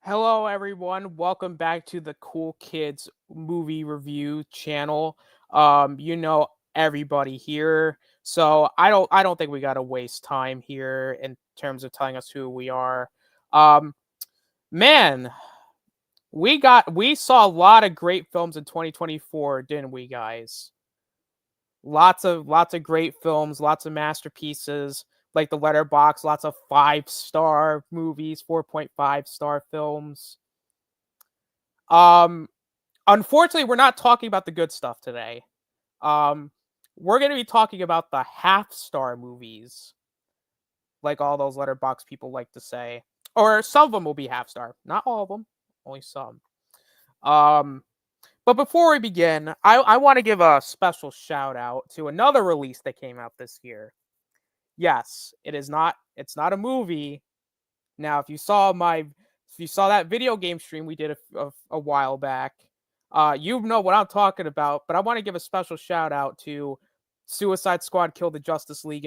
Hello, everyone. Welcome back to the Cool Kids Movie Review channel. Everybody here, so I don't think we gotta waste time here in terms of telling us who we are. Um, Man, we saw a lot of great films in 2024, didn't we, guys? Lots of great films, lots of masterpieces like the Letterbox, lots of 5-star movies, 4.5-star films. Um, Unfortunately, we're not talking about the good stuff today. Um, we're going to be talking about the half-star movies, like all those Letterbox people like to say, or some of them will be half-star, not all of them, only some. Um, but before we begin, I want to give a special shout out to another release that came out this year. Yes, it's not a movie. Now, if you saw that video game stream we did a while back, you know what I'm talking about. But I want to give a special shout out to Suicide Squad: Kill the Justice League.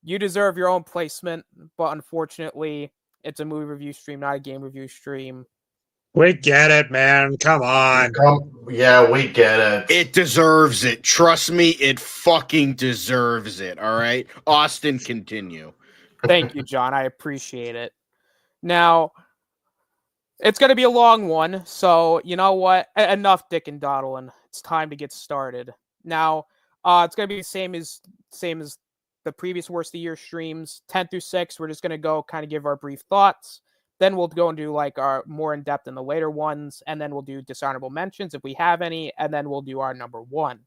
You deserve your own placement, but unfortunately, it's a movie review stream, not a game review stream. We get it, man. Come on. Yeah, we get it. It deserves it. Trust me, it fucking deserves it. All right, Austin, continue. Thank you, John. I appreciate it. Now, it's going to be a long one, so you know what? Enough dick and dawdling. It's time to get started. Now, it's going to be the same as the previous worst of the year streams, 10 through 6. We're just going to go kind of give our brief thoughts. Then we'll go and do like our more in depth in the later ones, and then we'll do dishonorable mentions if we have any, and then we'll do our number 1.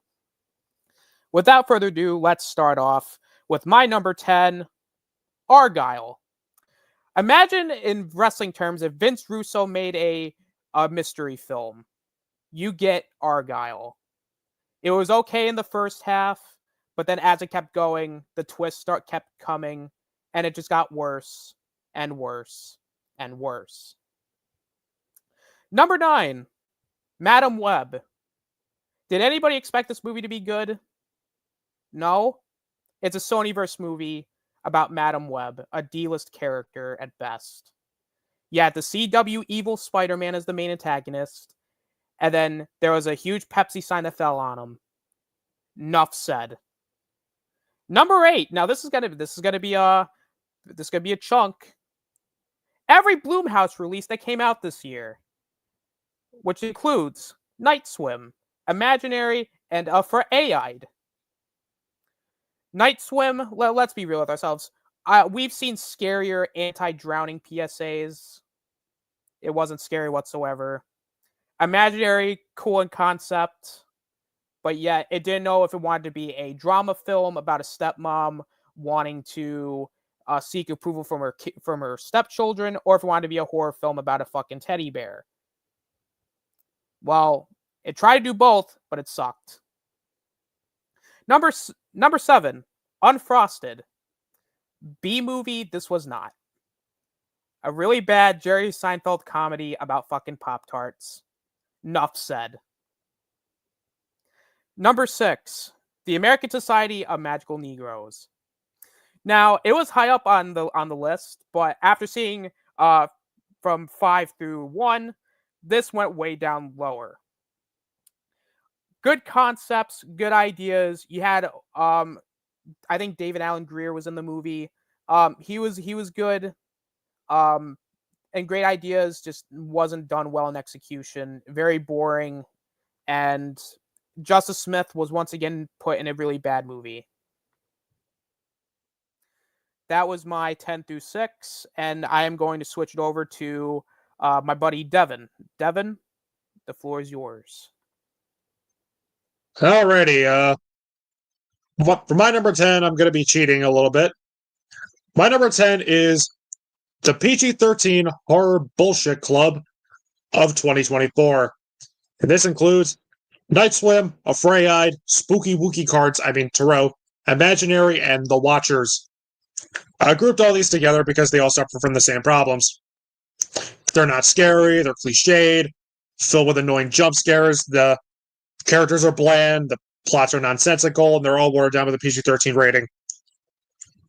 Without further ado, let's start off with my number 10, Argyle. Imagine in wrestling terms if Vince Russo made a mystery film. You get Argyle. It was okay in the first half, but then as it kept going, the twists kept coming, and it just got worse and worse and worse. Number 9, Madam Web. Did anybody expect this movie to be good? No. It's a Sonyverse movie about Madam Web, a D-list character at best. You had the CW evil Spider-Man as the main antagonist, and then there was a huge Pepsi sign that fell on him. Enough said. Number 8. Now this is gonna be a chunk. Every Blumhouse release that came out this year, which includes Night Swim, Imaginary, and For AI'. Night Swim, let's be real with ourselves. We've seen scarier anti-drowning PSAs. It wasn't scary whatsoever. Imaginary, cool in concept, but yet it didn't know if it wanted to be a drama film about a stepmom wanting to seek approval from her stepchildren, or if it wanted to be a horror film about a fucking teddy bear. Well, it tried to do both, but it sucked. Number 7, Unfrosted. B-movie, this was not. A really bad Jerry Seinfeld comedy about fucking Pop-Tarts. Enough said. Number 6, The American Society of Magical Negroes. Now, it was high up on the list, but after seeing from 5 through 1, this went way down lower. Good concepts, good ideas. You had, I think David Alan Grier was in the movie. He was good, and great ideas. Just wasn't done well in execution. Very boring, and Justice Smith was once again put in a really bad movie. That was my 10 through 6, and I am going to switch it over to my buddy Devin. Devin, the floor is yours. Alrighty, for my number 10, I'm going to be cheating a little bit. My number 10 is the PG-13 Horror Bullshit Club of 2024. And this includes Night Swim, Afraid, Spooky Wookie Cards, Tarot, Imaginary, and The Watchers. I grouped all these together because they all suffer from the same problems. They're not scary, they're cliched, filled with annoying jump scares, the characters are bland, the plots are nonsensical, and they're all watered down with a PG-13 rating.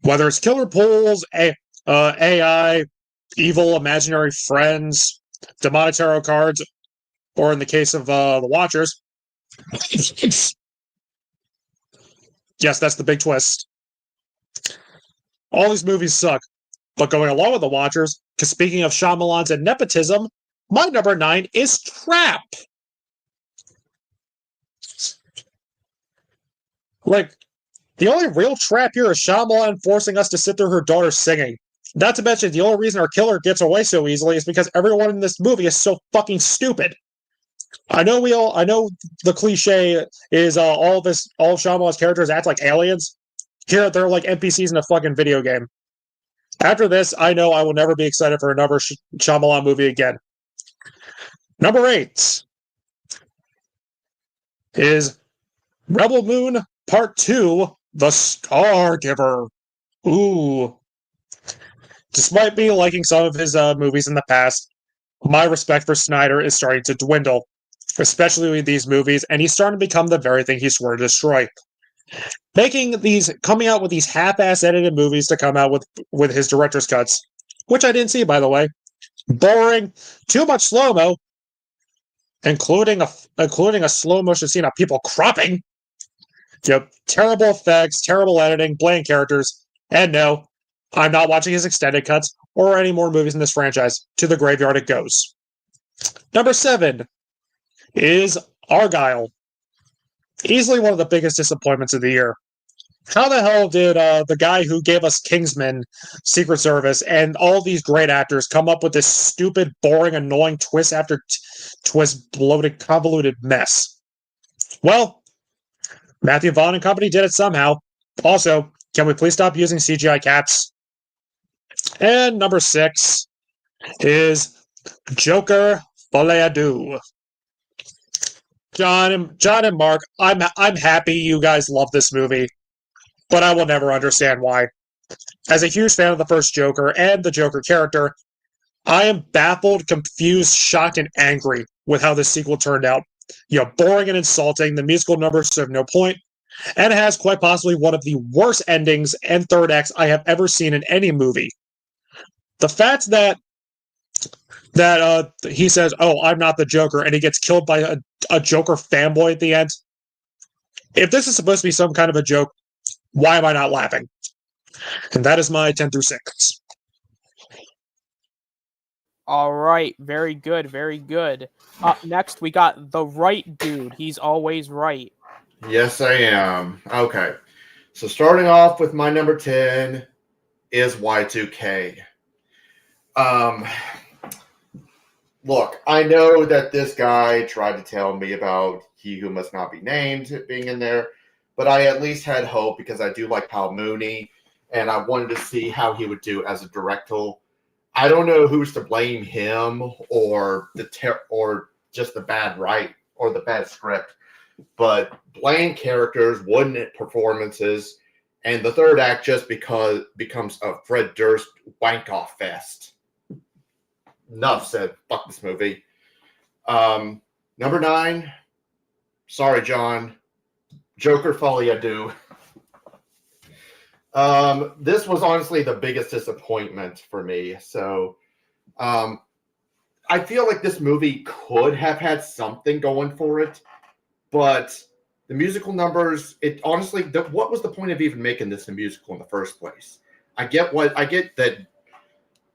Whether it's killer pools, AI, evil imaginary friends, demonic tarot cards, or in the case of the Watchers, yes, that's the big twist. All these movies suck. But going along with the Watchers, because speaking of Shyamalan's and nepotism, my number 9 is Trap. Like, the only real trap here is Shyamalan forcing us to sit through her daughter singing. Not to mention, the only reason our killer gets away so easily is because everyone in this movie is so fucking stupid. I know the cliche is all Shyamalan's characters act like aliens. Here, they're like NPCs in a fucking video game. After this, I know I will never be excited for another Shyamalan movie again. Number 8 is Rebel Moon Part 2, The Star Giver. Ooh. Despite me liking some of his movies in the past, my respect for Snyder is starting to dwindle, especially with these movies, and he's starting to become the very thing he swore to destroy. Coming out with these half-ass edited movies to come out with his director's cuts, which I didn't see, by the way. Boring, too much slow-mo, including a slow motion scene of people cropping. Yep, terrible effects, terrible editing, bland characters, and no, I'm not watching his extended cuts or any more movies in this franchise. To the graveyard it goes. Number 7 is Argyle. Easily one of the biggest disappointments of the year. How the hell did the guy who gave us Kingsman, Secret Service, and all these great actors come up with this stupid, boring, annoying twist after twist, bloated, convoluted mess? Well, Matthew Vaughn and company did it somehow. Also, can we please stop using CGI cats? And number 6 is Joker Folie à Deux. John and Mark, I'm happy you guys love this movie, but I will never understand why. As a huge fan of the first Joker and the Joker character, I am baffled, confused, shocked, and angry with how this sequel turned out. Boring and insulting, the musical numbers serve no point, and it has quite possibly one of the worst endings and third acts I have ever seen in any movie. The fact that he says, "Oh, I'm not the Joker," and he gets killed by a Joker fanboy at the end. If this is supposed to be some kind of a joke, why am I not laughing? And that is my 10 through 6. All right, very good, very good. Up next, we got the right dude. He's always right. Yes, I am. Okay. So starting off with my number 10 is Y2K. Look, I know that this guy tried to tell me about He Who Must Not Be Named being in there, but I at least had hope because I do like Paul Mooney, and I wanted to see how he would do as a director. I don't know who's to blame, him or just the bad write or the bad script, but bland characters, wooden performances, and the third act just becomes a Fred Durst wank-off fest. Enough said. Fuck this movie. Number 9. Sorry, John. Joker Folie à Deux. This was honestly the biggest disappointment for me. So, I feel like this movie could have had something going for it, but the musical numbers, what was the point of even making this a musical in the first place? I get that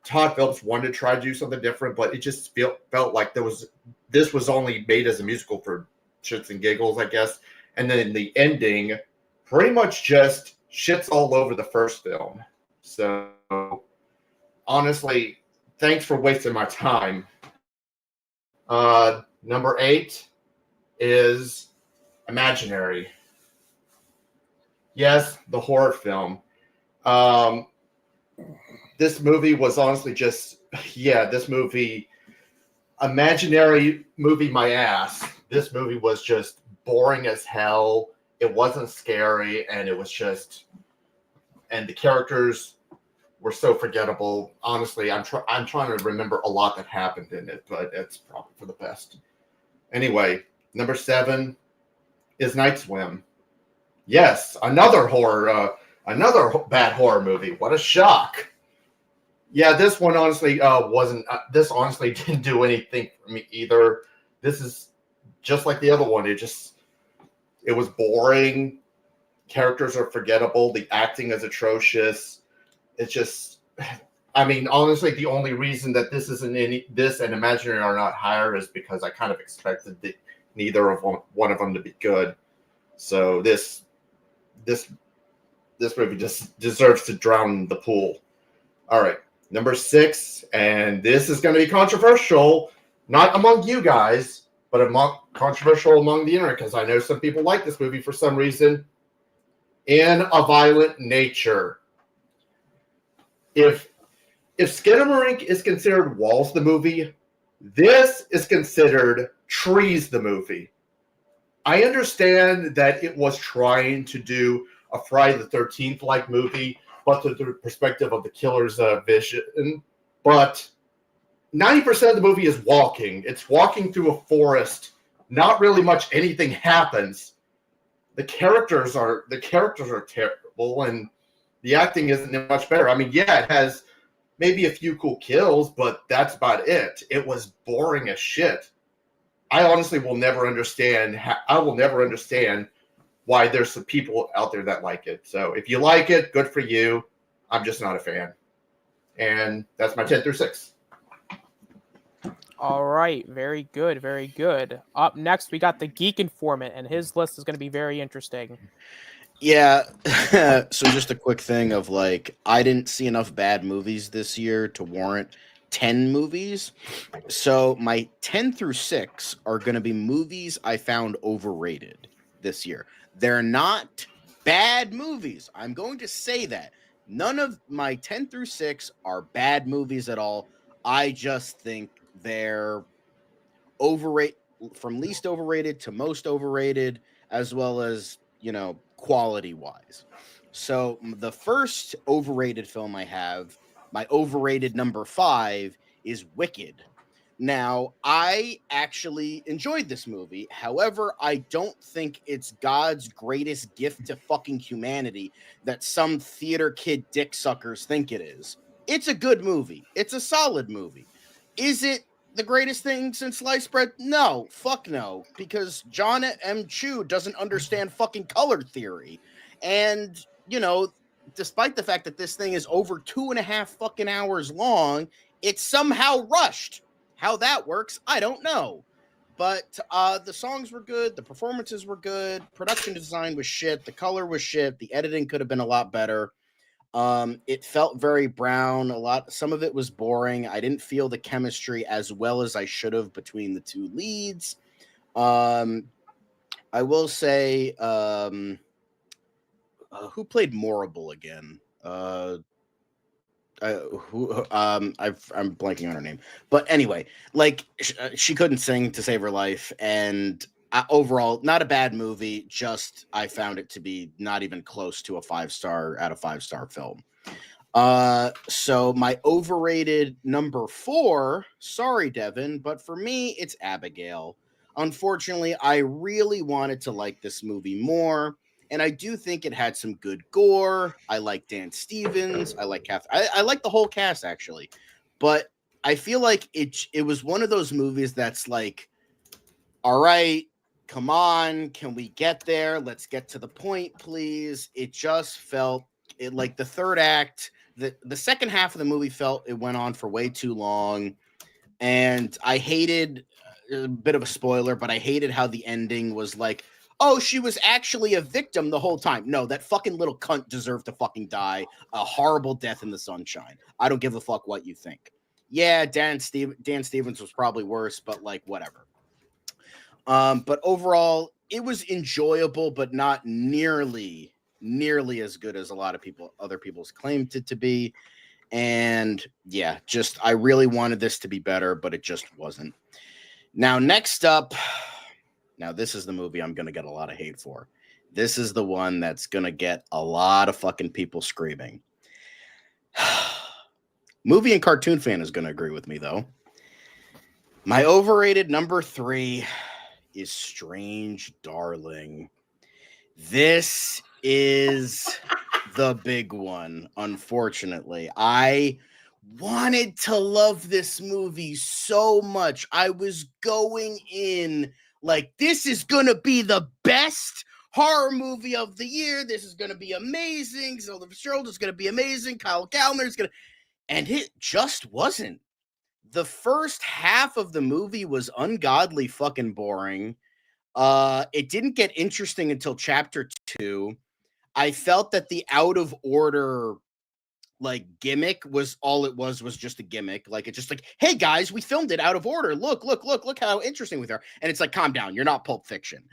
Todd Phillips wanted to try to do something different, but it just felt like this was only made as a musical for shits and giggles, I guess. And then the ending pretty much just shits all over the first film. So honestly, thanks for wasting my time. Number 8 is Imaginary. Yes, the horror film. This movie was honestly Imaginary movie my ass. This movie was just boring as hell. It wasn't scary, and and the characters were so forgettable. Honestly, I'm trying to remember a lot that happened in it, but it's probably for the best. Anyway, number 7 is Night Swim. Yes, another bad horror movie. What a shock. Yeah, this one honestly wasn't. This honestly didn't do anything for me either. This is just like the other one. It was boring. Characters are forgettable. The acting is atrocious. It's just, I mean, honestly, the only reason that this and Imaginary are not higher is because I kind of expected neither of one of them to be good. So this movie just deserves to drown in the pool. All right, number 6, and this is going to be controversial, not among you guys, but controversial among the internet, because I know some people like this movie for some reason. In a Violent Nature. If Skinamarink is considered Walls the movie, this is considered Trees the movie. I understand that it was trying to do a Friday the 13th like movie, but through the perspective of the killer's vision. But 90% of the movie is walking. It's walking through a forest. Not really much anything happens. The characters are terrible, and the acting isn't much better. I mean, yeah, it has maybe a few cool kills, but that's about it. It was boring as shit. I honestly will never understand. I will never understand why there's some people out there that like it. So if you like it, good for you. I'm just not a fan. And that's my 10 through 6. All right, very good, very good. Up next, we got the Geek Informant, and his list is going to be very interesting. Yeah. So just a quick thing of like, I didn't see enough bad movies this year to warrant 10 movies. So my 10 through 6 are going to be movies I found overrated this year. They're not bad movies. I'm going to say that. None of my 10 through 6 are bad movies at all. I just think they're overrated, from least overrated to most overrated, as well as, quality wise. So the first overrated film I have, my overrated number 5, is Wicked. Now, I actually enjoyed this movie. However, I don't think it's God's greatest gift to fucking humanity that some theater kid dick suckers think it is. It's a good movie. It's a solid movie. Is it the greatest thing since sliced bread? No, fuck no, because John M. Chu doesn't understand fucking color theory. And, despite the fact that this thing is over 2.5 fucking hours long, it's somehow rushed. How that works, I don't know. But the songs were good, the performances were good, production design was shit, the color was shit, the editing could have been a lot better. It felt very brown. Some of it was boring. I didn't feel the chemistry as well as I should have between the two leads. I will say, who played Morrible again? I'm blanking on her name, but anyway, like she couldn't sing to save her life, and overall, not a bad movie. Just I found it to be not even close to a 5-star out of 5-star film. So my overrated number 4. Sorry, Devin, but for me, it's Abigail. Unfortunately, I really wanted to like this movie more. And I do think it had some good gore. I like Dan Stevens. I like I like the whole cast actually, but I feel like it was one of those movies that's like, all right, come on, can we get there? Let's get to the point, please. It just felt like the third act, the second half of the movie felt it went on for way too long, and I hated, a bit of a spoiler, but I hated how the ending was like, oh, she was actually a victim the whole time. No, that fucking little cunt deserved to fucking die a horrible death in the sunshine. I don't give a fuck what you think. Yeah, Dan Stevens was probably worse, but like whatever. But overall, it was enjoyable, but not nearly as good as a lot of other people's claimed it to be. And yeah, just I really wanted this to be better, but it just wasn't. Now, next up, now this is the movie I'm going to get a lot of hate for. This is the one that's going to get a lot of fucking people screaming. Movie and cartoon fan is going to agree with me, though. My overrated number 3 is Strange Darling. This is the big one, unfortunately. I wanted to love this movie so much. I was going in like, this is gonna be the best horror movie of the year. This is gonna be amazing. Zelda Fitzgerald is gonna be amazing. Kyle Gallner is gonna, and it just wasn't. The first half of the movie was ungodly fucking boring. It didn't get interesting until chapter 2. I felt that the out of order like gimmick was all it was just a gimmick. Like, it's just like, hey guys, we filmed it out of order. Look how interesting we are. And it's like, calm down, you're not Pulp Fiction.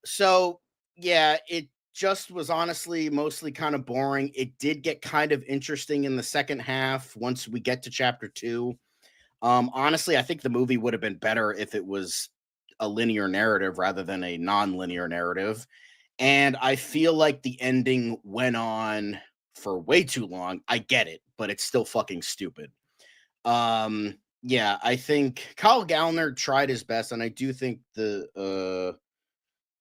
So yeah, it just was honestly mostly kind of boring. It did get kind of interesting in the second half once we get to chapter 2. Honestly, I think the movie would have been better if it was a linear narrative rather than a non-linear narrative. And I feel like the ending went on for way too long. I get it, but it's still fucking stupid. Yeah, I think Kyle Gallner tried his best, and I do think the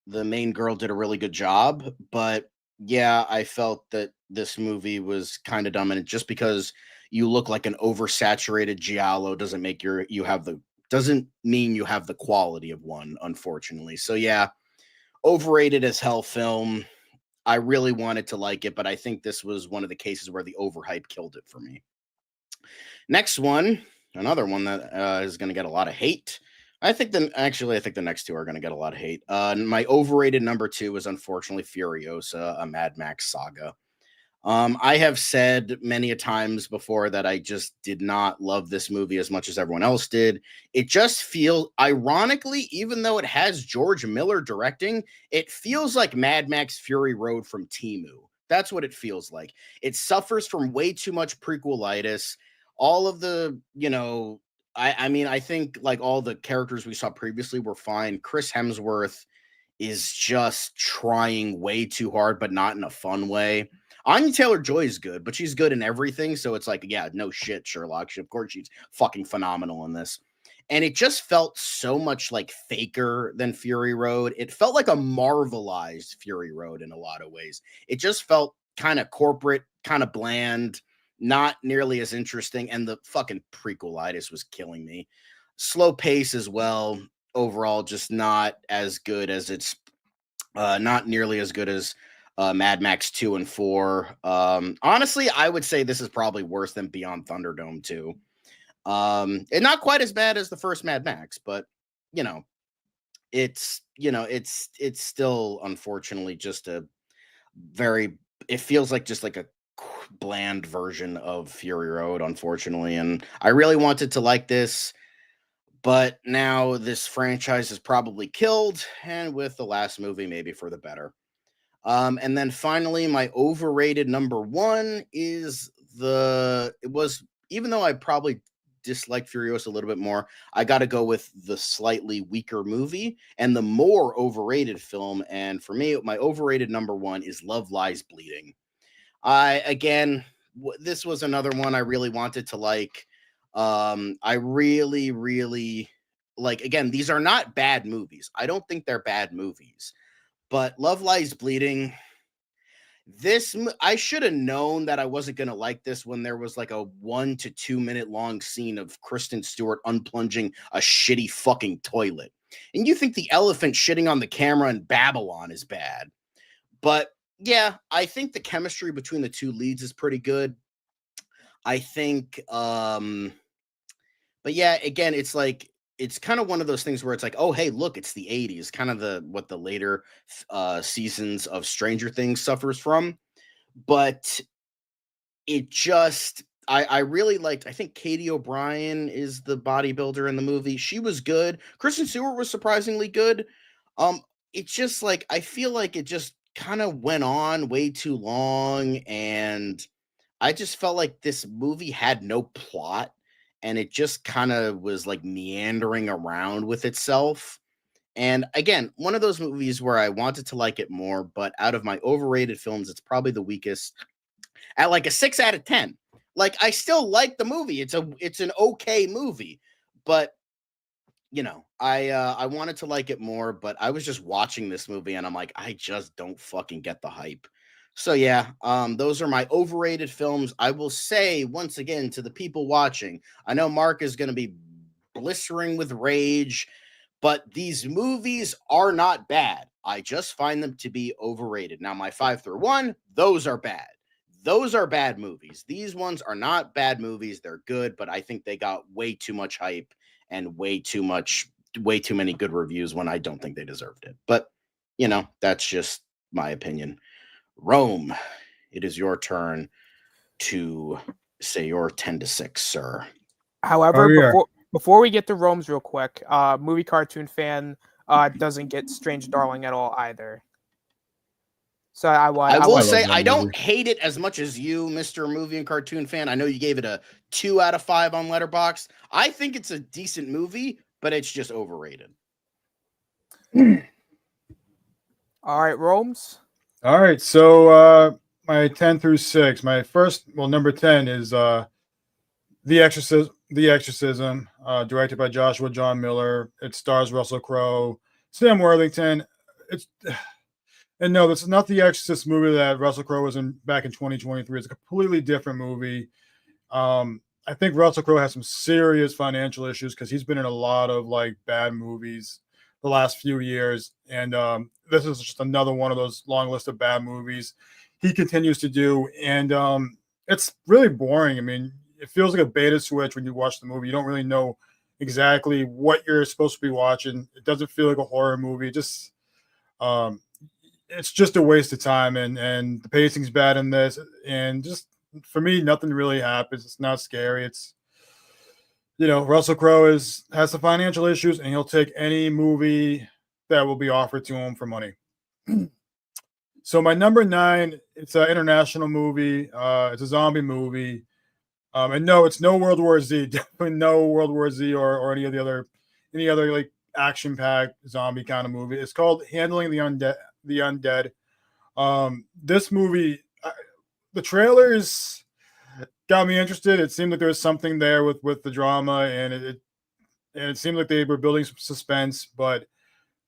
main girl did a really good job. But yeah, I felt that this movie was kind of dumb, and just because you look like an oversaturated giallo doesn't mean you have the quality of one, unfortunately. So yeah, overrated as hell film. I really wanted to like it, but I think this was one of the cases where the overhype killed it for me. Next one, another one that is going to get a lot of hate. I think the next two are going to get a lot of hate. My overrated number 2 is unfortunately Furiosa, a Mad Max saga. I have said many a times before that I just did not love this movie as much as everyone else did. It just feels, ironically, even though it has George Miller directing, it feels like Mad Max Fury Road from Temu. That's what it feels like. It suffers from way too much prequelitis. All of the, I think like all the characters we saw previously were fine. Chris Hemsworth is just trying way too hard, but not in a fun way. Anya Taylor-Joy is good, but she's good in everything. So it's like, yeah, no shit, Sherlock. Of course, she's fucking phenomenal in this. And it just felt so much like faker than Fury Road. It felt like a Marvelized Fury Road in a lot of ways. It just felt kind of corporate, kind of bland, not nearly as interesting. And the fucking prequelitis was killing me. Slow pace as well. Overall, just not as good as not nearly as good as Mad Max 2 and 4. Honestly, I would say this is probably worse than Beyond Thunderdome 2. And not quite as bad as the first Mad Max, but it's still unfortunately just it feels like just like a bland version of Fury Road, unfortunately. And I really wanted to like this, but now this franchise is probably killed, and with the last movie, maybe for the better. And then finally, my overrated number 1 is even though I probably disliked Furiosa a little bit more, I got to go with the slightly weaker movie and the more overrated film. And for me, my overrated number 1 is Love Lies Bleeding. This was another one I really wanted to like. I really, really like, again, these are not bad movies. I don't think they're bad movies. But Love Lies Bleeding, I should have known that I wasn't going to like this when there was like a 1 to 2 minute long scene of Kristen Stewart unplunging a shitty fucking toilet. And you think the elephant shitting on the camera in Babylon is bad. But yeah, I think the chemistry between the two leads is pretty good. I think, but yeah, again, it's like, it's kind of one of those things where it's like, oh, hey, look, it's the 80s, kind of what the later seasons of Stranger Things suffers from. But it just, I really liked, I think Katie O'Brien is the bodybuilder in the movie. She was good. Kristen Stewart was surprisingly good. It's just like, I feel like it just kind of went on way too long. And I just felt like this movie had no plot. And it just kind of was like meandering around with itself. And again, one of those movies where I wanted to like it more, but out of my overrated films, it's probably the weakest at like a 6 out of 10. Like, I still like the movie. It's an okay movie, but I wanted to like it more, but I was just watching this movie and I'm like, I just don't fucking get the hype. So yeah, those are my overrated films. I will say once again to the people watching, I know Mark is going to be blistering with rage, but these movies are not bad. I just find them to be overrated. Now, my 5 through 1, those are bad. Those are bad movies. These ones are not bad movies. They're good, but I think they got way too much hype and way too many good reviews when I don't think they deserved it. But, that's just my opinion. Rome, it is your turn to say your 10-6, sir. However, yeah. before we get to Rome's real quick, movie cartoon fan doesn't get Strange Darling at all either. So I will say love that I don't movie. hate it as much as you, Mr. Movie and Cartoon fan. I know you gave it a 2 out of 5 on Letterboxd. I think it's a decent movie, but it's just overrated. All right, Rome's. All right, so my 10 through 6. My number 10 is The Exorcism, directed by Joshua John Miller. It stars Russell Crowe, Sam Worthington. And no, this is not the Exorcist movie that Russell Crowe was in back in 2023. It's a completely different movie. I think Russell Crowe has some serious financial issues because he's been in a lot of bad movies the last few years, and this is just another one of those long list of bad movies he continues to do, and it's really boring. I mean, it feels like a beta switch when you watch the movie. You don't really know exactly what you're supposed to be watching. It doesn't feel like a horror movie. It's just a waste of time, and the pacing's bad in this, and just for me, nothing really happens. It's not scary. It's Russell Crowe has some financial issues, and he'll take any movie that will be offered to him for money. So my number 9, it's an international movie. It's a zombie movie, and no, it's no World War Z. Definitely no World War Z or any other action-packed zombie kind of movie. It's called Handling the Undead. This movie, the trailers got me interested. It seemed like there was something there with the drama, and it seemed like they were building some suspense, but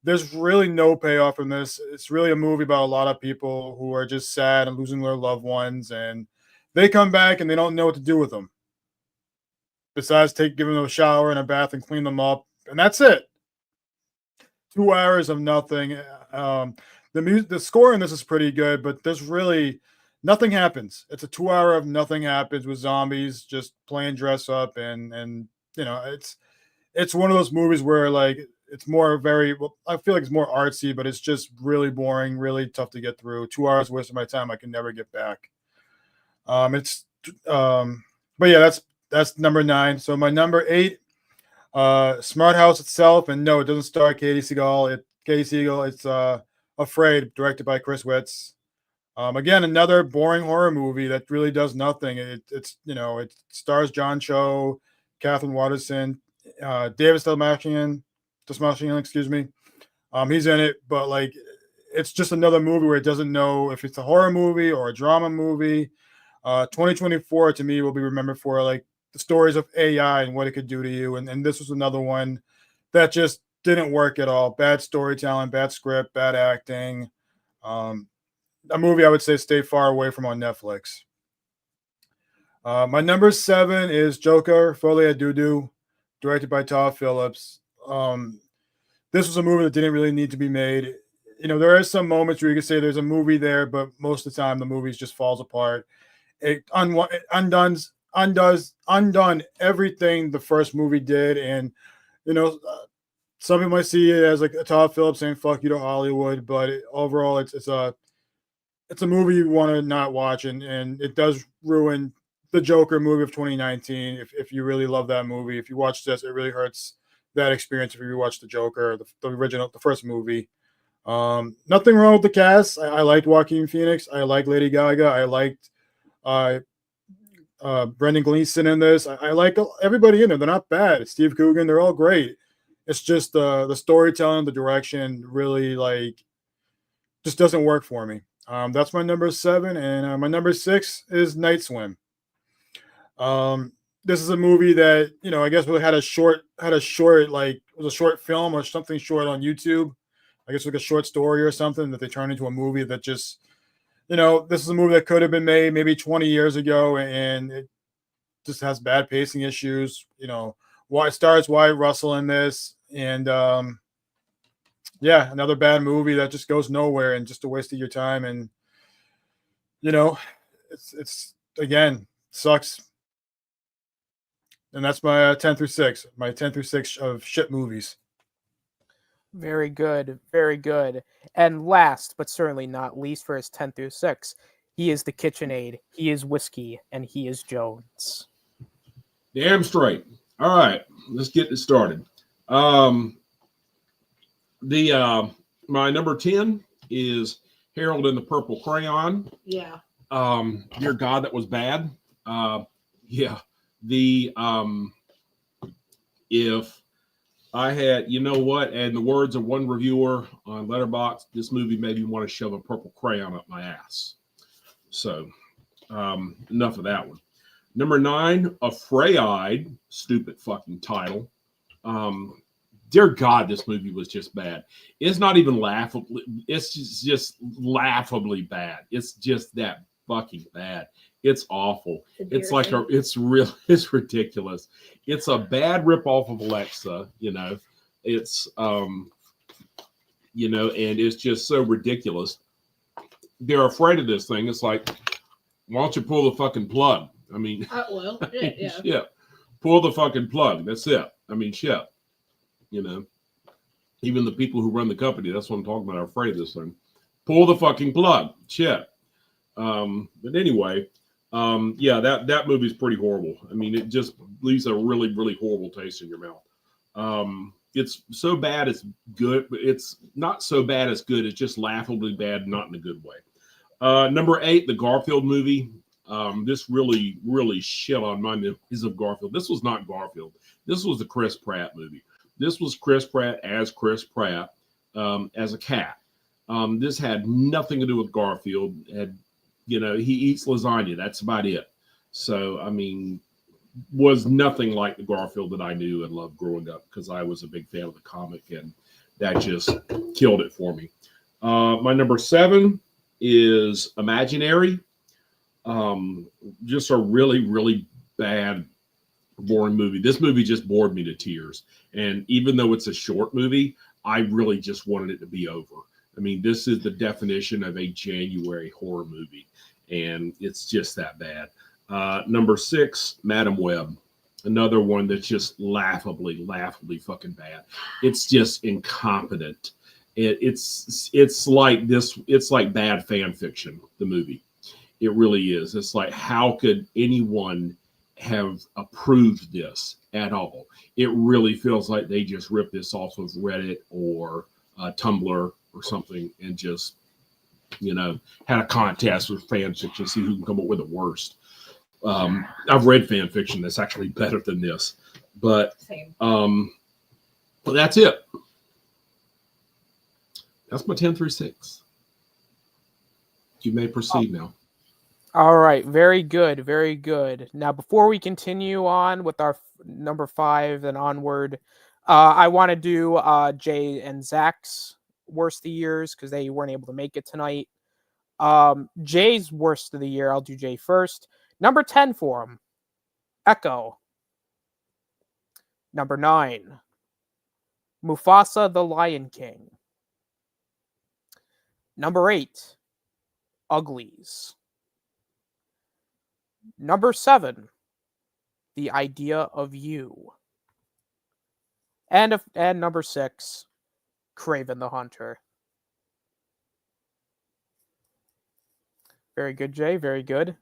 there's really no payoff from this. It's really a movie about a lot of people who are just sad and losing their loved ones, and they come back and they don't know what to do with them besides giving them a shower and a bath and clean them up, and that's it. 2 hours of nothing. The score in this is pretty good, but there's really nothing happens. It's a 2 hour of nothing happens with zombies just playing dress up, and it's one of those movies where it's more I feel like it's more artsy, but it's just really boring, really tough to get through. 2 hours waste of my time I can never get back. But yeah, that's number 9. So my number 8, Smart House itself, and no, it doesn't star Katie Siegel. It's Afraid, directed by Chris Witz. Again, another boring horror movie that really does nothing. It stars John Cho, Catherine Waterston, David Dastmalchian, excuse me. He's in it, but it's just another movie where it doesn't know if it's a horror movie or a drama movie. 2024 to me will be remembered for the stories of AI and what it could do to you, and this was another one that just didn't work at all. Bad storytelling, bad script, bad acting. A movie I would say stay far away from on Netflix. My number 7 is Joker, Folie à Doudou, directed by Todd Phillips. This was a movie that didn't really need to be made. There are some moments where you can say there's a movie there, but most of the time the movie just falls apart. It undone everything the first movie did, and some people might see it as a Todd Phillips saying "fuck you" to Hollywood, but overall, it's a movie you want to not watch, and it does ruin the Joker movie of 2019. If you really love that movie, if you watch this, it really hurts that experience. If you watch the Joker, the original, the first movie, nothing wrong with the cast. I liked Joaquin Phoenix. I liked Lady Gaga. I liked Brendan Gleeson in this. I like everybody in there. They're not bad. Steve Coogan, they're all great. It's just the storytelling, the direction really just doesn't work for me. That's my number 7, and my number 6 is Night Swim. This is a movie that I guess we had a short it was a short film or something short on YouTube. I guess like a short story or something that they turned into a movie that just this is a movie that could have been made maybe 20 years ago, and it just has bad pacing issues. Why stars Wyatt Russell in this, and yeah, another bad movie that just goes nowhere and just a waste of your time. And it's again sucks. And that's my 10 through 6. My 10 through 6 of shit movies. Very good, very good. And last, but certainly not least, for his 10 through 6, he is the KitchenAid, he is Whiskey, and he is Jones. Damn straight. All right, let's get this started. My number 10 is Harold and the Purple Crayon. Yeah. Dear God, that was bad. Yeah. If I had, and the words of one reviewer on Letterboxd, this movie made me want to shove a purple crayon up my ass. So, enough of that one. Number 9, Afraid, stupid fucking title. Dear God, this movie was just bad. It's not even laughable. It's just laughably bad. It's just that fucking bad. It's awful. It's like it's ridiculous. It's a bad ripoff of Alexa, It's and it's just so ridiculous. They're afraid of this thing. It's like, why don't you pull the fucking plug? I mean, yeah. shit. Pull the fucking plug. That's it. I mean, shit. Even the people who run the company, that's what I'm talking about, are afraid of this thing. Pull the fucking plug. Shit. But anyway, that movie's pretty horrible. I mean, it just leaves a really, really horrible taste in your mouth. It's so bad it's good, but it's not so bad it's good. It's just laughably bad, not in a good way. Number 8, the Garfield movie. This really, really shit on my memories of Garfield. This was not Garfield. This was the Chris Pratt movie. This was Chris Pratt as Chris Pratt as a cat. This had nothing to do with Garfield. He eats lasagna. That's about it. So, I mean, was nothing like the Garfield that I knew and loved growing up, because I was a big fan of the comic, and that just killed it for me. My number 7 is Imaginary. Just a really, really bad, boring movie. This movie just bored me to tears. And even though it's a short movie, I really just wanted it to be over. I mean, this is the definition of a January horror movie, and it's just that bad. Number 6, Madam Web. Another one that's just laughably fucking bad. It's just incompetent. It's like this. It's like bad fan fiction, the movie. It really is. It's like, how could anyone have approved this at all? It really feels like they just ripped this off of Reddit or Tumblr or something, and just, had a contest with fan fiction to see who can come up with the worst. I've read fan fiction that's actually better than this, but Same. but that's it. That's my 10 through 6. You may proceed now. All right, very good, very good. Now, before we continue on with our number 5 and onward, I want to do Jay and Zach's worst of the years, because they weren't able to make it tonight. Jay's worst of the year, I'll do Jay first. Number 10 for him, Echo. Number 9, Mufasa the Lion King. Number 8, Uglies. Number 7, The Idea of You. And number 6, Craven the Hunter. Very good, Jay. Very good.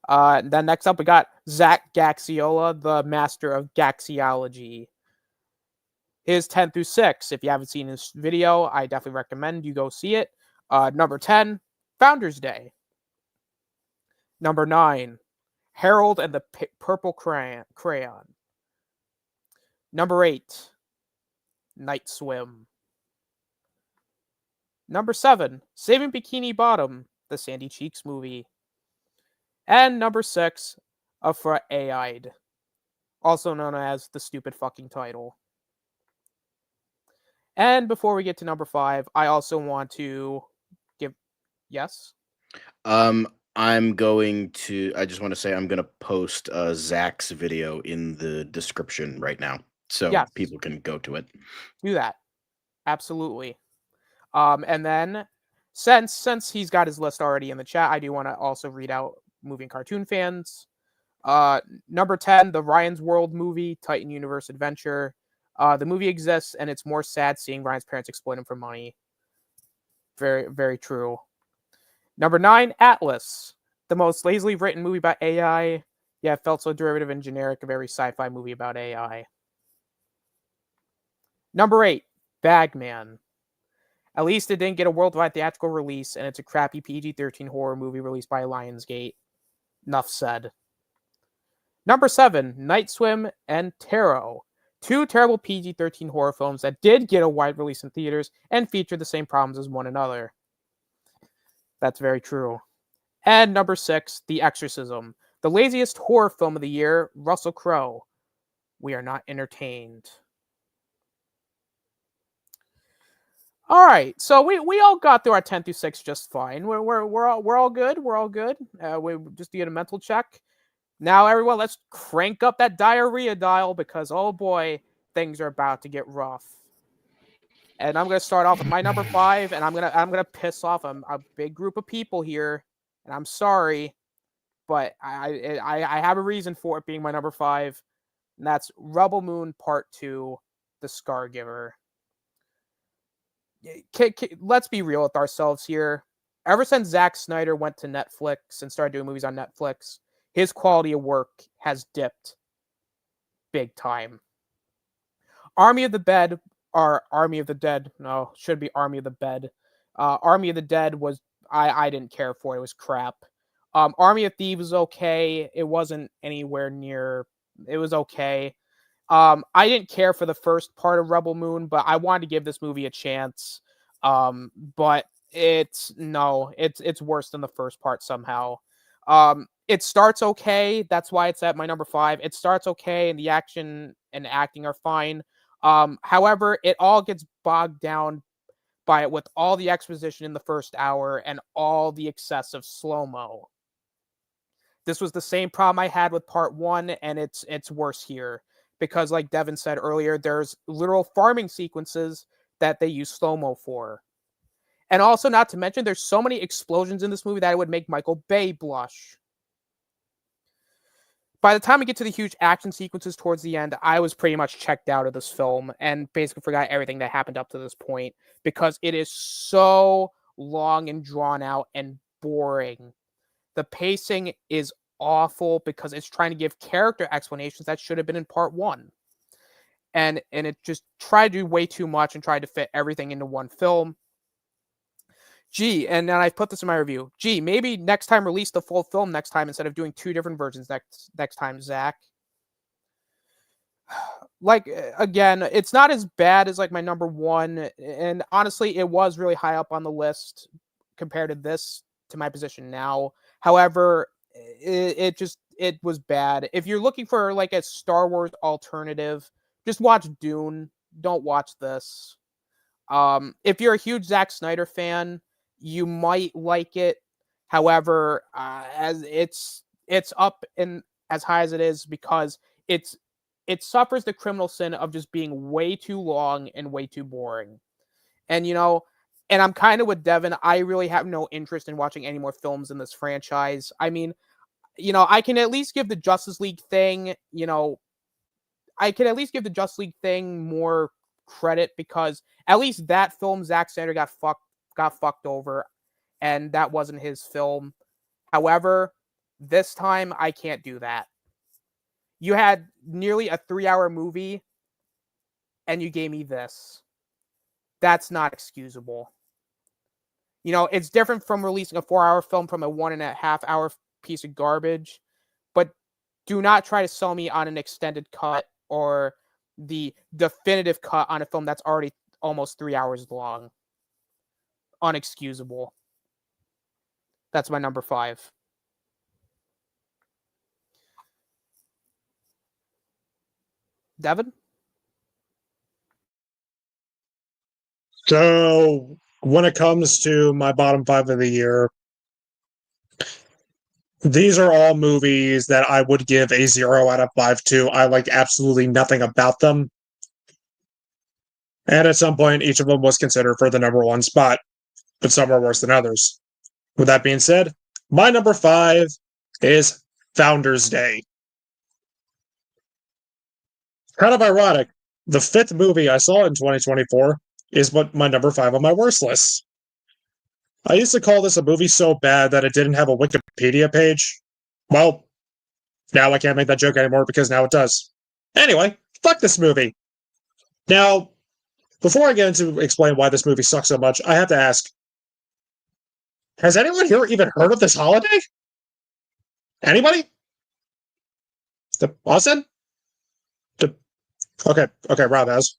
Then next up, we got Zach Gaxiola, the master of Gaxiology. His 10 through 6. If you haven't seen his video, I definitely recommend you go see it. Number 10, Founders Day. Number 9, Harold and the Purple Crayon. Number 8, Night Swim. Number 7, Saving Bikini Bottom, the Sandy Cheeks movie. And number 6, Afraid, also known as the stupid fucking title. And before we get to number 5, I also want to Yes. I'm going to. I just want to say I'm going to post Zach's video in the description right now, so Yes. people can go to it. Do that. Absolutely. And then since he's got his list already in the chat, I do want to also read out movie and cartoon fans. Number 10, the Ryan's World movie, Titan Universe Adventure. The movie exists, and it's more sad seeing Ryan's parents exploit him for money. Very, very true. Number 9, Atlas, the most lazily written movie about AI. Yeah, it felt so derivative and generic of every sci-fi movie about AI. Number 8, Bagman. At least it didn't get a worldwide theatrical release, and it's a crappy PG-13 horror movie released by Lionsgate. Enough said. Number 7, Night Swim and Tarot. 2 terrible PG-13 horror films that did get a wide release in theaters and feature the same problems as one another. That's very true. And number 6, The Exorcism. The laziest horror film of the year, Russell Crowe. We are not entertained. All right, so we all got through our 10 through 6 just fine. We're all good. We're all good. We just did a mental check. Now, everyone, let's crank up that diarrhea dial because oh boy, things are about to get rough. And I'm gonna start off with my number 5, and I'm gonna piss off a big group of people here, and I'm sorry, but I have a reason for it being my number 5, and that's Rebel Moon Part 2, The Scargiver. Let's be real with ourselves here. Ever since Zack Snyder went to Netflix and started doing movies on Netflix, his quality of work has dipped big time. Army of the Dead, no, should be Army of the Bed. Army of the Dead was, I didn't care for it. It was crap. Army of Thieves was okay. It wasn't anywhere near, it was okay. I didn't care for the first part of Rebel Moon, but I wanted to give this movie a chance. But it's worse than the first part somehow. It starts okay. That's why it's at my number 5. It starts okay, and the action and acting are fine. However, it all gets bogged down by it with all the exposition in the first hour and all the excessive slow-mo. This was the same problem I had with part 1, and it's worse here. Because like Devin said earlier, there's literal farming sequences that they use slow-mo for. And also, not to mention, there's so many explosions in this movie that it would make Michael Bay blush. By the time we get to the huge action sequences towards the end, I was pretty much checked out of this film and basically forgot everything that happened up to this point because it is so long and drawn out and boring. The pacing is awful because it's trying to give character explanations that should have been in part 1. And it just tried to do way too much and tried to fit everything into one film. And then I put this in my review. Maybe next time release the full film next time instead of doing 2 different versions next time, Zach. Like, again, it's not as bad as like my number 1. And honestly, it was really high up on the list compared to this, to my position now. However, it was bad. If you're looking for like a Star Wars alternative, just watch Dune. Don't watch this. If you're a huge Zack Snyder fan, you might like it. However, as it's up in as high as it is because it suffers the criminal sin of just being way too long and way too boring. And and I'm kind of with Devin. I really have no interest in watching any more films in this franchise. I mean, I can at least give the Justice League thing, more credit because at least that film Zack Snyder got fucked over, and that wasn't his film. However, this time I can't do that. You had nearly a 3-hour movie, and you gave me this. That's not excusable. It's different from releasing a 4-hour film from a 1.5-hour piece of garbage, but do not try to sell me on an extended cut or the definitive cut on a film that's already almost 3 hours long. Unexcusable. That's my number 5. Devin? So when it comes to my bottom 5 of the year, these are all movies that I would give a 0 out of 5 to. I like absolutely nothing about them. And at some point, each of them was considered for the number 1 spot, but some are worse than others. With that being said, my number 5 is Founders Day. Kind of ironic. The 5th movie I saw in 2024 is what my number 5 on my worst list. I used to call this a movie so bad that it didn't have a Wikipedia page. Well, now I can't make that joke anymore because now it does. Anyway, fuck this movie. Now, before I get into explain why this movie sucks so much, I have to ask, has anyone here even heard of this holiday? Anybody? Austin? Okay, Rob has.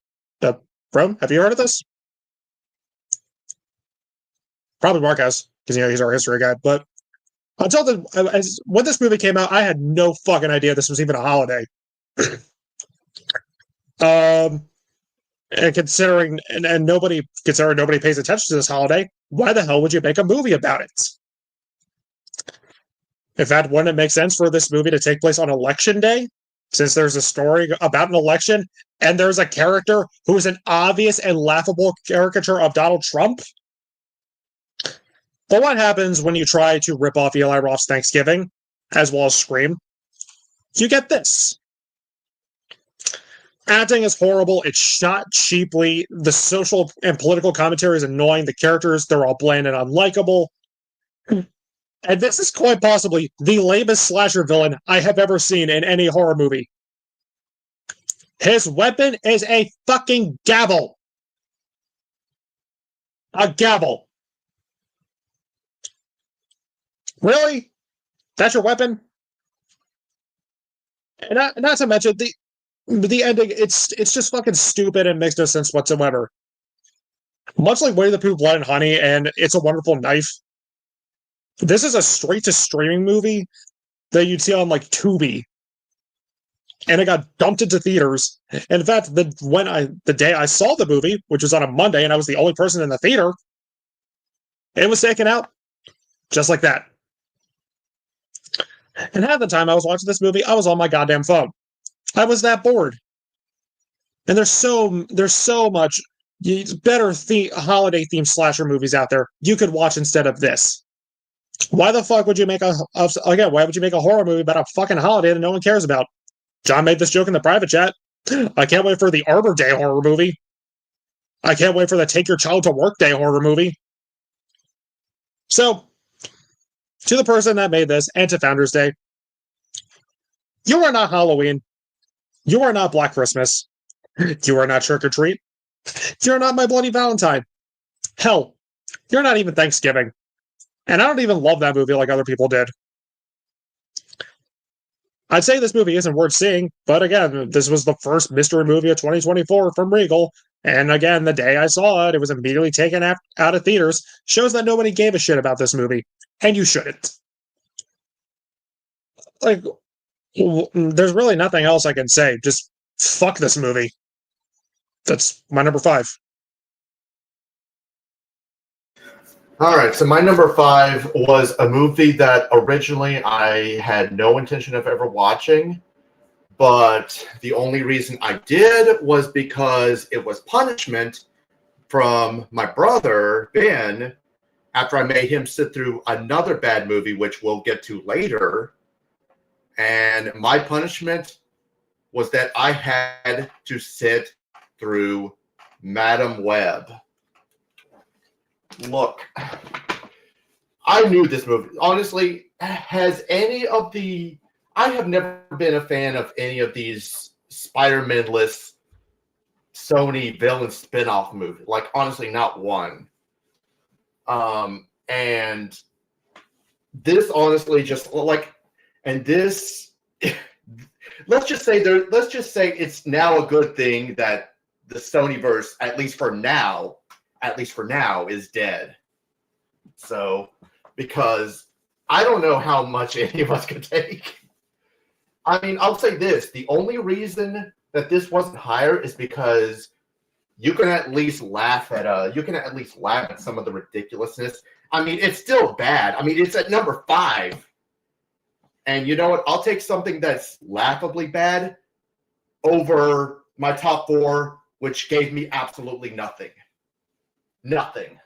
Rome, have you heard of this? Probably Mark has, because he's our history guy. But until when this movie came out, I had no fucking idea this was even a holiday. And considering nobody pays attention to this holiday, why the hell would you make a movie about it? In fact, wouldn't it make sense for this movie to take place on Election Day? Since there's a story about an election, and there's a character who is an obvious and laughable caricature of Donald Trump? But what happens when you try to rip off Eli Roth's Thanksgiving, as well as Scream? You get this. Acting is horrible. It's shot cheaply. The social and political commentary is annoying. The characters, they're all bland and unlikable. And this is quite possibly the lamest slasher villain I have ever seen in any horror movie. His weapon is a fucking gavel. A gavel. Really? That's your weapon? And not to mention the ending. It's just fucking stupid and makes no sense whatsoever. Much like Winnie the Pooh, Blood and Honey, and It's a Wonderful Knife. This is a straight-to-streaming movie that you'd see on, like, Tubi. And it got dumped into theaters. In fact, the day I saw the movie, which was on a Monday, and I was the only person in the theater, it was taken out. Just like that. And half the time I was watching this movie, I was on my goddamn phone. I was that bored. And there's so much better holiday-themed slasher movies out there you could watch instead of this. Why the fuck would you make why would you make a horror movie about a fucking holiday that no one cares about? John made this joke in the private chat. I can't wait for the Arbor Day horror movie. I can't wait for the Take Your Child to Work Day horror movie. So, to the person that made this, and to Founders Day, you are not Halloween. You are not Black Christmas. You are not Trick or Treat. You're not My Bloody Valentine. Hell, you're not even Thanksgiving. And I don't even love that movie like other people did. I'd say this movie isn't worth seeing, but again, this was the first mystery movie of 2024 from Regal. And again, the day I saw it, it was immediately taken out of theaters. Shows that nobody gave a shit about this movie. And you shouldn't. Like, there's really nothing else I can say. Just fuck this movie. That's my number 5. All right, so my number 5 was a movie that originally I had no intention of ever watching, but the only reason I did was because it was punishment from my brother, Ben, after I made him sit through another bad movie, which we'll get to later. And my punishment was that I had to sit through Madam Web. Look, I knew this movie. Honestly, I have never been a fan of any of these Spider-Man-less Sony villain spin-off movies. Like, honestly, not one. And this honestly just like, and this, let's just say it's now a good thing that the Sonyverse, at least for now, is dead. So, because I don't know how much any of us could take. I mean, I'll say this. The only reason that this wasn't higher is because you can at least laugh at some of the ridiculousness. I mean, it's still bad. I mean, it's at number 5. And you know what? I'll take something that's laughably bad over my top 4, which gave me absolutely nothing. Nothing.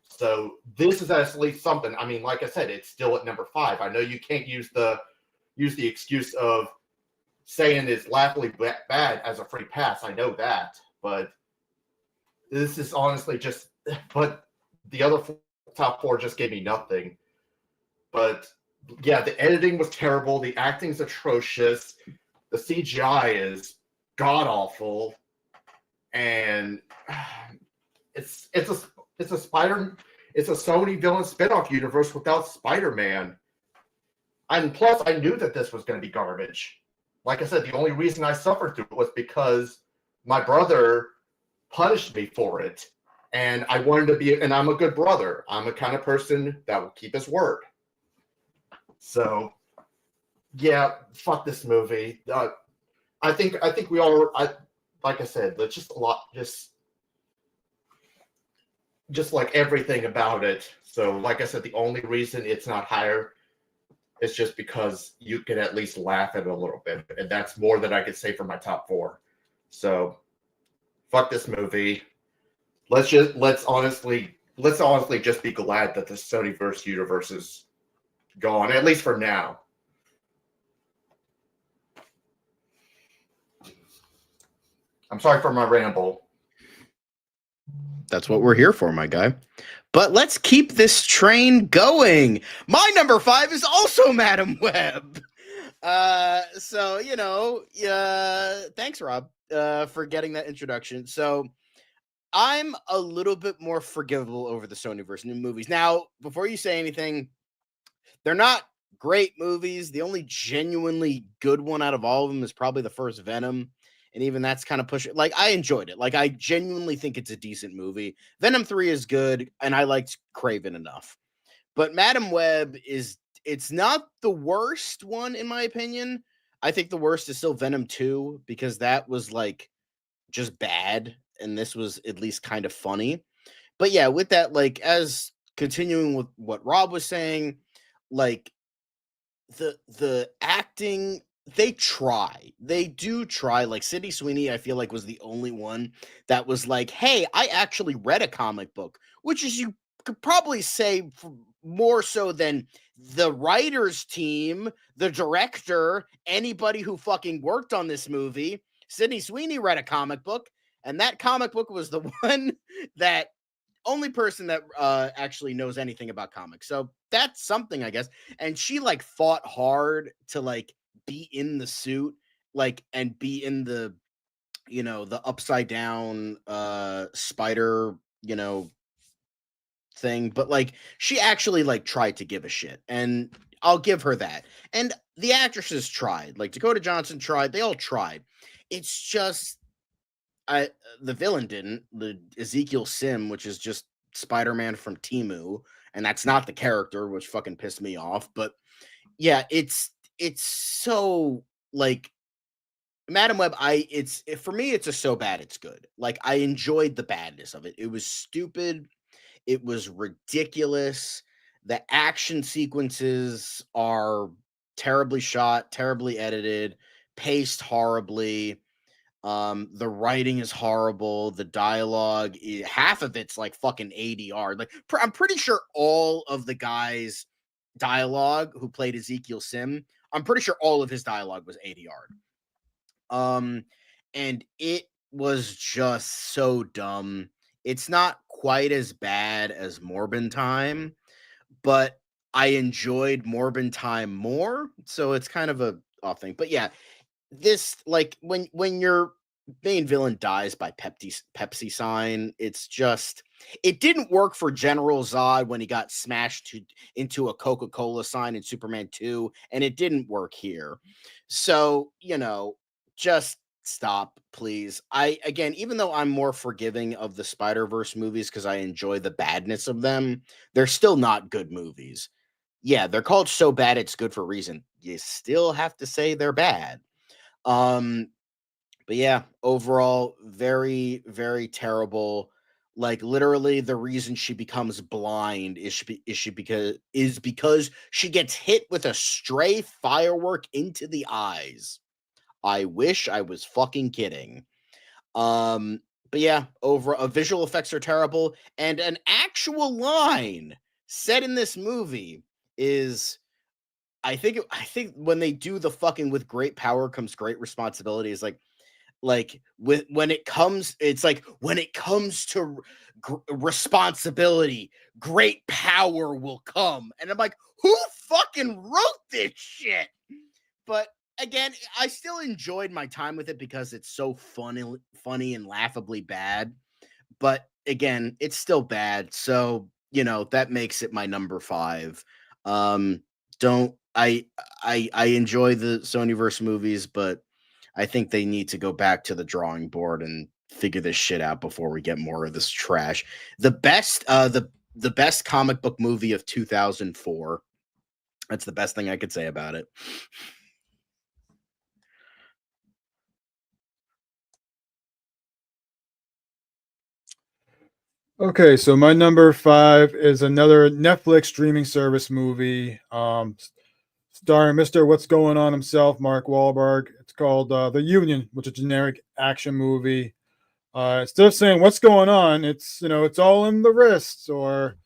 So this is at least something. I mean, like I said, it's still at number 5. I know you can't use the excuse of saying it's laughably bad as a free pass. I know that, but this is honestly just. But the other top 4 just gave me nothing. But yeah, the editing was terrible. The acting's atrocious. The CGI is god awful, and it's a Sony villain spinoff universe without Spider-Man. And plus, I knew that this was going to be garbage. Like I said, the only reason I suffered through it was because my brother punished me for it, and I wanted to be. And I'm a good brother. I'm a kind of person that will keep his word. So, yeah, fuck this movie. I think we all. Like I said, let's just like everything about it. So, like I said, the only reason it's not higher is just because you can at least laugh at it a little bit, and that's more than I could say for my top 4. So, fuck this movie. Let's honestly just be glad that the Sonyverse universe is gone, at least for now. I'm sorry for my ramble. That's what we're here for, my guy. But let's keep this train going. My number 5 is also Madam Web. So, you know, thanks, Rob, for getting that introduction. So I'm a little bit more forgivable over the Sonyverse new movies. Now, before you say anything, they're not great movies. The only genuinely good one out of all of them is probably the first Venom. And even that's kind of pushing. Like, I enjoyed it. Like, I genuinely think it's a decent movie. Venom 3 is good, and I liked Craven enough. But Madam Web it's not the worst one, in my opinion. I think the worst is still Venom 2, because that was, like, just bad. And this was at least kind of funny. But yeah, with that, like, as continuing with what Rob was saying, like, the acting, they do try. Like, Sydney Sweeney, I feel like, was the only one that was like, hey, I actually read a comic book, which is, you could probably say, more so than the writers team, the director, anybody who fucking worked on this movie. Sydney Sweeney read a comic book, and that comic book was the one that only person that actually knows anything about comics. So that's something, I guess. And she, like, fought hard to, like, be in the suit, like, and be in the, you know, the upside down spider, you know, thing. But, like, she actually, like, tried to give a shit, and I'll give her that. And the actresses tried. Like, Dakota Johnson tried. They all tried. It's just the villain didn't. The Ezekiel Sim, which is just Spider-Man from Temu, and that's not the character, which fucking pissed me off. But yeah, it's so, like, Madam Web, for me, it's a so bad it's good. Like, I enjoyed the badness of it. It was stupid. It was ridiculous. The action sequences are terribly shot, terribly edited, paced horribly. The writing is horrible. The dialogue, half of it's like fucking ADR. Like, I'm pretty sure all of the guys' dialogue who played Ezekiel Sim, I'm pretty sure all of his dialogue was ADR. And it was just so dumb. It's not quite as bad as Morbin Time, but I enjoyed Morbin Time more. So it's kind of a off thing. But yeah, this, like, when your main villain dies by Pepsi sign, it's just, it didn't work for General Zod when he got smashed into a Coca-Cola sign in Superman 2, and it didn't work here. So, you know, just stop, please. Again, even though I'm more forgiving of the Spider-Verse movies because I enjoy the badness of them, they're still not good movies. Yeah, they're called so bad it's good for a reason. You still have to say they're bad. But But yeah, overall, very, very terrible. Like literally, the reason she becomes blind is because she gets hit with a stray firework into the eyes. I wish I was fucking kidding. But yeah, visual effects are terrible, and an actual line said in this movie is, I think when they do the fucking "with great power comes great responsibility" is when it comes to responsibility, great power will come. And I'm like, who fucking wrote this shit? But again, I still enjoyed my time with it because it's so funny and laughably bad. But again, it's still bad. So, that makes it my number 5. Don't I enjoy the Sonyverse movies, but I think they need to go back to the drawing board and figure this shit out before we get more of this trash. The best comic book movie of 2004. That's the best thing I could say about it. Okay, so my number 5 is another Netflix streaming service movie, starring Mr. What's Going On himself, Mark Wahlberg. It's called The Union, which is a generic action movie. Instead of saying "What's going on," it's it's all in the wrists, or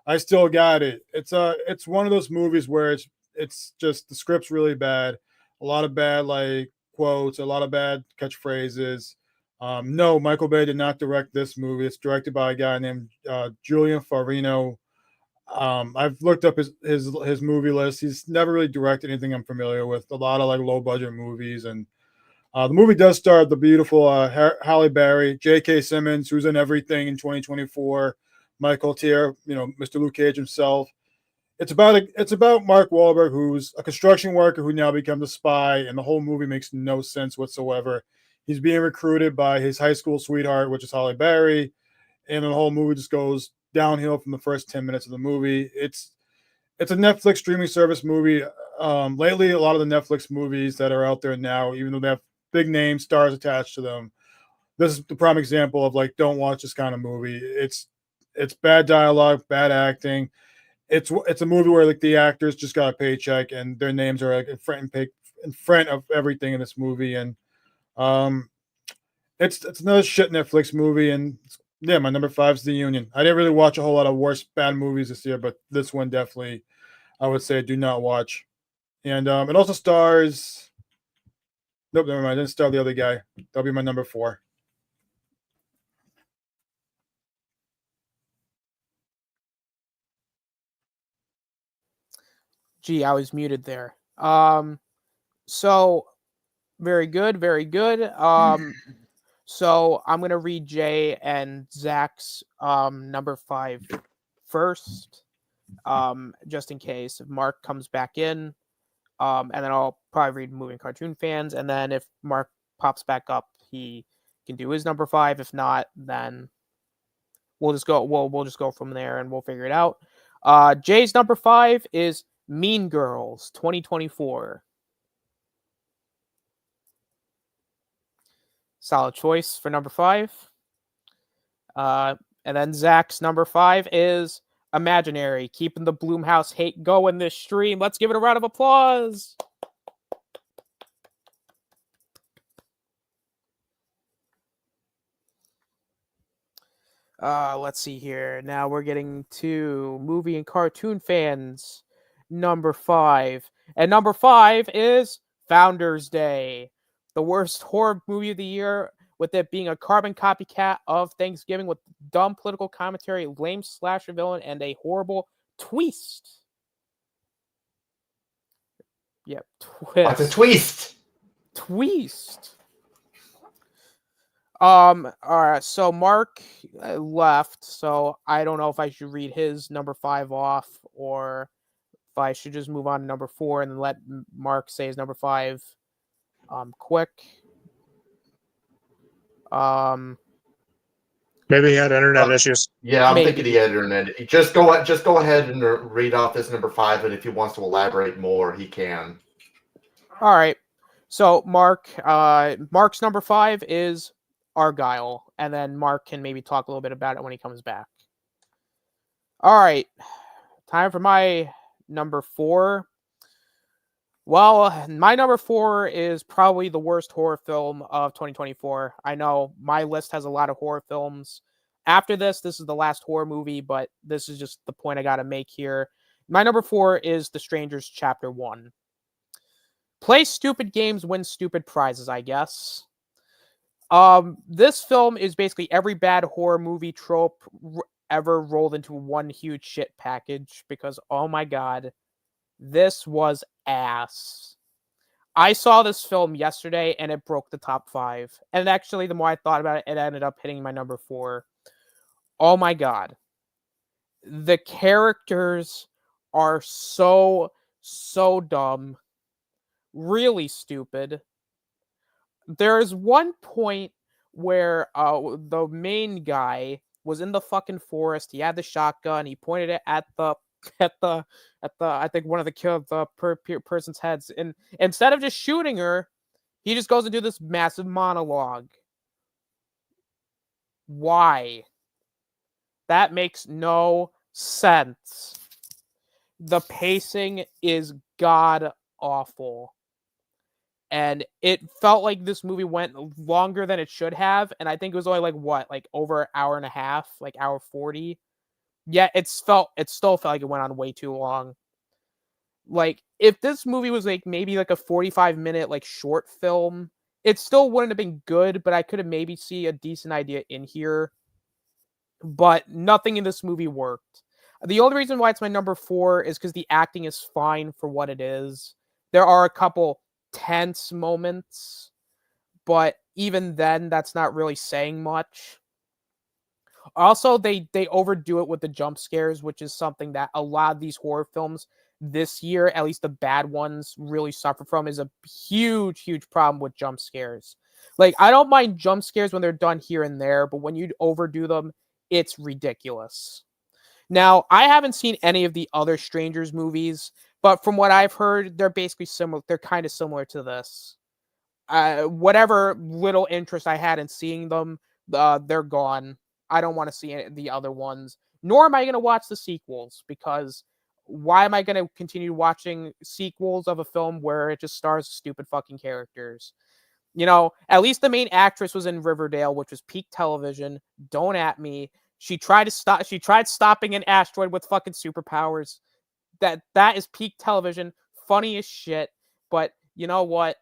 "I still got it." It's one of those movies where it's just the script's really bad, a lot of bad like quotes, a lot of bad catchphrases. No, Michael Bay did not direct this movie. It's directed by a guy named Julian Farino. I've looked up his movie list. He's never really directed anything I'm familiar with. A lot of like low budget movies, and the movie does star the beautiful Halle Berry, J.K. Simmons, who's in everything in 2024, Michael Tier, Mr. Luke Cage himself. It's about Mark Wahlberg, who's a construction worker who now becomes a spy, and the whole movie makes no sense whatsoever. He's being recruited by his high school sweetheart, which is Halle Berry, and the whole movie just goes downhill from the first 10 minutes of the movie. It's a Netflix streaming service movie. Lately, a lot of the Netflix movies that are out there now, even though they have big name stars attached to them, this is the prime example of like, don't watch this kind of movie. It's bad dialogue, bad acting. It's a movie where like the actors just got a paycheck and their names are like in front of everything in this movie, and it's another shit Netflix movie. And yeah, my number 5 is The Union. I didn't really watch a whole lot of worse bad movies this year, but this one definitely, I would say, do not watch. And it also stars. Nope, never mind. I didn't star the other guy. That'll be my number 4. Gee, I was muted there. So very good, very good. So I'm gonna read Jay and Zach's number 5 first, just in case if Mark comes back in, and then I'll probably read Moving Cartoon Fans, and then if Mark pops back up, he can do his number 5. If not, then we'll just go. We'll just go from there, and we'll figure it out. Jay's number 5 is Mean Girls 2024. Solid choice for number 5. And then Zach's number 5 is Imaginary, keeping the Bloomhouse hate going this stream. Let's give it a round of applause. Let's see here. Now we're getting to Movie and Cartoon Fans number 5. And number 5 is Founders Day, the worst horror movie of the year, with it being a carbon copycat of Thanksgiving with dumb political commentary, lame slasher villain, and a horrible twist. Yep, twist. What's a twist? Twist. All right, so Mark left, so I don't know if I should read his number 5 off, or if I should just move on to number 4 and then let Mark say his number 5 quick. Maybe he had internet issues. Yeah, I'm Maybe. thinking the internet. Just go ahead and read off his number 5, and if he wants to elaborate more, he can. All right. So Mark's number 5 is Argyle, and then Mark can maybe talk a little bit about it when he comes back. All right, time for my number 4. Well, my number 4 is probably the worst horror film of 2024. I know my list has a lot of horror films. After this is the last horror movie, but this is just the point I got to make here. My number 4 is The Strangers Chapter 1. Play stupid games, win stupid prizes, I guess. This film is basically every bad horror movie trope ever rolled into one huge shit package because, oh my god, this was ass. I saw this film yesterday and it broke the top 5. And actually, the more I thought about it, it ended up hitting my number 4. Oh my god. The characters are so dumb. Really stupid. There is one point where the main guy was in the fucking forest. He had the shotgun. He pointed it at the I think one of the person's heads, and instead of just shooting her, he just goes into this massive monologue. Why? That makes no sense. The pacing is god awful. And it felt like this movie went longer than it should have. And I think it was only like over an hour and a half, like hour 40. Yeah, it still felt like it went on way too long. Like, if this movie was like maybe like a 45-minute like short film, it still wouldn't have been good, but I could have maybe see a decent idea in here. But nothing in this movie worked. The only reason why it's my number 4 is because the acting is fine for what it is. There are a couple tense moments, but even then, that's not really saying much. Also, they overdo it with the jump scares, which is something that a lot of these horror films this year, at least the bad ones, really suffer from, is a huge problem with jump scares. Like, I don't mind jump scares when they're done here and there, but when you overdo them, it's ridiculous. Now, I haven't seen any of the other Strangers movies, but from what I've heard, they're basically similar. They're kind of similar to this. Whatever little interest I had in seeing them, they're gone. I don't want to see the other ones, nor am I going to watch the sequels, because why am I going to continue watching sequels of a film where it just stars stupid fucking characters? You know, at least the main actress was in Riverdale, which was peak television. Don't at me. She tried stopping an asteroid with fucking superpowers. That is peak television. Funny as shit. But you know what?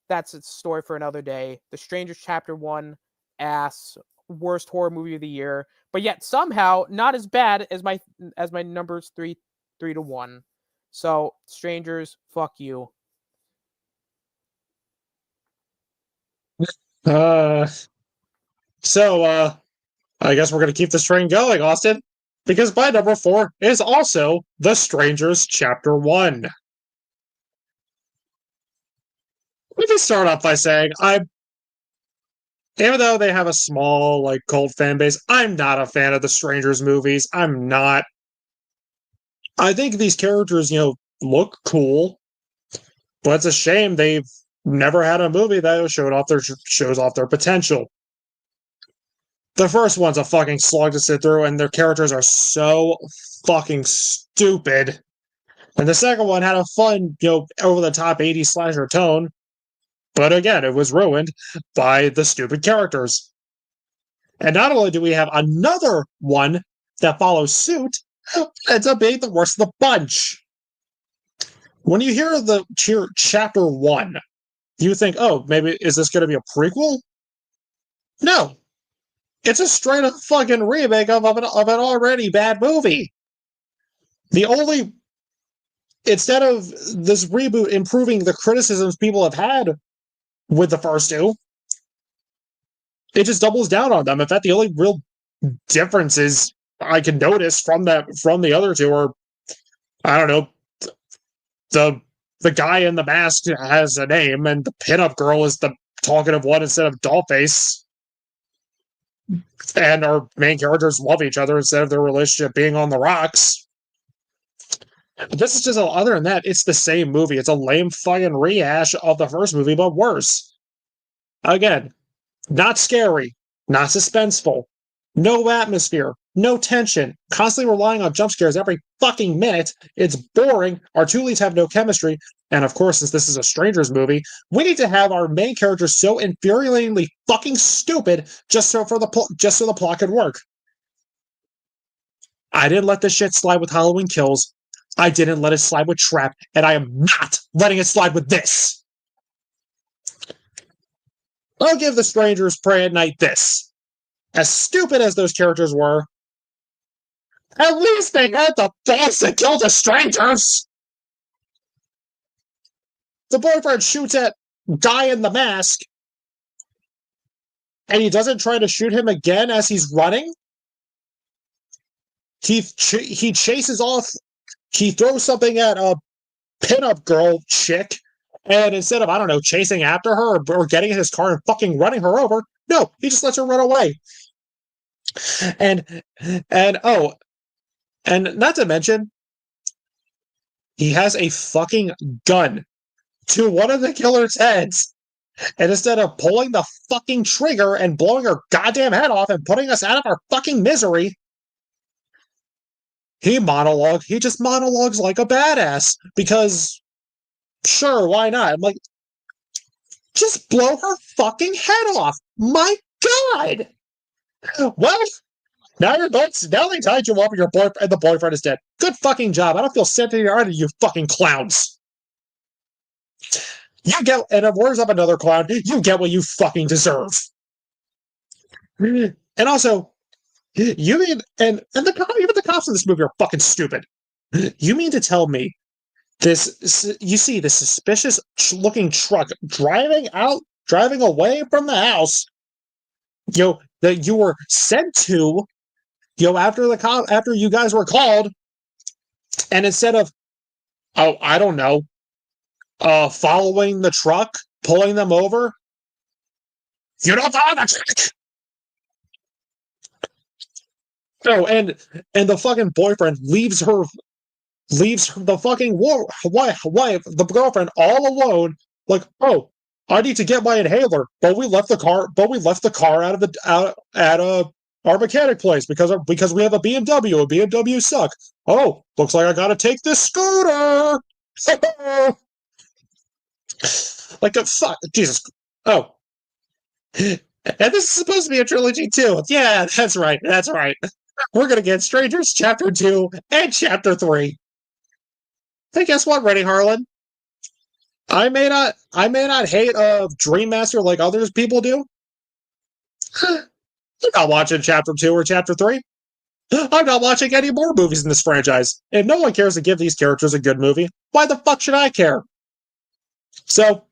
That's a story for another day. The Strangers Chapter 1, ass. Worst horror movie of the year, but yet somehow not as bad as my numbers 3 to 1. So Strangers, fuck you. So I guess we're gonna keep this train going, Austin, because my number 4 is also The Strangers Chapter 1. Let me start off by saying even though they have a small like cult fan base, I'm not a fan of the Strangers movies. I'm not. I think these characters, look cool, but it's a shame they've never had a movie that shows off their potential. The first one's a fucking slog to sit through, and their characters are so fucking stupid. And the second one had a fun, over the top 80s slasher tone, but again, it was ruined by the stupid characters. And not only do we have another one that follows suit, it ends up being the worst of the bunch. When you hear the chapter 1, you think, oh, maybe is this going to be a prequel? No. It's a straight up fucking remake of an already bad movie. Instead of this reboot improving the criticisms people have had with the first two, it just doubles down on them. In fact, the only real differences I can notice from the other two are, I don't know, the guy in the mask has a name, and the pinup girl is the talkative one instead of Dollface. And our main characters love each other instead of their relationship being on the rocks. But this is just, other than that, it's the same movie. It's a lame fucking rehash of the first movie, but worse. Again, not scary, not suspenseful, no atmosphere, no tension, constantly relying on jump scares every fucking minute. It's boring. Our two leads have no chemistry. And of course, since this is a Strangers movie, we need to have our main characters so infuriatingly fucking stupid just so the plot could work. I didn't let this shit slide with Halloween Kills. I didn't let it slide with Trap, and I am not letting it slide with this. I'll give The Strangers Prey at Night this. As stupid as those characters were, at least they had the balls to kill the strangers! The boyfriend shoots at guy in the mask, and he doesn't try to shoot him again as he's running. He chases off. He throws something at a pinup girl chick, and instead of, I don't know, chasing after her or getting in his car and fucking running her over, no, he just lets her run away. And not to mention, he has a fucking gun to one of the killer's heads. And instead of pulling the fucking trigger and blowing her goddamn head off and putting us out of our fucking misery, he just monologues like a badass. Because, sure, why not? I'm like, just blow her fucking head off. My God! Well, now they tied you up and your boyfriend and the boyfriend is dead. Good fucking job. I don't feel sympathy either, you fucking clowns. You get, and if words up another clown, you get what you fucking deserve. And also, you mean, even the cops in this movie are fucking stupid. You mean to tell me you see this suspicious looking truck driving away from the house, that you were sent to, after you guys were called, and instead of, I don't know, following the truck, pulling them over, you don't follow the truck. Oh, and the fucking boyfriend leaves the fucking wife, the girlfriend, all alone. Like, oh, I need to get my inhaler, but we left the car at our mechanic place because we have a BMW. A BMW suck. Oh, looks like I gotta take this scooter. Like a fuck, Jesus. Oh, and this is supposed to be a trilogy too. Yeah, that's right. We're gonna get Strangers Chapter 2 and Chapter 3. Hey, guess what, Ready Harlan? I may not hate Dream Master like others people do. I'm not watching Chapter 2 or Chapter 3. I'm not watching any more movies in this franchise. If no one cares to give these characters a good movie, why the fuck should I care? So,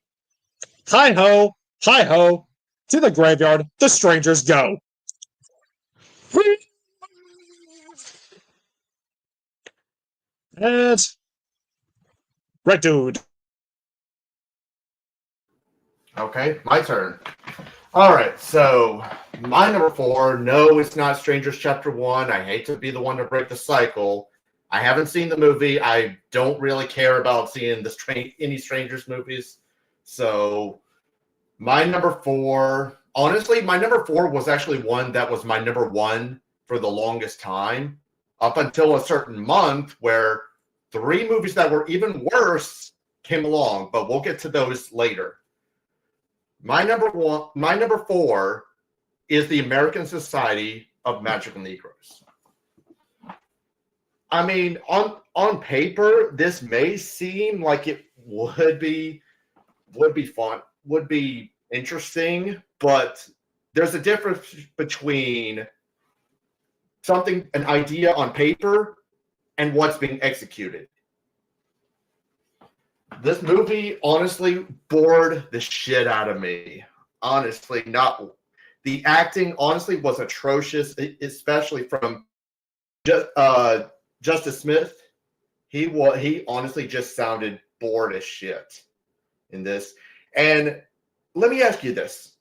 hi-ho, to the graveyard, the strangers go. And Red Dude. Okay, my turn. All right, so my number 4. No, it's not Strangers Chapter 1. I hate to be the one to break the cycle. I haven't seen the movie. I don't really care about seeing any Strangers movies. So my number 4, honestly, my number 4 was actually one that was my number 1 for the longest time, up until a certain month where 3 movies that were even worse came along, but we'll get to those later. My number 4 is the American Society of Magical Negroes. I mean, on paper, this may seem like it would be fun, would be interesting, but there's a difference between an idea on paper and what's being executed. This movie honestly bored the shit out of me. Honestly, the acting honestly was atrocious, especially from Justice Smith. He honestly just sounded bored as shit in this. And let me ask you this.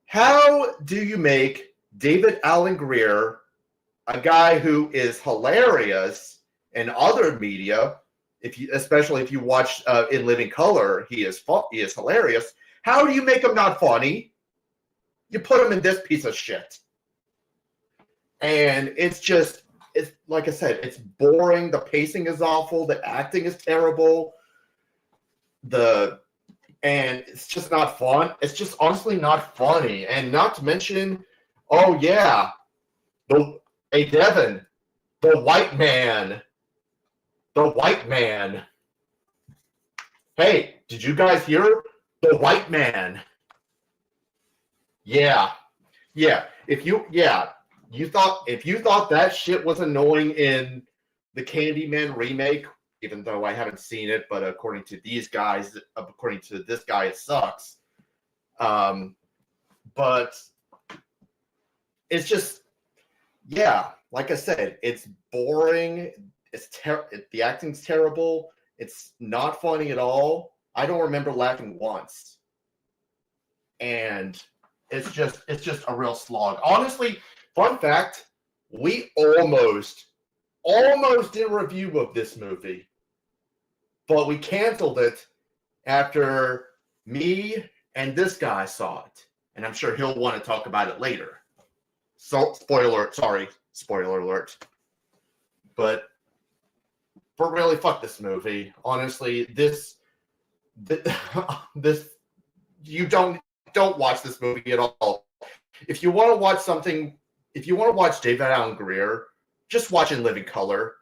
How do you make David Alan Grier, a guy who is hilarious in other media, especially if you watch In Living Color, he is hilarious. How do you make him not funny? You put him in this piece of shit. And it's like I said, it's boring. The pacing is awful. The acting is terrible. And it's just not fun. It's just honestly not funny. And not to mention, oh yeah, hey Devin, the white man. The white man. Hey, did you guys hear? The white man. Yeah. If you thought that shit was annoying in the Candyman remake, even though I haven't seen it, but according to this guy, it sucks. But it's just, like I said, it's boring. The acting's terrible. It's not funny at all. I don't remember laughing once. And it's just a real slog. Honestly, fun fact, we almost did a review of this movie, but we canceled it after me and this guy saw it. And I'm sure he'll want to talk about it later. So, spoiler alert. But really, fuck this movie. Honestly, this you don't watch this movie at all. If you want to watch David Alan Grier, just watch In Living Color.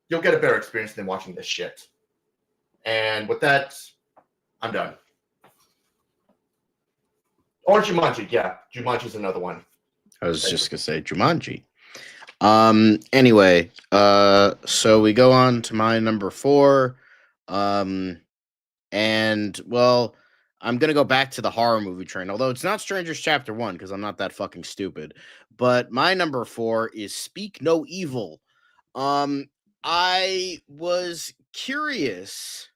You'll get a better experience than watching this shit. And with that, I'm done. Or Jumanji, yeah. Jumanji's another one. I was just gonna say Jumanji. Anyway, so we go on to my number 4. And well, I'm gonna go back to the horror movie train, although it's not Strangers Chapter 1, because I'm not that fucking stupid. But my number 4 is Speak No Evil. I was curious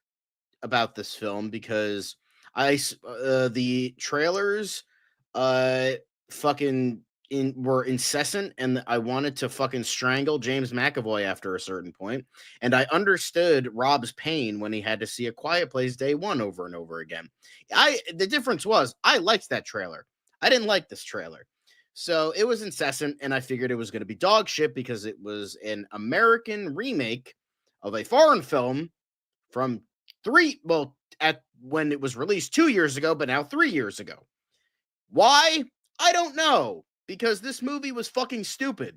about this film because the trailers were incessant, and I wanted to fucking strangle James McAvoy after a certain point. And I understood Rob's pain when he had to see A Quiet Place Day 1 over and over again. The difference was I liked that trailer. I didn't like this trailer. So it was incessant, and I figured it was going to be dog shit because it was an American remake of a foreign film from when it was released 2 years ago, but now 3 years ago. Why? I don't know, because this movie was fucking stupid.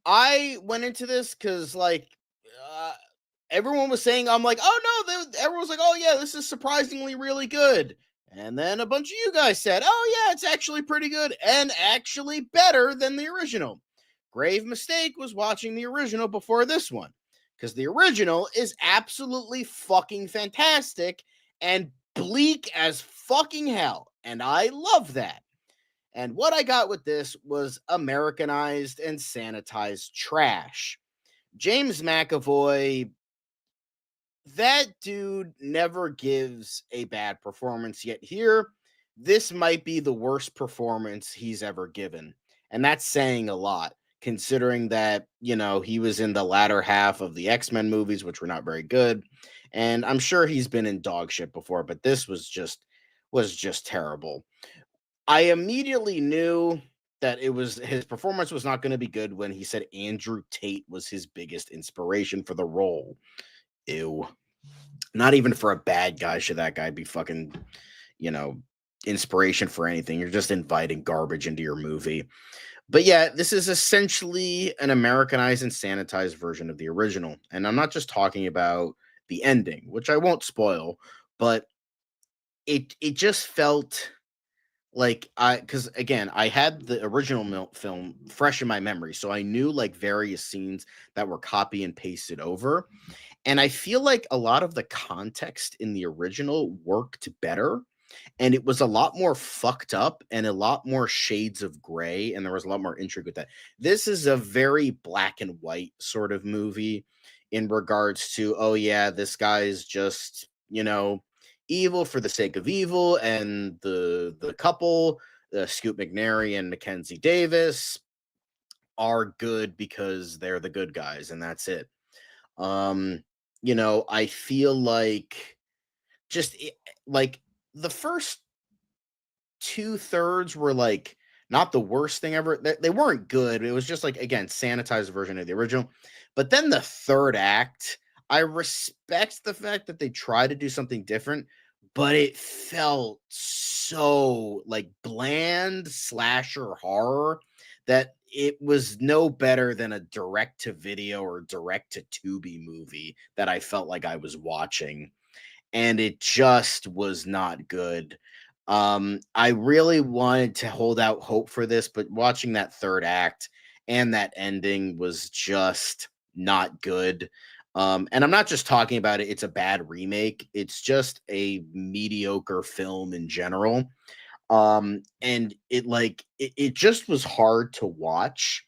I went into this because, everyone was saying, I'm like, oh no, everyone was like, oh yeah, this is surprisingly really good. And then a bunch of you guys said, oh yeah, it's actually pretty good and actually better than the original. Grave mistake was watching the original before this one, because the original is absolutely fucking fantastic and bleak as fucking hell. And I love that. And what I got with this was Americanized and sanitized trash. James McAvoy, that dude never gives a bad performance, yet here, this might be the worst performance he's ever given. And that's saying a lot, considering that, he was in the latter half of the X-Men movies, which were not very good. And I'm sure he's been in dog shit before, but this was just terrible. I immediately knew that his performance was not going to be good when he said Andrew Tate was his biggest inspiration for the role. Ew. Not even for a bad guy should that guy be fucking, inspiration for anything. You're just inviting garbage into your movie. But yeah, this is essentially an Americanized and sanitized version of the original. And I'm not just talking about the ending, which I won't spoil, but it just felt like because again, I had the original film fresh in my memory, so I knew various scenes that were copy and pasted over. And I feel like a lot of the context in the original worked better, and it was a lot more fucked up and a lot more shades of gray, and there was a lot more intrigue with that. This is a very black and white sort of movie in regards to, oh yeah, this guy's just, evil for the sake of evil, and the couple, Scoot McNairy and Mackenzie Davis, are good because they're the good guys, and that's it. you know, I feel like like the first 2/3 were like not the worst thing ever. They weren't good. It was just like, again, sanitized version of the original. But then the third act, I respect the fact that they try to do something different, but it felt so like bland slasher horror that it was no better than a direct to video or direct to Tubi movie that I felt like I was watching. And it just was not good. I really wanted to hold out hope for this, but watching that third act and that ending was just not good. And I'm not just talking about it, it's a bad remake. It's just a mediocre film in general. And it just was hard to watch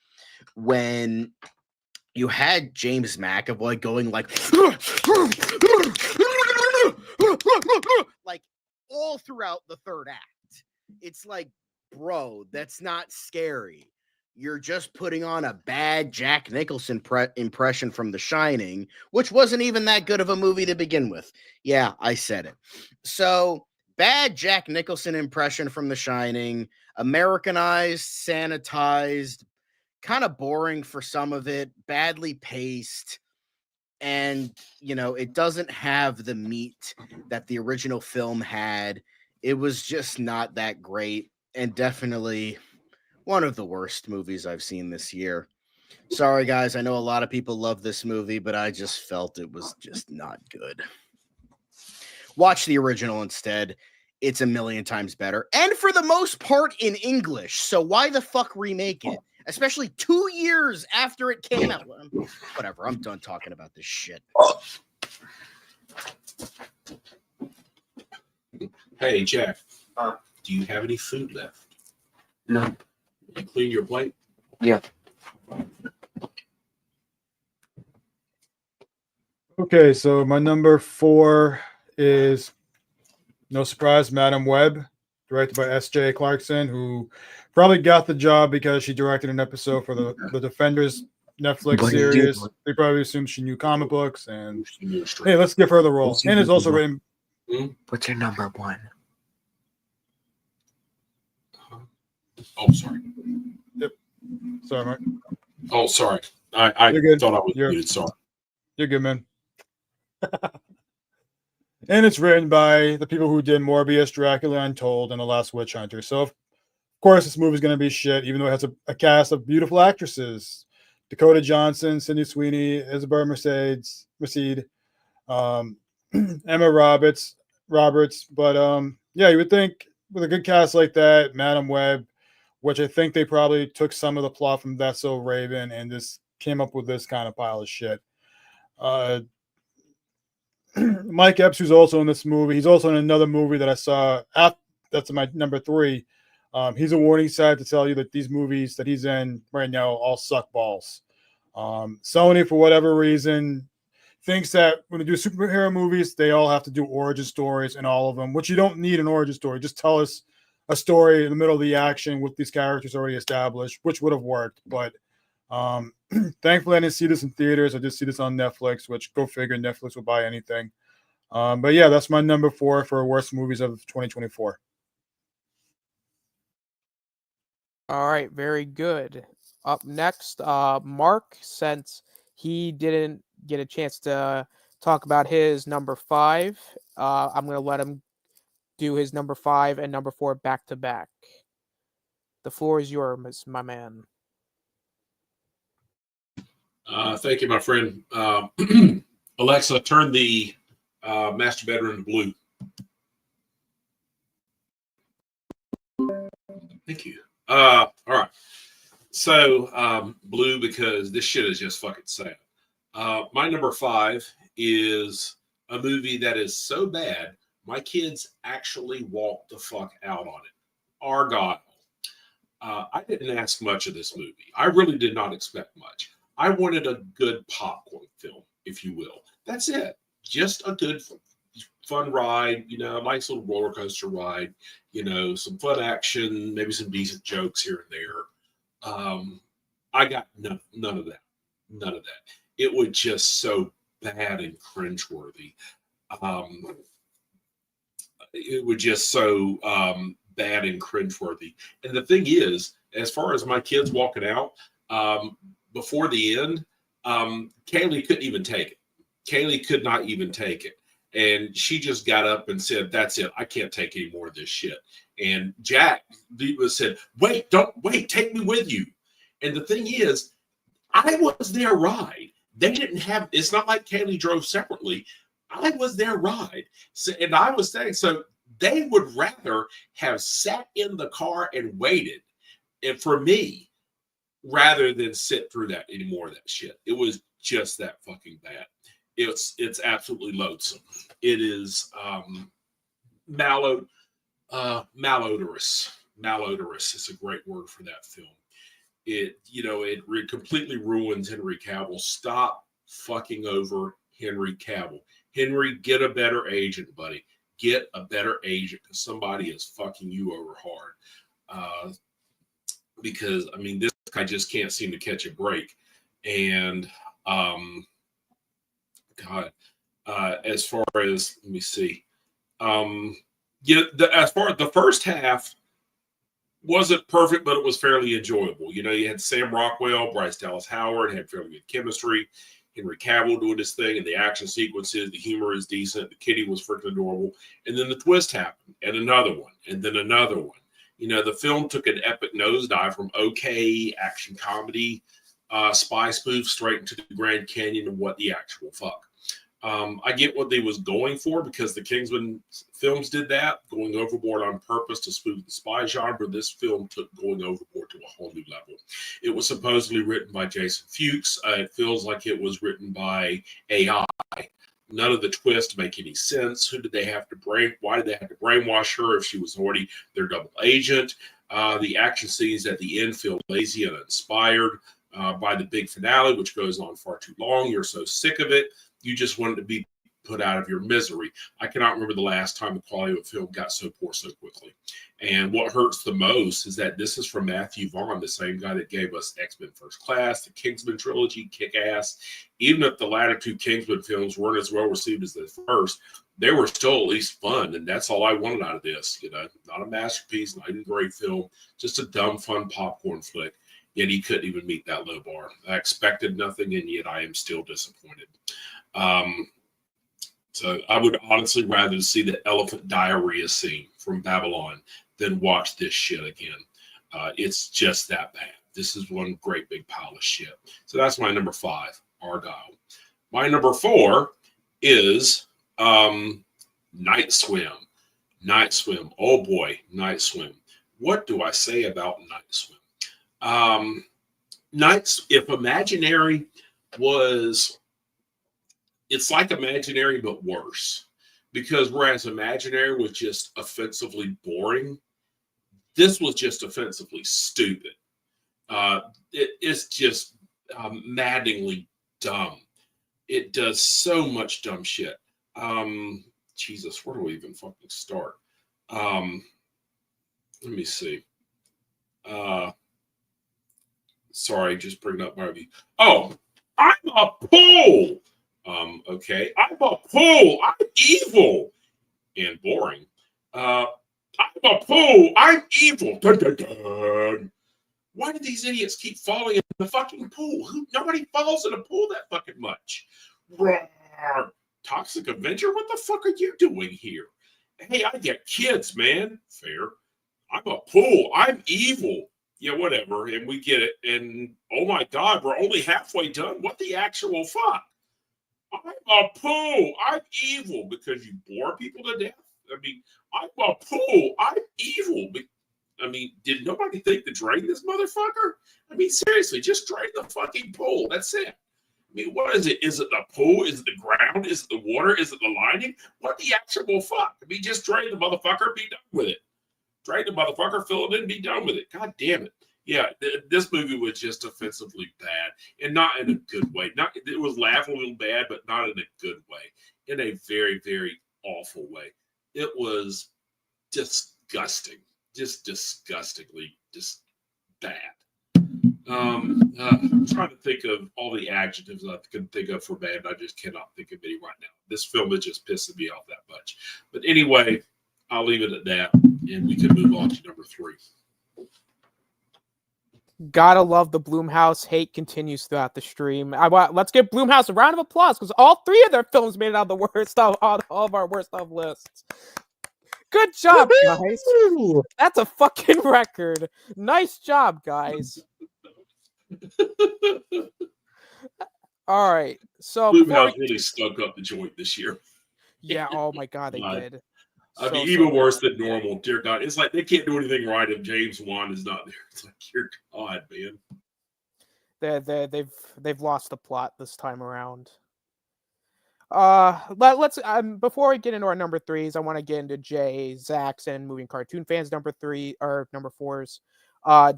when you had James McAvoy going like like all throughout the third act. It's like, bro, that's not scary. You're just putting on a bad Jack Nicholson impression from The Shining, which wasn't even that good of a movie to begin with. Yeah, I said it. So, bad Jack Nicholson impression from The Shining, Americanized, sanitized, kind of boring for some of it, badly paced, and you know, it doesn't have the meat that the original film had. It was just not that great, and definitely one of the worst movies I've seen this year. Sorry guys, I know a lot of people love this movie, but I just felt it was just not good. Watch the original instead. It's a million times better, and for the most part in English, so why the fuck remake it, especially 2 years after it came out? Whatever, I'm done talking about this shit. Hey, Jack, do you have any food left? No. You clean your plate? Yeah. Okay, so my number 4 is, no surprise, Madam Web, directed by S.J. Clarkson, who probably got the job because she directed an episode for the Defenders Netflix What are you series. doing? They probably assumed she knew comic books, and hey, Hey, let's give her the role. What's your And it's also number written. What's your number 1? oh, sorry. Sorry, Mike. Oh, sorry. I You're good. thought I was You're- muted. Sorry. You're good, man. And it's written by the people who did Morbius, Dracula Untold, and The Last Witch Hunter. So, of course, this movie's going to be shit, even though it has a cast of beautiful actresses. Dakota Johnson, Sydney Sweeney, Isabel Mercedes, Emma Roberts. But, yeah, you would think with a good cast like that, Madam Web, which I think they probably took some of the plot from That's So Raven and just came up with this kind of pile of shit. Mike Epps, who's also in this movie, he's also in another movie that I saw. That's my number 3. He's a warning sign to tell you that these movies that he's in right now all suck balls. Sony, for whatever reason, thinks that when they do superhero movies, they all have to do origin stories in all of them, which you don't need an origin story. Just tell us a story in the middle of the action with these characters already established, which would have worked. But thankfully, I didn't see this in theaters. I just see this on Netflix, which, go figure, Netflix will buy anything. But yeah, that's my number 4 for worst movies of 2024. All right, very good. Up next, Mark, since he didn't get a chance to talk about his number 5, I'm going to let him do his number 5 and number 4 back to back. The floor is yours, my man. Thank you, my friend. Alexa, turn the master bedroom blue. Thank you. All right. So, blue, because this shit is just fucking sad. My number 5 is a movie that is so bad, my kids actually walked the fuck out on it. Argyle. I didn't ask much of this movie. I really did not expect much. I wanted a good popcorn film, if you will. That's it. Just a good, fun ride, you know, a nice little roller coaster ride, you know, some fun action, maybe some decent jokes here and there. I got none of that. None of that. It was just so bad and cringeworthy. It was just so bad and cringeworthy. And the thing is, as far as my kids walking out, before the end, Kaylee couldn't even take it. Kaylee could not even take it. And she just got up and said, "That's it. I can't take any more of this shit." And Jack said, "Wait, don't wait. Take me with you." And the thing is, I was their ride. They didn't have, it's not like Kaylee drove separately. I was their ride. So, and I was saying, so they would rather have sat in the car and waited and for me rather than sit through that any more of that shit. It was just that fucking bad. It's absolutely loathsome. It is malodorous. Malodorous is a great word for that film. It completely ruins Henry Cavill. Stop fucking over Henry Cavill. Henry, get a better agent, buddy. Get a better agent because somebody is fucking you over hard. Because I mean, this guy just can't seem to catch a break. And God, as far as let me see, as far as the first half wasn't perfect, but it was fairly enjoyable. You know, you had Sam Rockwell, Bryce Dallas Howard had fairly good chemistry. Henry Cavill doing his thing, and the action sequences, the humor is decent. The kitty was freaking adorable. And then the twist happened, and another one, and then another one. You know, the film took an epic nosedive from okay action comedy, spy spoof straight into the Grand Canyon and what the actual fuck. I get what they was going for because the Kingsman films did that, going overboard on purpose to spoof the spy genre. This film took going overboard to a whole new level. It was supposedly written by Jason Fuchs. It feels like it was written by AI. None of the twists make any sense. Who did they have to why did they have to brainwash her if she was already their double agent? The action scenes at the end feel lazy and uninspired by the big finale, which goes on far too long. You're so sick of it. You just wanted to be put out of your misery. I cannot remember the last time the quality of a film got so poor so quickly. And what hurts the most is that this is from Matthew Vaughn, the same guy that gave us X-Men First Class, the Kingsman trilogy, Kick-Ass. Even if the latter two Kingsman films weren't as well received as the first, they were still at least fun. And that's all I wanted out of this. You know, not a masterpiece, not even a great film, just a dumb, fun popcorn flick. Yet he couldn't even meet that low bar. I expected nothing, and yet I am still disappointed. So I would honestly rather see the elephant diarrhea scene from Babylon than watch this shit again. It's just that bad. This is one great big pile of shit. So that's my number 5, Argyle. My number 4 is Night Swim. Night Swim. Oh boy, Night Swim. What do I say about Night Swim? If Imaginary was, it's like Imaginary but worse, because whereas Imaginary was just offensively boring, this was just offensively stupid. It's just maddeningly dumb. It does so much dumb shit. Jesus, where do we even fucking start? Let me see. Sorry, just bringing up my review. Oh, I'm a pool. Okay, I'm a pool. I'm evil and boring. I'm a pool. I'm evil. Dun, dun, dun. Why do these idiots keep falling in the fucking pool? Nobody falls in a pool that fucking much. Roar. Toxic Avenger, what the fuck are you doing here? Hey, I get kids, man. Fair. I'm a pool. I'm evil. Yeah, whatever. And we get it. And oh my God, we're only halfway done. What the actual fuck? I'm a pool. I'm evil because you bore people to death. I mean, I'm a pool. I'm evil. I mean, did nobody think to drain this motherfucker? I mean, seriously, just drain the fucking pool. That's it. I mean, what is it? Is it the pool? Is it the ground? Is it the water? Is it the lining? What the actual fuck? I mean, just drain the motherfucker and be done with it. Drain the motherfucker, fill it in, be done with it. God damn it. Yeah, this movie was just offensively bad, and not in a good way. It was laughable bad, but not in a good way. In a very, very awful way. It was disgusting, just disgustingly just bad. I'm trying to think of all the adjectives I can think of for bad. I just cannot think of any right now. This film is just pissing me off that much. But anyway, I'll leave it at that, and we can move on to number 3. Gotta love the Blumhouse hate continues throughout the stream. Let's give Blumhouse a round of applause because all 3 of their films made it on the worst of all of our worst of lists. Good job, guys. Woo-hoo! That's a fucking record. Nice job, guys. All right. So Blumhouse really stunk up the joint this year. Yeah, oh my god, they did. I mean, even worse than normal. Dear God, it's like they can't do anything right if James Wan is not there. It's like, dear God, man. They've lost the plot this time around. Let's before we get into our number 3s, I want to get into Jay, Zach's, and moving cartoon fans number 3 or number 4s.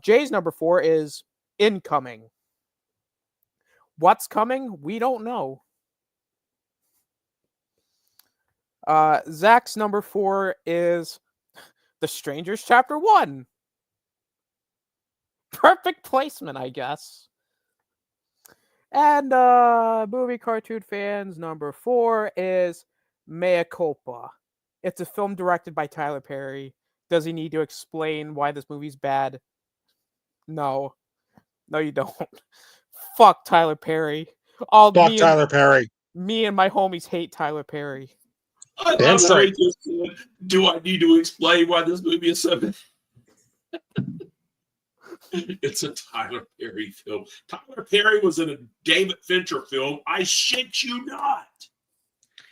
Jay's number 4 is Incoming. What's coming? We don't know. Zach's number 4 is The Strangers Chapter 1. Perfect placement, I guess. And movie cartoon fans number 4 is Mea Culpa. It's a film directed by Tyler Perry. Does he need to explain why this movie's bad? No. No, you don't. Fuck Tyler Perry. Fuck Tyler Perry. Me and my homies hate Tyler Perry. Damn straight. Do I need to explain why this movie is so bad? It's a Tyler Perry film. Tyler Perry was in a David Fincher film. I shit you not.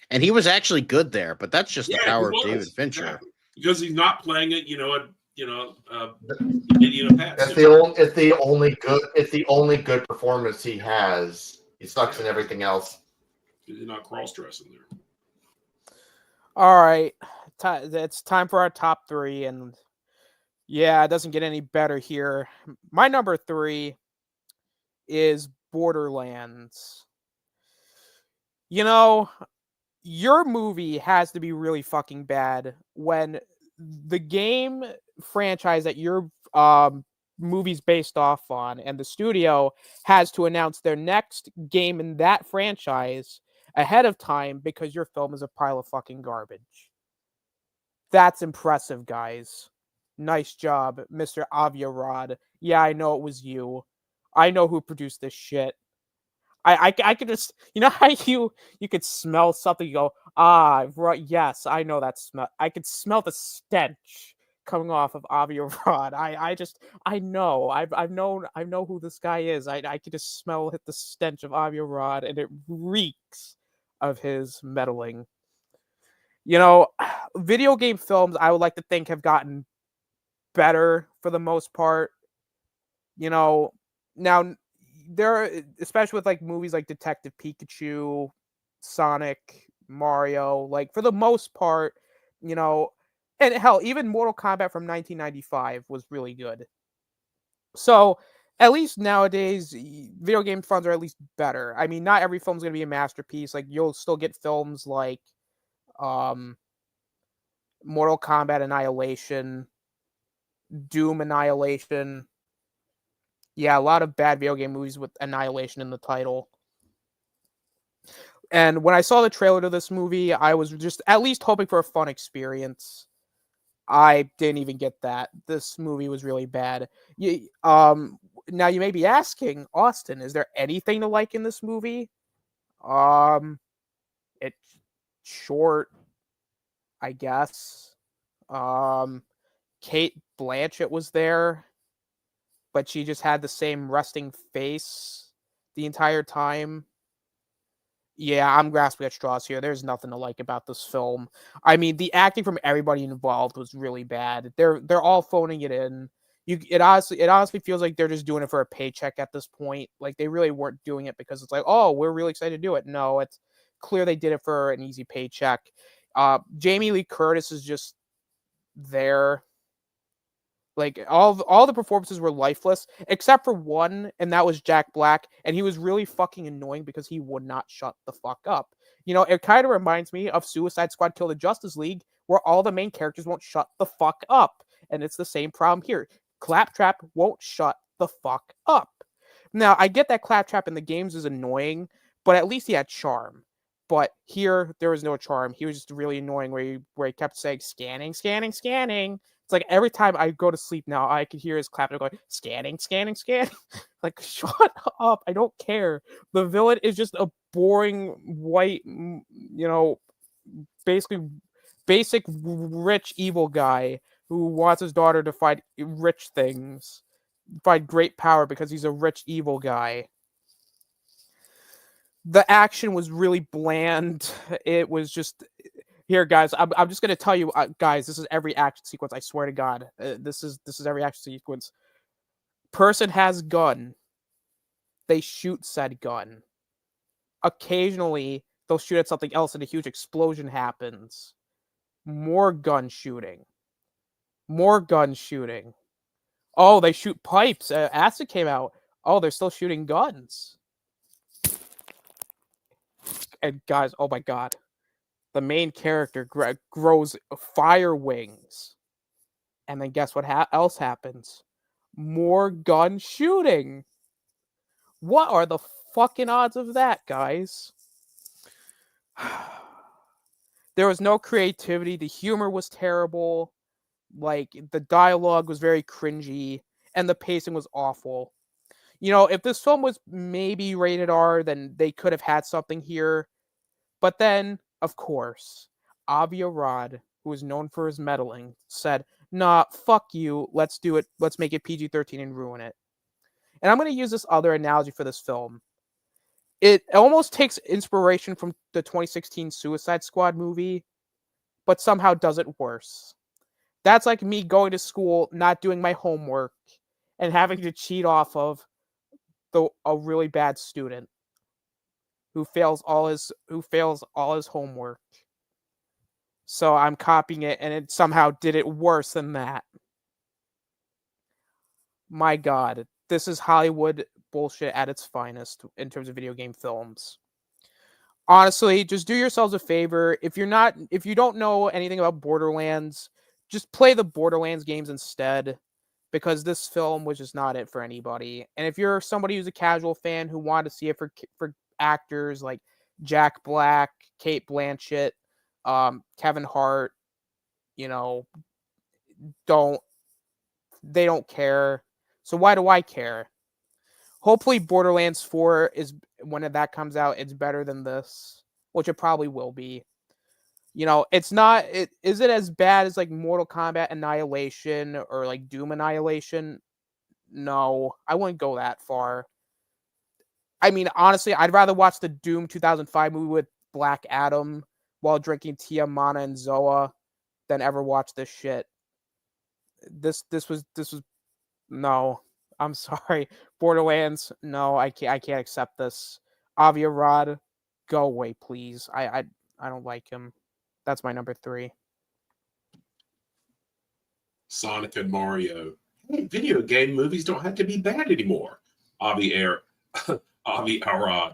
And he was actually good there, but that's just the power of David Fincher. Yeah. Because he's not playing it, It's the only good performance he has. He sucks in everything else. He's not cross-dressing there. All right, it's time for our top 3, and yeah, it doesn't get any better here. My number 3 is Borderlands. You know, your movie has to be really fucking bad when the game franchise that your movie's based off on and the studio has to announce their next game in that franchise ahead of time because your film is a pile of fucking garbage. That's impressive, guys. Nice job, Mr. Aviarod. Yeah, I know it was you. I know who produced this shit. I could just, you know how you could smell something, you go, right, yes, I know that smell. I could smell the stench coming off of Aviarod. I know who this guy is. I could just smell the stench of Aviarod, and it reeks of his meddling. You know, video game films, I would like to think, have gotten better for the most part. You know, now there, especially with like movies like Detective Pikachu, Sonic, Mario, like for the most part, you know, and hell, even Mortal Kombat from 1995 was really good. So at least nowadays, video game films are at least better. I mean, not every film's gonna be a masterpiece. Like you'll still get films like Mortal Kombat Annihilation, Doom Annihilation. Yeah, a lot of bad video game movies with Annihilation in the title. And when I saw the trailer to this movie, I was just at least hoping for a fun experience. I didn't even get that. This movie was really bad. Now you may be asking, Austin, is there anything to like in this movie? It's short, I guess. Kate Blanchett was there, but she just had the same resting face the entire time. Yeah, I'm grasping at straws here. There's nothing to like about this film. I mean, the acting from everybody involved was really bad. They're all phoning it in. It honestly feels like they're just doing it for a paycheck at this point. Like they really weren't doing it because it's like, oh, we're really excited to do it. No, it's clear they did it for an easy paycheck. Jamie Lee Curtis is just there. Like all the performances were lifeless except for one, and that was Jack Black, and he was really fucking annoying because he would not shut the fuck up. You know, it kind of reminds me of Suicide Squad Kill the Justice League, where all the main characters won't shut the fuck up, and it's the same problem here. Claptrap won't shut the fuck up. Now, I get that Claptrap in the games is annoying, but at least he had charm. But here, there was no charm. He was just really annoying where he kept saying, scanning, scanning, scanning. It's like every time I go to sleep now, I could hear his Claptrap going, scanning, scanning, scanning. Like, shut up. I don't care. The villain is just a boring, white, basically basic, rich, evil guy who wants his daughter to find rich things. Find great power because he's a rich, evil guy. The action was really bland. It was just here, guys. I'm just gonna tell you, guys. This is every action sequence. I swear to God, this is every action sequence. Person has gun. They shoot said gun. Occasionally, they'll shoot at something else, and a huge explosion happens. More gun shooting. More gun shooting. Oh, they shoot pipes. Acid came out. Oh, they're still shooting guns. And guys, oh my God. The main character grows fire wings. And then guess what else happens? More gun shooting. What are the fucking odds of that, guys? There was no creativity. The humor was terrible. Like, the dialogue was very cringy. And the pacing was awful. If this film was maybe rated R, then they could have had something here. But then, of course, Avi Arad, who is known for his meddling, said, nah, fuck you, let's do it, let's make it PG-13 and ruin it. And I'm going to use this other analogy for this film. It almost takes inspiration from the 2016 Suicide Squad movie, but somehow does it worse. That's like me going to school, not doing my homework, and having to cheat off of a really bad student who fails all his homework. So I'm copying it, and it somehow did it worse than that. My God, this is Hollywood bullshit at its finest in terms of video game films. Honestly, just do yourselves a favor. If you don't know anything about Borderlands, just play the Borderlands games instead, because this film was just not it for anybody. And if you're somebody who's a casual fan who wanted to see it for actors like Jack Black, Kate Blanchett, Kevin Hart, they don't care. So why do I care? Hopefully Borderlands 4 is, when that comes out, it's better than this, which it probably will be. It's not, is it as bad as like Mortal Kombat Annihilation or like Doom Annihilation? No, I wouldn't go that far. I mean, honestly, I'd rather watch the Doom 2005 movie with Black Adam while drinking Tia, Mana, and Zoa than ever watch this shit. This was no. I'm sorry, Borderlands. No, I can't accept this. Avi Arad, go away, please. I don't like him. That's my number 3. Sonic and Mario. Hey, video game movies don't have to be bad anymore. Avi Arad.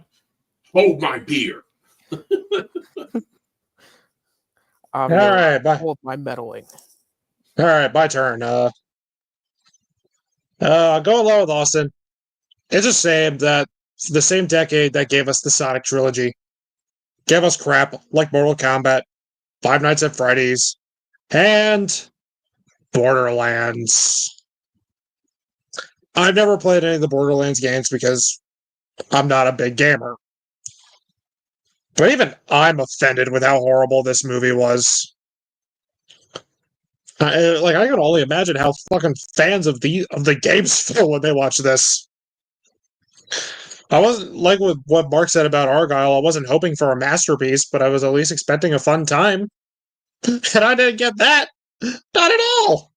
Hold my beer. All right, bye. Hold my meddling. All right, my turn. Go along with Austin. It's a shame that the same decade that gave us the Sonic trilogy gave us crap like Mortal Kombat, Five Nights at Freddy's, and Borderlands. I've never played any of the Borderlands games because I'm not a big gamer. But even I'm offended with how horrible this movie was. I can only imagine how fucking fans of the games feel when they watch this. I wasn't, like with what Mark said about Argyle, I wasn't hoping for a masterpiece, but I was at least expecting a fun time. And I didn't get that. Not at all.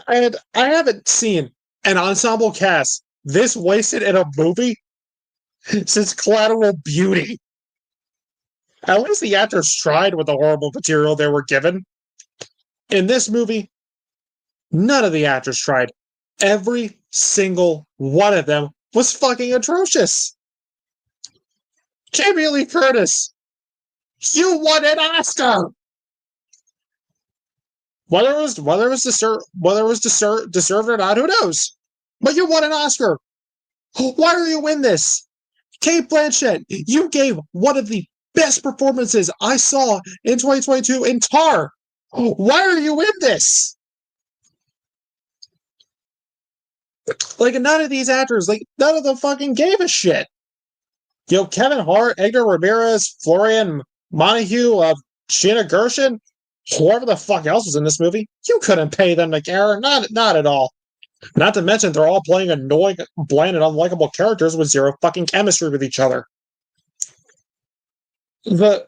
And I haven't seen an ensemble cast this wasted in a movie since Collateral Beauty. At least the actors tried with the horrible material they were given. In this movie, none of the actors tried. Every single one of them was fucking atrocious. Jamie Lee Curtis, you won an Oscar! Whether it was deserved or not, who knows? But you won an Oscar. Why are you in this? Kate Blanchett, you gave one of the best performances I saw in 2022 in Tar. Why are you in this? Like, none of these actors, like, none of them fucking gave a shit. You know, Kevin Hart, Edgar Ramirez, Florian Montague, Sheena Gershon, whoever the fuck else was in this movie, you couldn't pay them to care. Not at all. Not to mention, they're all playing annoying, bland, and unlikable characters with zero fucking chemistry with each other. The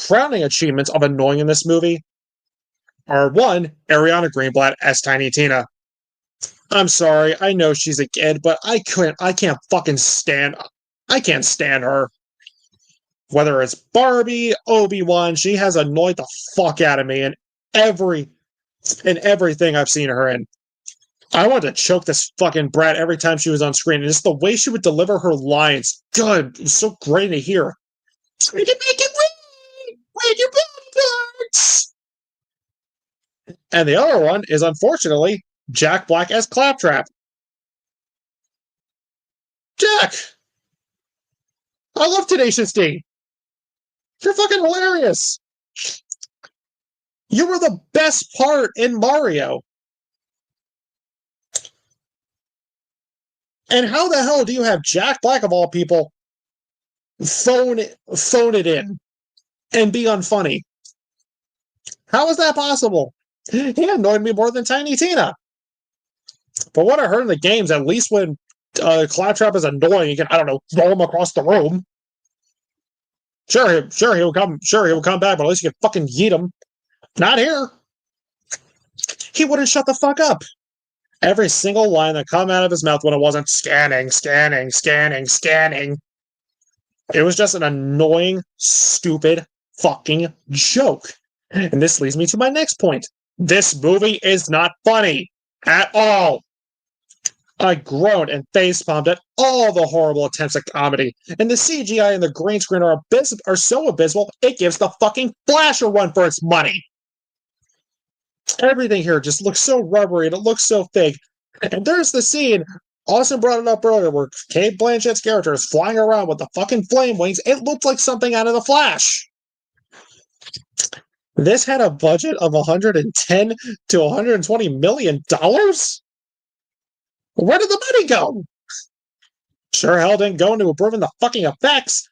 crowning achievements of annoying in this movie are, one, Ariana Greenblatt as Tiny Tina. I'm sorry, I know she's a kid, but I can't stand her. Whether it's Barbie, Obi-Wan, she has annoyed the fuck out of me in everything I've seen her in. I wanted to choke this fucking brat every time she was on screen, and just the way she would deliver her lines. God, it was so great to hear. We can make it rain! With your parts! And the other one is, unfortunately, Jack Black as Claptrap. Jack! I love Tenacious D. You're fucking hilarious. You were the best part in Mario. And how the hell do you have Jack Black, of all people, phone it in and be unfunny? How is that possible? He annoyed me more than Tiny Tina. But what I heard in the games, at least when Claptrap is annoying, you can, I don't know, throw him across the room. Sure, he'll come back, but at least you can fucking yeet him. Not here. He wouldn't shut the fuck up. Every single line that come out of his mouth when it wasn't scanning. It was just an annoying, stupid fucking joke. And this leads me to my next point. This movie is not funny at all. I groaned and facepalmed at all the horrible attempts at comedy, and the CGI and the green screen are so abysmal, it gives the fucking Flash a run for its money. Everything here just looks so rubbery and it looks so fake. And there's the scene, Austin brought it up earlier, where Kate Blanchett's character is flying around with the fucking flame wings. It looked like something out of the Flash. This had a budget of $110 to $120 million? Where did the money go? Sure hell didn't go into improving the fucking effects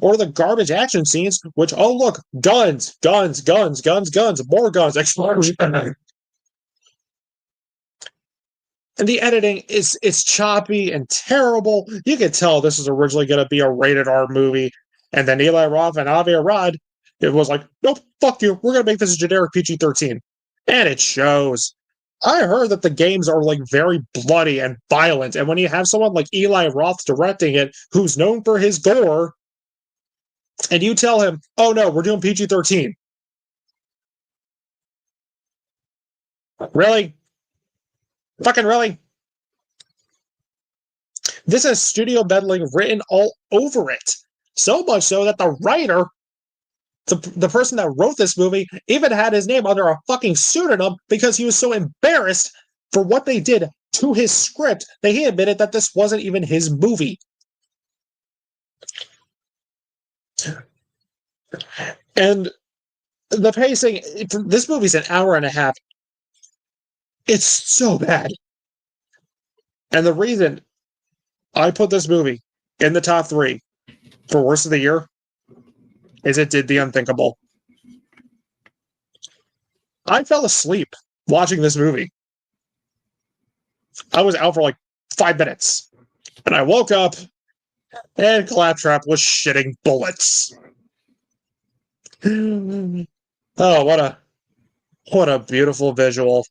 or the garbage action scenes, which, oh look, guns, more guns, explosion. And the editing is choppy and terrible. You can tell this was originally going to be a rated R movie, and then Eli Roth and Avi Arad, it was like, nope, fuck you, we're going to make this a generic PG-13. And it shows. I heard that the games are like very bloody and violent, and when you have someone like Eli Roth directing it, who's known for his gore, and you tell him, oh no, we're doing PG-13. Really? Fucking really? This has studio meddling written all over it. So much so that the writer, the person that wrote this movie, even had his name under a fucking pseudonym because he was so embarrassed for what they did to his script that he admitted that this wasn't even his movie. And the pacing, this movie's an hour and a half. It's so bad. And the reason I put this movie in the top 3 for worst of the year is it did the unthinkable. I fell asleep watching this movie. I was out for like 5 minutes. And I woke up and Claptrap was shitting bullets. Oh, what a beautiful visual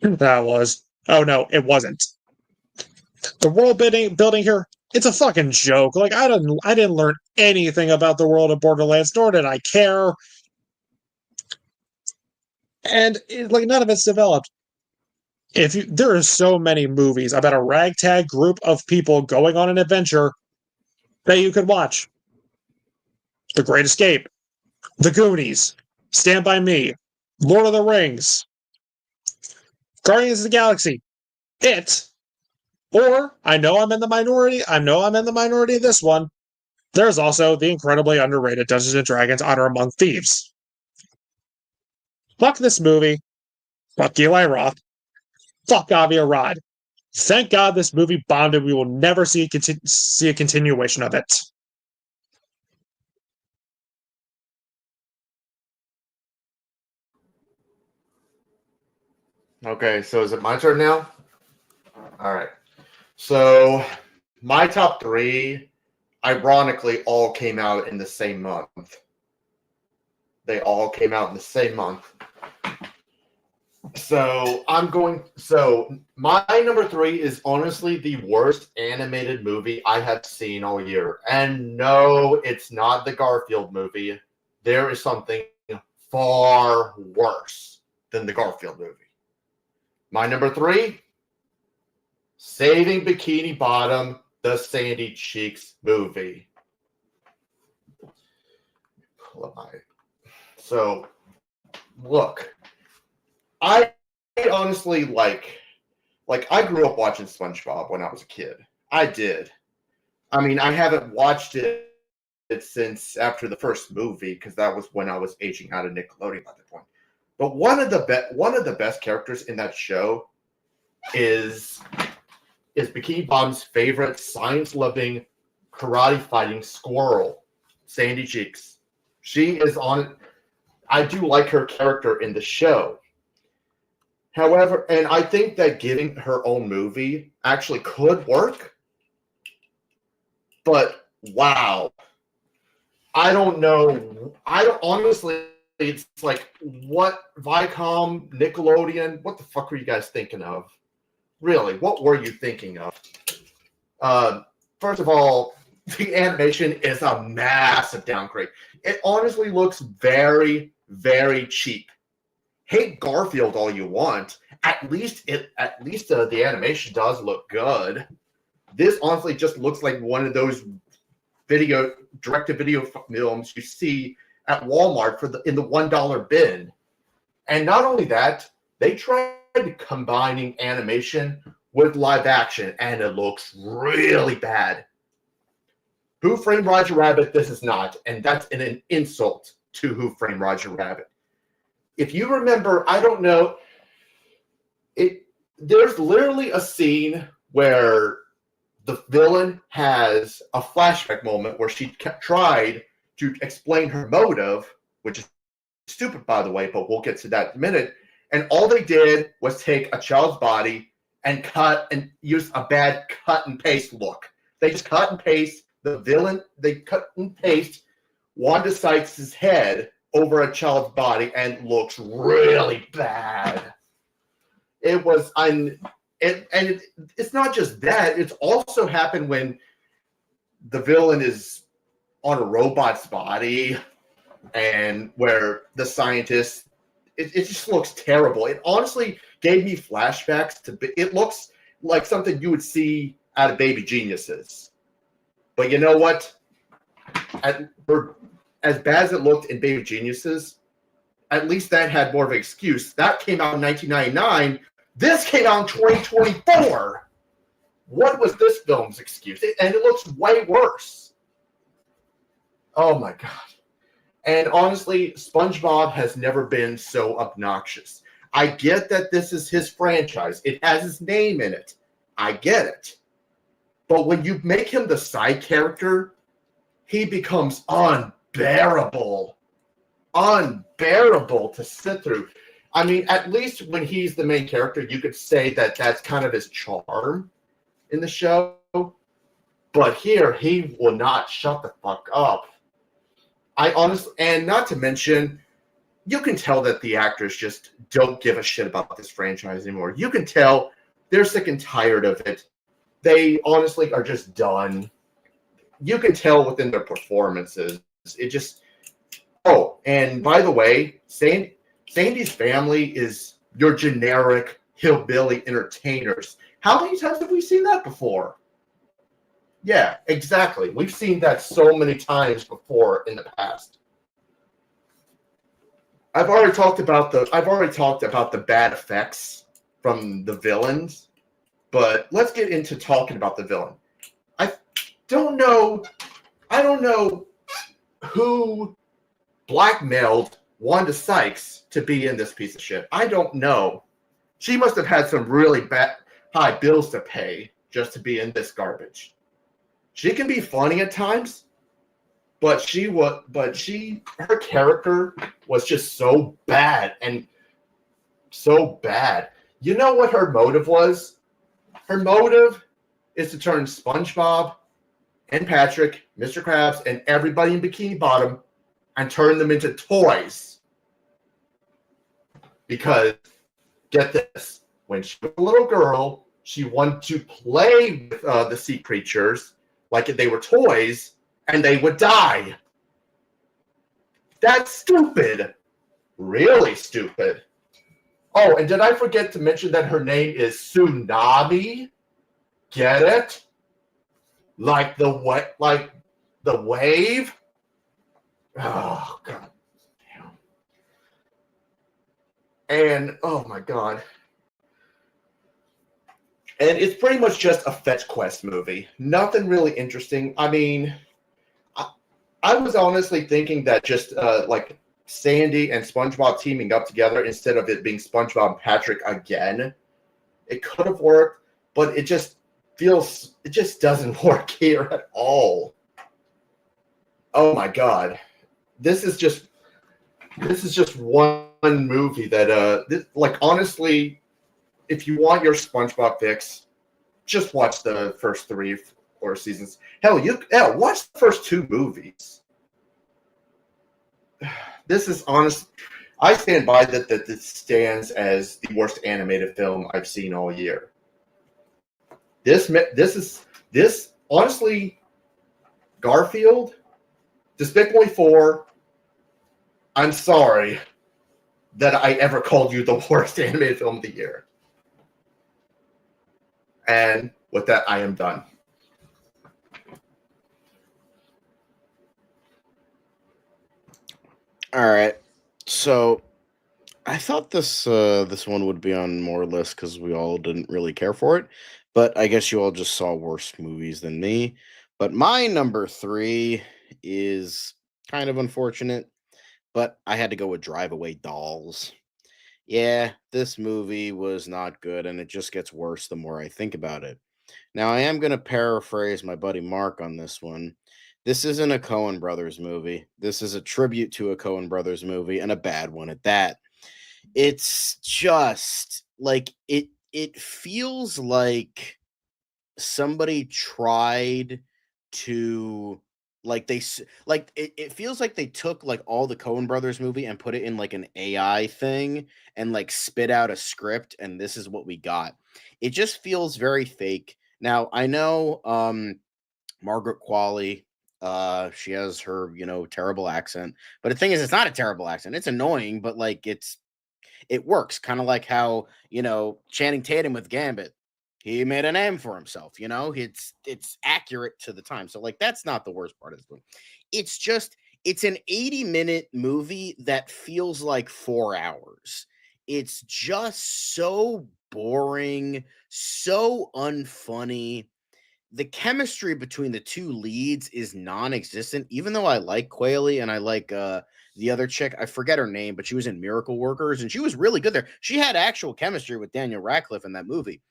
that was. Oh no, it wasn't. The world building here, it's a fucking joke. Like, I didn't learn anything about the world of Borderlands, nor did I care. And like, none of it's developed. There are so many movies about a ragtag group of people going on an adventure that you could watch. The Great Escape, The Goonies, Stand By Me, Lord of the Rings, Guardians of the Galaxy, It, or I know I'm in the minority. I know I'm in the minority of this one. There's also the incredibly underrated Dungeons and Dragons Honor Among Thieves. Fuck this movie. Fuck Eli Roth. Fuck Avi Arad. Thank God this movie bombed and we will never see a continuation of it. Okay, so is it my turn now? All right. So my top three, ironically, all came out in the same month. They all came out in the same month. So my number three is honestly the worst animated movie I have seen all year. And no, it's not the Garfield movie. There is something far worse than the Garfield movie. My number three, Saving Bikini Bottom, the Sandy Cheeks movie. So, look, I honestly like I grew up watching SpongeBob when I was a kid. I did. I mean, I haven't watched it since after the first movie because that was when I was aging out of Nickelodeon at that point. But one of the best characters in that show is Bikini Bottom's favorite science-loving, karate-fighting squirrel, Sandy Cheeks. She is on. I do like her character in the show. However, and I think that giving her own movie actually could work. But wow, I don't know. I don't honestly. It's like, what Viacom, Nickelodeon? What the fuck were you guys thinking of? Really, what were you thinking of? First of all, the animation is a massive downgrade. It honestly looks very, very cheap. Hate Garfield all you want. At least the animation does look good. This honestly just looks like one of those direct-to-video films you see at Walmart in the $1 bin. And not only that, they tried combining animation with live action, and it looks really bad. Who Framed Roger Rabbit? This is not, and that's an insult to Who Framed Roger Rabbit. If you remember, I don't know, there's literally a scene where the villain has a flashback moment where she tried to explain her motive, which is stupid, by the way, but we'll get to that in a minute. And all they did was take a child's body and cut and use a bad cut and paste look. They just cut and paste the villain. They cut and paste Wanda Sykes' head over a child's body and looks really bad. It's not just that. It's also happened when the villain is on a robot's body and where the scientist, it just looks terrible. It honestly gave me flashbacks it looks like something you would see out of Baby Geniuses. But you know what? As bad as it looked in Baby Geniuses, at least that had more of an excuse. That came out in 1999. This came out in 2024. What was this film's excuse? And it looks way worse. Oh my God. And honestly, SpongeBob has never been so obnoxious. I get that this is his franchise. It has his name in it. I get it. But when you make him the side character, he becomes unbearable. Unbearable to sit through. I mean, at least when he's the main character, you could say that that's kind of his charm in the show. But here, he will not shut the fuck up. I honestly, and not to mention, you can tell that the actors just don't give a shit about this franchise anymore. You can tell they're sick and tired of it. They honestly are just done. You can tell within their performances. It just, oh, and by the way, Sandy's family is your generic hillbilly entertainers. How many times have we seen that before? Yeah, exactly. We've seen that so many times before in the past. I've already talked about the bad effects from the villains, but let's get into talking about the villain. I don't know who blackmailed Wanda Sykes to be in this piece of shit. I don't know. She must have had some really bad high bills to pay just to be in this garbage. She can be funny at times, but her character was just so bad and so bad. You know what her motive was? Her motive is to turn SpongeBob and Patrick, Mr. Krabs, and everybody in Bikini Bottom and turn them into toys. Because, get this, when she was a little girl, she wanted to play with the sea creatures like if they were toys, and they would die. That's stupid. Really stupid. Oh, and did I forget to mention that her name is Tsunami? Get it? Like the wave? Oh, God damn. And, oh my God. And it's pretty much just a fetch quest movie. Nothing really interesting. I mean, I was honestly thinking that just like Sandy and SpongeBob teaming up together instead of it being SpongeBob and Patrick again, it could have worked, but it just doesn't work here at all. Oh my God. This is just one movie that like honestly, if you want your SpongeBob fix, just watch the first 3 or 4 seasons. Hell, watch the first 2 movies. This is honest. I stand by that this stands as the worst animated film I've seen all year. This honestly, Garfield, Despicable Me 4. I'm sorry that I ever called you the worst animated film of the year. And with that, I am done. All right. So I thought this one would be on more lists because we all didn't really care for it, but I guess you all just saw worse movies than me. But my number 3 is kind of unfortunate, but I had to go with Drive Away Dolls. Yeah, this movie was not good, and it just gets worse the more I think about it. Now, I am going to paraphrase my buddy Mark on this one. This isn't a Coen Brothers movie. This is a tribute to a Coen Brothers movie, and a bad one at that. It's just like it feels like somebody tried to it feels like they took like all the Coen Brothers movie and put it in like an AI thing and like spit out a script, and this is what we got. It just feels very fake. Now I know Margaret Qualley, she has her, terrible accent. But the thing is, it's not a terrible accent. It's annoying, but like it works. Kind of like how, Channing Tatum with Gambit. He made a name for himself, it's accurate to the time. So like that's not the worst part of this movie. It's just it's an 80-minute movie that feels like 4 hours. It's just so boring, so unfunny. The chemistry between the 2 leads is non-existent, even though I like Quayle and I like the other chick. I forget her name, but she was in Miracle Workers and she was really good there. She had actual chemistry with Daniel Radcliffe in that movie.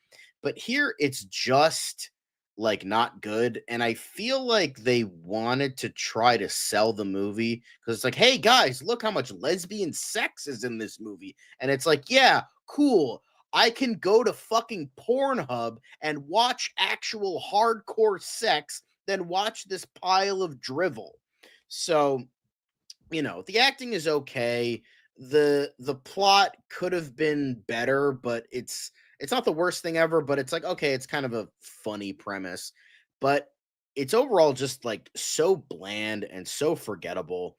But here it's just like not good. And I feel like they wanted to try to sell the movie because it's like, hey guys, look how much lesbian sex is in this movie. And it's like, yeah, cool. I can go to fucking Pornhub and watch actual hardcore sex than watch this pile of drivel. So, the acting is okay. The plot could have been better, but it's not the worst thing ever, but it's like, okay, it's kind of a funny premise, but it's overall just like so bland and so forgettable.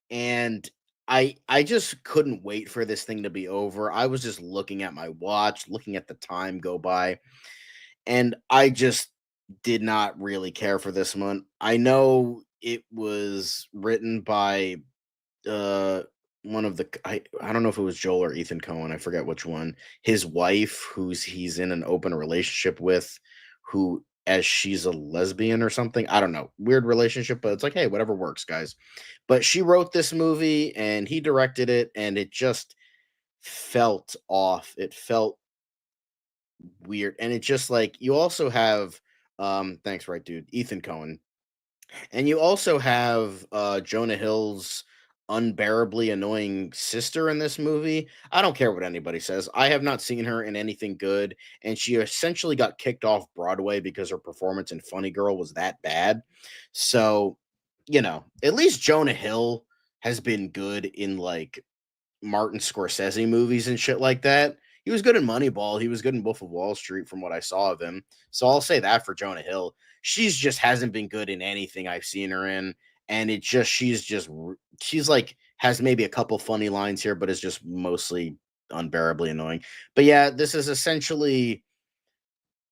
And I just couldn't wait for this thing to be over. I was just looking at my watch, looking at the time go by, and I just did not really care for this one. I know it was written by one of the I don't know if it was Joel or Ethan Cohen, I forget which one. His wife, he's in an open relationship with, who as she's a lesbian or something. I don't know. Weird relationship, but it's like, hey, whatever works, guys. But she wrote this movie and he directed it, and it just felt off. It felt weird. And it just like you also have thanks, right, dude, Ethan Cohen. And you also have Jonah Hill's unbearably annoying sister in this movie. I don't care what anybody says. I have not seen her in anything good, and she essentially got kicked off Broadway because her performance in Funny Girl was that bad. So, at least Jonah Hill has been good in like Martin Scorsese movies and shit like that. He was good in Moneyball. He was good in Wolf of Wall Street from what I saw of him. So I'll say that for Jonah Hill. She's just hasn't been good in anything I've seen her in. And she's like, has maybe a couple funny lines here, but is just mostly unbearably annoying. But yeah, this is essentially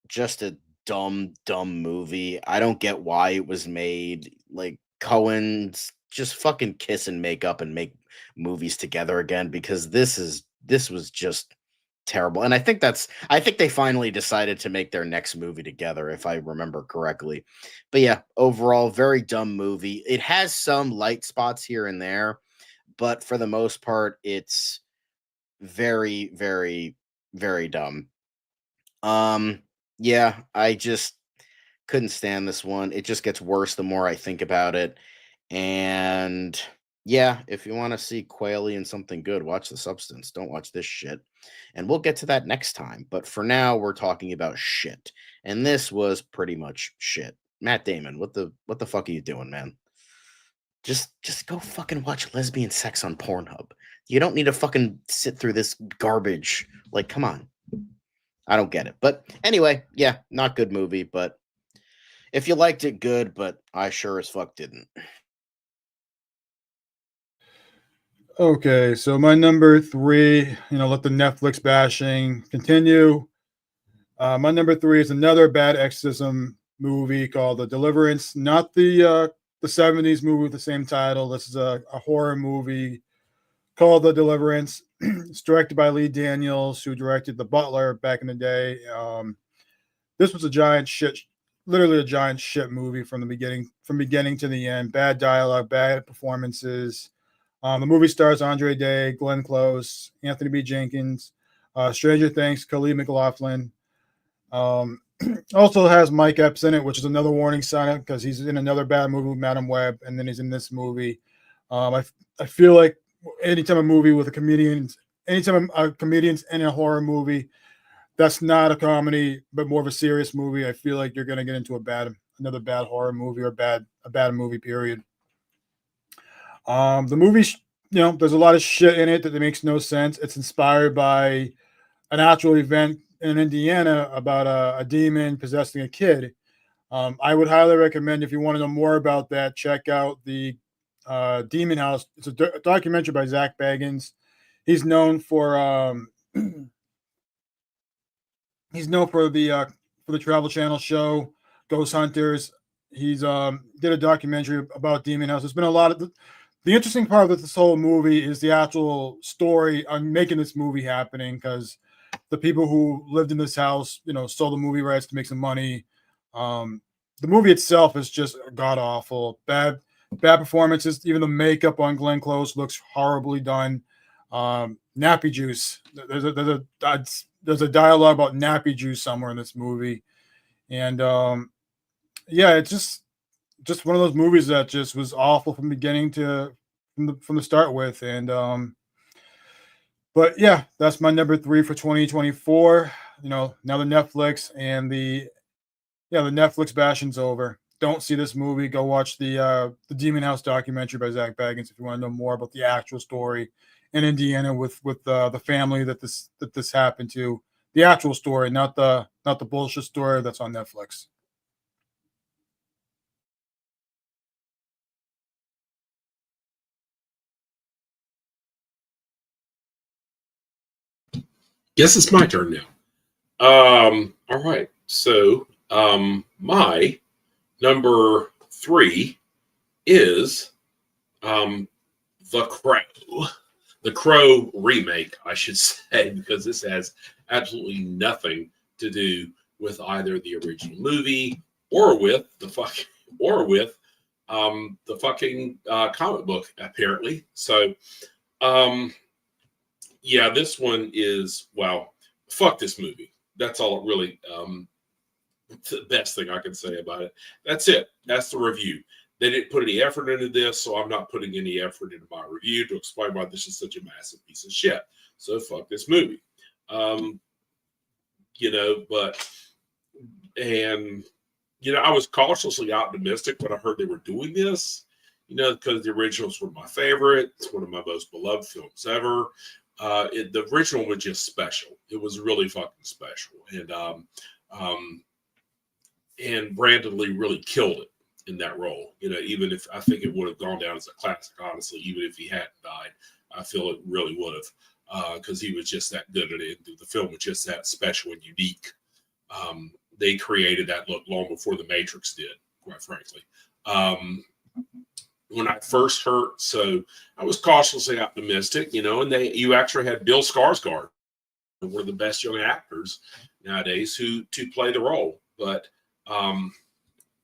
just a dumb movie. I don't get why it was made. Like, Cohen's just fucking kiss and make up and make movies together again, because this was just terrible. And I think they finally decided to make their next movie together, if I remember correctly. But yeah, overall, very dumb movie. It has some light spots here and there, but for the most part, it's very, very, very dumb. Yeah, I just couldn't stand this one. It just gets worse the more I think about it. And yeah, if you want to see Quayle and something good, watch The Substance. Don't watch this shit. And we'll get to that next time. But for now, we're talking about shit. And this was pretty much shit. Matt Damon, what the fuck are you doing, man? Just go fucking watch lesbian sex on Pornhub. You don't need to fucking sit through this garbage. Like, come on. I don't get it. But anyway, yeah, not good movie, but if you liked it, good, but I sure as fuck didn't. Okay, so my number 3, let the Netflix bashing continue. My number 3 is another bad exorcism movie called The Deliverance, not the 70s movie with the same title. This is a horror movie called The Deliverance. It's directed by Lee Daniels, who directed The Butler back in the day. This was literally a giant shit movie from beginning to the end. Bad dialogue, bad performances. The movie stars Andre Day, Glenn Close, Anthony B. Jenkins, Stranger Things, Khalid McLaughlin. Also has Mike Epps in it, which is another warning sign because he's in another bad movie with Madam Web, and then he's in this movie. I feel like anytime a movie with comedians in a horror movie, that's not a comedy, but more of a serious movie, I feel like you're going to get into another bad horror movie or a bad movie, period. The movie, there's a lot of shit in it that makes no sense. It's inspired by an actual event in Indiana about a demon possessing a kid. I would highly recommend, if you want to know more about that, check out the Demon House. It's a documentary by Zach Baggins. He's known for the Travel Channel show Ghost Hunters. He's did a documentary about Demon House. There's been a lot of the interesting part of this whole movie is the actual story on making this movie happening, because the people who lived in this house, sold the movie rights to make some money. The movie itself is just god awful, bad performances. Even the makeup on Glenn Close looks horribly done. Nappy juice. There's a dialogue about nappy juice somewhere in this movie, and yeah, it's just one of those movies that just was awful from the start with. And but yeah, that's my number 3 for 2024. Now the Netflix and the Netflix bashing's over. Don't see this movie. Go watch the Demon House documentary by Zach Baggins if you want to know more about the actual story in Indiana with the family that this happened to. The actual story, not the bullshit story that's on Netflix. Guess it's my turn now. All right. So, my number 3 is The Crow. the Crow remake, I should say, because this has absolutely nothing to do with either the original movie or with the fucking comic book, apparently. So, yeah, this one is, well, fuck this movie. That's all it really. The best thing I can say about it. That's it. That's the review. They didn't put any effort into this, so I'm not putting any effort into my review to explain why this is such a massive piece of shit. So fuck this movie. I was cautiously optimistic when I heard they were doing this, because the originals were my favorite. It's one of my most beloved films ever. The original was just special. It was really fucking special. And Brandon Lee really killed it in that role. Even if I think it would have gone down as a classic, honestly, even if he hadn't died, I feel it really would have, because he was just that good at it. The film was just that special and unique. They created that look long before The Matrix did, quite frankly. When I first heard, so I was cautiously optimistic, and you actually had Bill Skarsgård, one of the best young actors nowadays, to play the role. But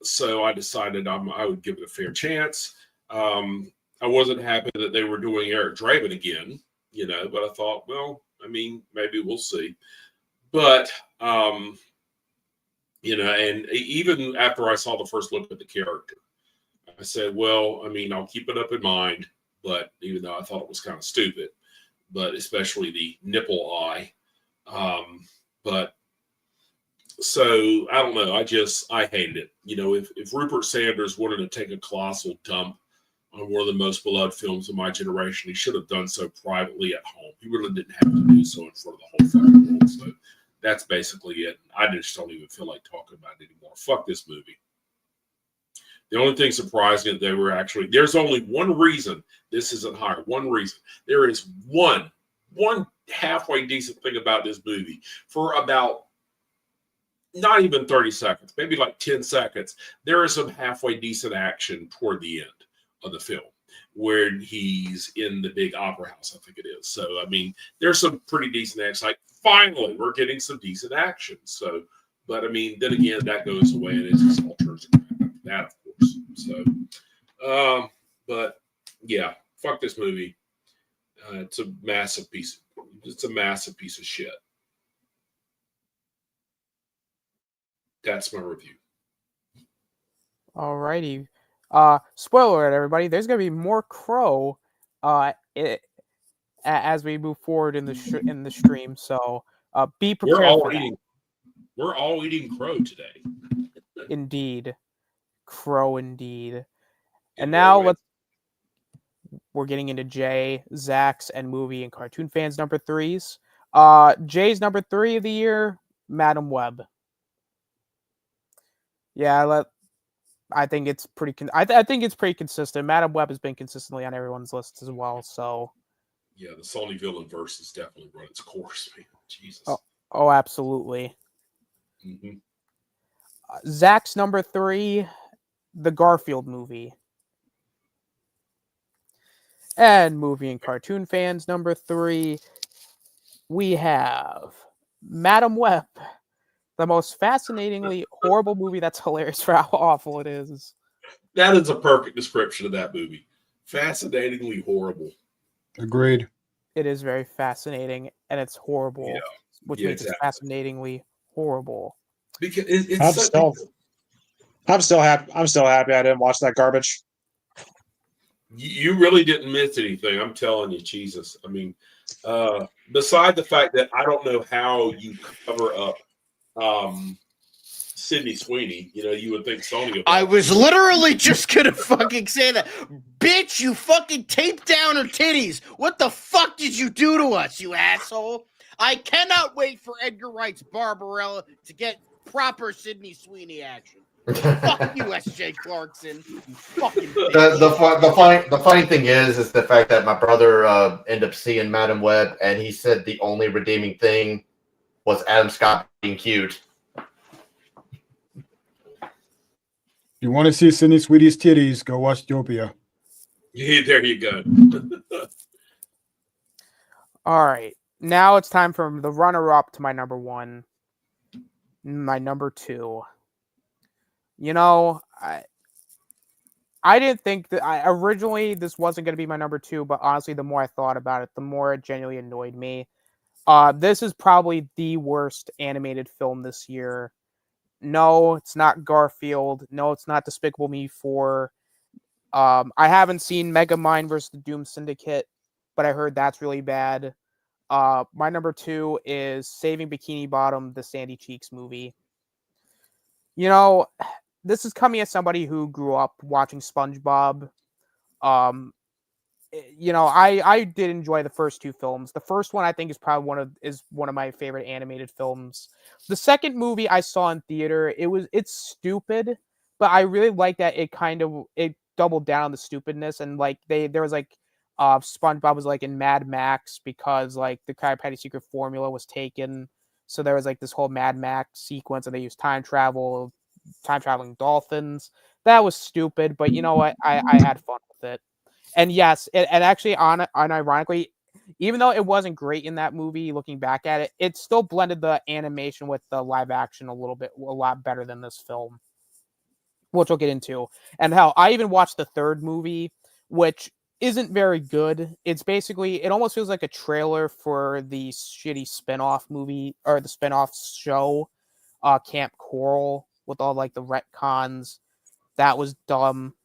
so I decided I would give it a fair chance. I wasn't happy that they were doing Eric Draven again, but I thought, well, maybe we'll see. But, and even after I saw the first look at the character, I said, well, I'll keep it up in mind, but even though I thought it was kind of stupid, but especially the nipple eye. But so I don't know. I hated it. If Rupert Sanders wanted to take a colossal dump on one of the most beloved films of my generation, he should have done so privately at home. He really didn't have to do so in front of the whole fucking world. So that's basically it. I just don't even feel like talking about it anymore. Fuck this movie. The only thing surprising is there's only one reason this isn't higher. One reason. There is one halfway decent thing about this movie. For about not even 30 seconds, maybe like 10 seconds, there is some halfway decent action toward the end of the film where he's in the big opera house, I think it is. So, there's some pretty decent action. Like, finally, we're getting some decent action. So, but then again, that goes away and it just all turns around after that, of course. So, but yeah, fuck this movie. It's a massive piece of shit. That's my review. Alrighty. Spoiler alert, everybody. There's gonna be more Crow, as we move forward in the stream. So, be prepared. We're all eating Crow today. Indeed, Crow indeed. And now we're getting into Jay, Zach's, and movie and cartoon fans number 3s. Jay's number 3 of the year, Madam Web. Yeah, I think it's pretty. I think it's pretty consistent. Madam Web has been consistently on everyone's lists as well. So, yeah, the Sony villain verse has definitely run its course, man. Jesus. Oh, absolutely. Mm-hmm. Zach's number 3, the Garfield movie. And movie and cartoon fans number 3, we have Madam Web. The most fascinatingly horrible movie that's hilarious for how awful it is. That is a perfect description of that movie. Fascinatingly horrible. Agreed. It is very fascinating, and it's horrible, which means exactly. It's fascinatingly horrible. Because I'm still happy. I'm still happy I didn't watch that garbage. You really didn't miss anything. I'm telling you, Jesus. Beside the fact that I don't know how you cover up Sydney Sweeney, you would think Sony. I was literally just gonna fucking say that. Bitch, you fucking taped down her titties. What the fuck did you do to us, you asshole? I cannot wait for Edgar Wright's Barbarella to get proper Sydney Sweeney action. Fuck you, S.J. Clarkson. You fucking bitch. The funny thing is the fact that my brother ended up seeing Madam Web, and he said the only redeeming thing was Adam Scott being cute. If you want to see Sydney Sweetie's titties, go watch Dopia. Yeah, there you go. All right. Now it's time for the runner-up to my number 1. My number 2. You know, I didn't think that originally this wasn't going to be my number 2, but honestly, the more I thought about it, the more it genuinely annoyed me. This is probably the worst animated film this year. No, it's not Garfield. No, it's not Despicable Me 4. I haven't seen Megamind vs. the Doom Syndicate, but I heard that's really bad. My number 2 is Saving Bikini Bottom, the Sandy Cheeks movie. You know, this is coming as somebody who grew up watching SpongeBob. Um, you know, I did enjoy the first 2 films. The first one I think is probably one of my favorite animated films. The second movie I saw in theater, it's stupid, but I really like that it doubled down on the stupidness, and like there was like SpongeBob was like in Mad Max because like the Krabby Patty secret formula was taken. So there was like this whole Mad Max sequence, and they used time traveling dolphins. That was stupid, but you know what? I had fun with it. And yes, and actually, unironically, even though it wasn't great in that movie, looking back at it, it still blended the animation with the live action a lot better than this film, which we'll get into. And hell, I even watched the third movie, which isn't very good. It's basically, it almost feels like a trailer for the shitty spin-off movie, or the spin-off show, Camp Coral, with all like the retcons. That was dumb.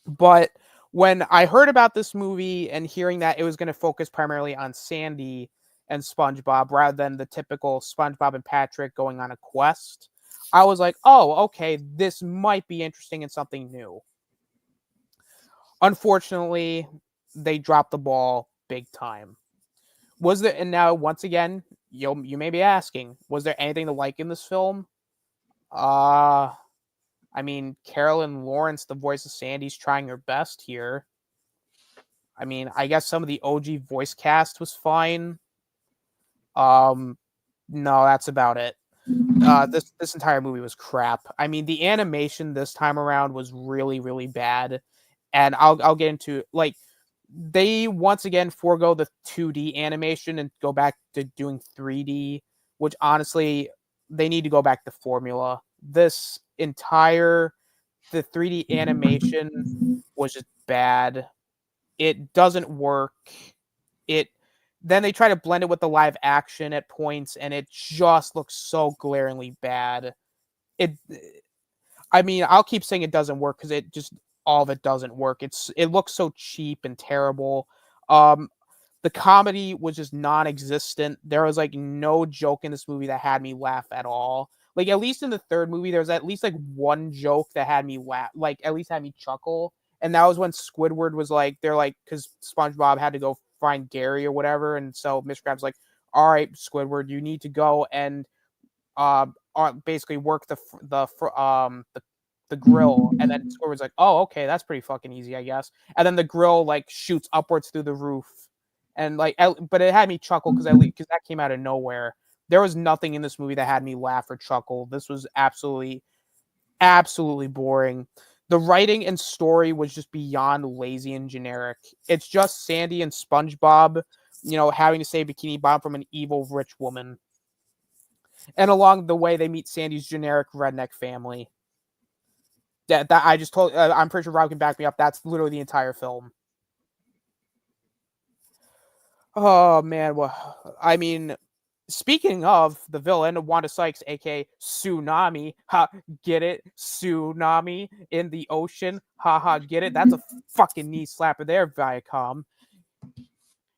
But when I heard about this movie and hearing that it was going to focus primarily on Sandy and SpongeBob rather than the typical SpongeBob and Patrick going on a quest, I was like, oh, okay, this might be interesting and something new. Unfortunately, they dropped the ball big time. And now, once again, you may be asking, was there anything to like in this film? I mean, Carolyn Lawrence, the voice of Sandy's trying her best here. I mean, I guess some of the OG voice cast was fine. No, that's about it. This entire movie was crap. I mean, the animation this time around was really, really bad. And I'll get into, like, they once again forego the 2D animation and go back to doing 3D, which honestly, they need to go back to formula. The 3D animation was just bad. It doesn't work. Then they try to blend it with the live action at points, and it just looks so glaringly bad. I mean, I'll keep saying it doesn't work because all of it doesn't work. It looks so cheap and terrible. The comedy was just non-existent. There was like no joke in this movie that had me laugh at all. Like, at least in the third movie, there was at least like one joke that had me laugh, like at least had me chuckle. And that was when Squidward was like, they're like, because SpongeBob had to go find Gary or whatever, and so Mr. Krabs like, all right, Squidward, you need to go and basically work the grill. And then Squidward's like, oh, okay, that's pretty fucking easy, I guess. And then the grill like shoots upwards through the roof, and like, but it had me chuckle because that came out of nowhere. There was nothing in this movie that had me laugh or chuckle. This was absolutely, absolutely boring. The writing and story was just beyond lazy and generic. It's just Sandy and SpongeBob, having to save Bikini Bottom from an evil rich woman. And along the way, they meet Sandy's generic redneck family. That I just told. I'm pretty sure Rob can back me up. That's literally the entire film. Oh man, well, I mean, speaking of the villain, Wanda Sykes, aka Tsunami, get it? Tsunami in the ocean, get it? That's a fucking knee slapper there, Viacom.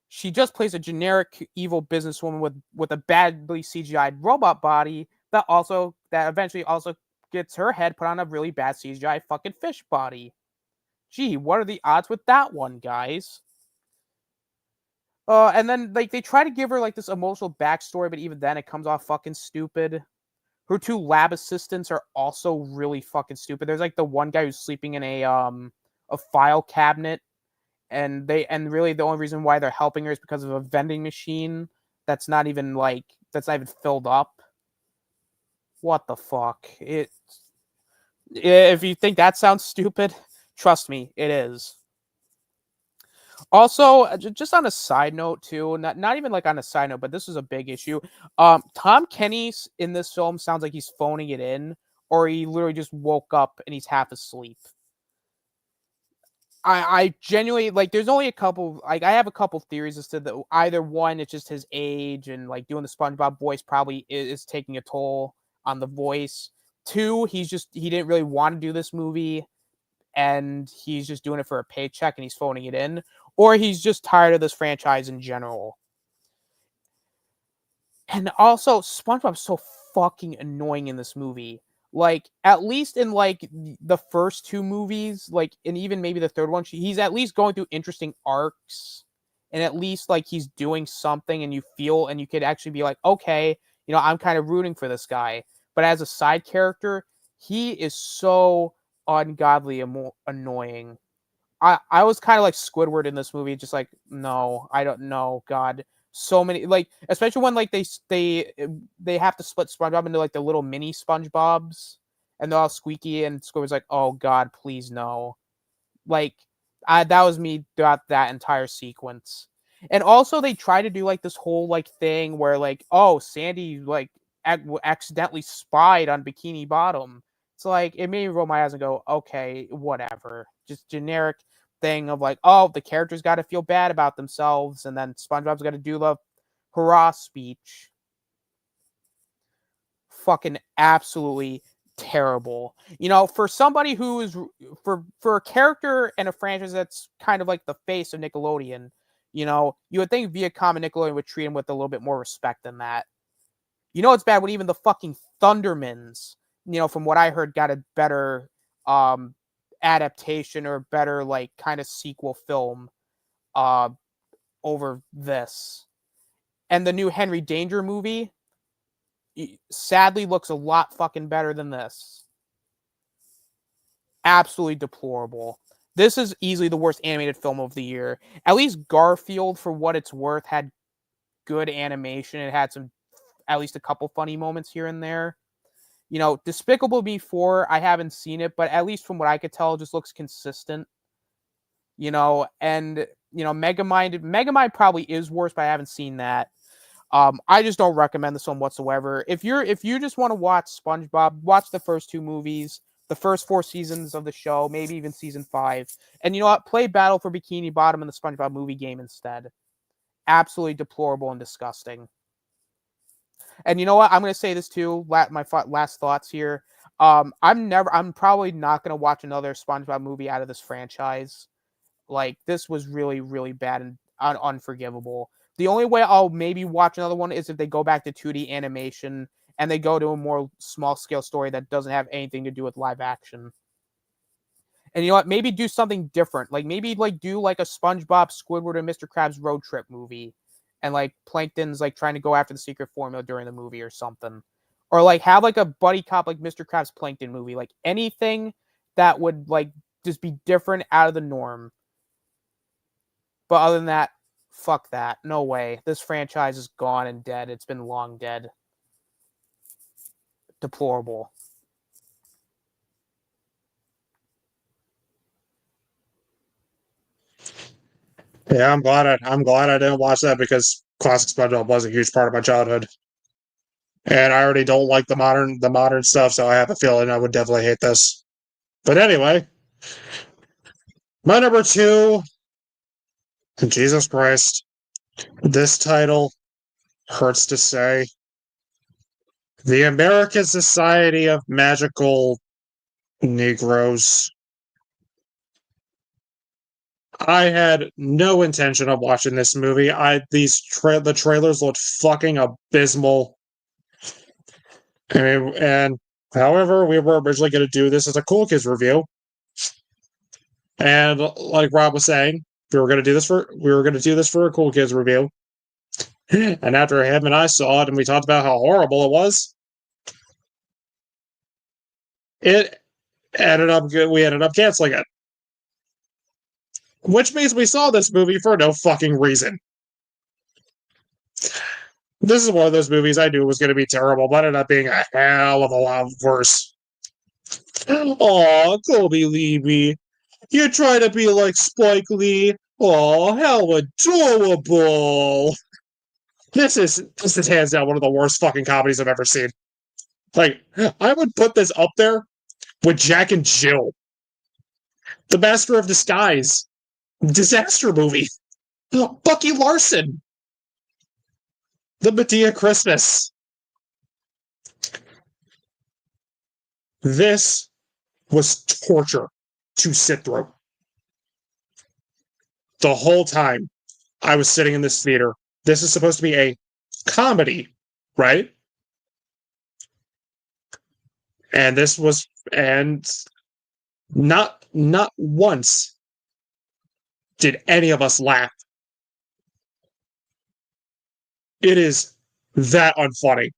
She just plays a generic evil businesswoman with a badly CGI'd robot body that eventually also gets her head put on a really bad CGI fucking fish body. Gee, what are the odds with that one, guys? And then like they try to give her like this emotional backstory, but even then it comes off fucking stupid. Her 2 lab assistants are also really fucking stupid. There's like the one guy who's sleeping in a file cabinet, and really the only reason why they're helping her is because of a vending machine that's not even filled up. What the fuck? If you think that sounds stupid, trust me, it is. Also, just on a side note too, not even like on a side note, but this is a big issue. Tom Kenny in this film sounds like he's phoning it in, or he literally just woke up and he's half asleep. I genuinely like. There's only a couple. Like, I have a couple theories as to the either one, it's just his age and like doing the SpongeBob voice probably is taking a toll on the voice. Two, he didn't really want to do this movie, and he's just doing it for a paycheck and he's phoning it in, or he's just tired of this franchise in general. And also, SpongeBob's so fucking annoying in this movie. Like, at least in like the first two movies, like, and even maybe the third one, he's at least going through interesting arcs, and at least like he's doing something, and you feel, and you could actually be like, okay, I'm kind of rooting for this guy. But as a side character, he is so ungodly annoying. I was kind of like Squidward in this movie, just like, no, I don't know, God. So many, like, especially when like they have to split SpongeBob into like the little mini SpongeBobs, and they're all squeaky, and Squidward's like, oh God, please no. Like, that was me throughout that entire sequence. And also they try to do like this whole like thing where like, oh, Sandy like accidentally spied on Bikini Bottom. It's like, it made me roll my eyes and go, okay, whatever. Just generic thing of like, oh, the characters got to feel bad about themselves, and then SpongeBob's got to do the hurrah speech. Fucking absolutely terrible. For somebody who is for a character and a franchise that's kind of like the face of Nickelodeon, you would think Viacom and Nickelodeon would treat him with a little bit more respect than that. It's bad when even the fucking Thundermans, from what I heard, got a better adaptation or better like kind of sequel film over this. And the new Henry Danger movie sadly looks a lot fucking better than this. Absolutely deplorable. This is easily the worst animated film of the year. At least Garfield, for what it's worth, had good animation. It had at least a couple funny moments here and there. Despicable Me 4, I haven't seen it, but at least from what I could tell, it just looks consistent. And Megamind probably is worse, but I haven't seen that. I just don't recommend this one whatsoever. If you just want to watch SpongeBob, watch the first two movies, the first 4 seasons of the show, maybe even season 5. And you know what? Play Battle for Bikini Bottom in the SpongeBob movie game instead. Absolutely deplorable and disgusting. And you know what? I'm going to say this too. My last thoughts here. I'm probably not going to watch another SpongeBob movie out of this franchise. Like, this was really, really bad and unforgivable. The only way I'll maybe watch another one is if they go back to 2D animation and they go to a more small scale story that doesn't have anything to do with live action. And you know what? Maybe do something different. Like, maybe like do like a SpongeBob, Squidward, and Mr. Krabs road trip movie. And like Plankton's like trying to go after the secret formula during the movie or something. Or like have like a buddy cop like Mr. Krabs Plankton movie. Like anything that would like just be different out of the norm. But other than that, fuck that. No way. This franchise is gone and dead. It's been long dead. Deplorable. Yeah, I'm glad I didn't watch that because classic SpongeBob was a huge part of my childhood. And I already don't like the modern stuff, so I have a feeling I would definitely hate this. But anyway, my number 2, Jesus Christ, this title hurts to say. The American Society of Magical Negroes. I had no intention of watching this movie. The trailers looked fucking abysmal. And however, we were originally going to do this as a Cool Kids review, and like Rob was saying, we were going to do this for a Cool Kids review. And after him and I saw it, and we talked about how horrible it was, we ended up canceling it. Which means we saw this movie for no fucking reason. This is one of those movies I knew was going to be terrible, but ended up being a hell of a lot worse. Aw, Kobe Levy. You try to be like Spike Lee, Oh, how adorable! This is hands down one of the worst fucking comedies I've ever seen. Like, I would put this up there with Jack and Jill, The Master of Disguise, disaster movie, Bucky Larson, The Medea Christmas. This was torture to sit through. The whole time I was sitting in this theater, this is supposed to be a comedy, right? And this was, and not once did any of us laugh. It is that unfunny.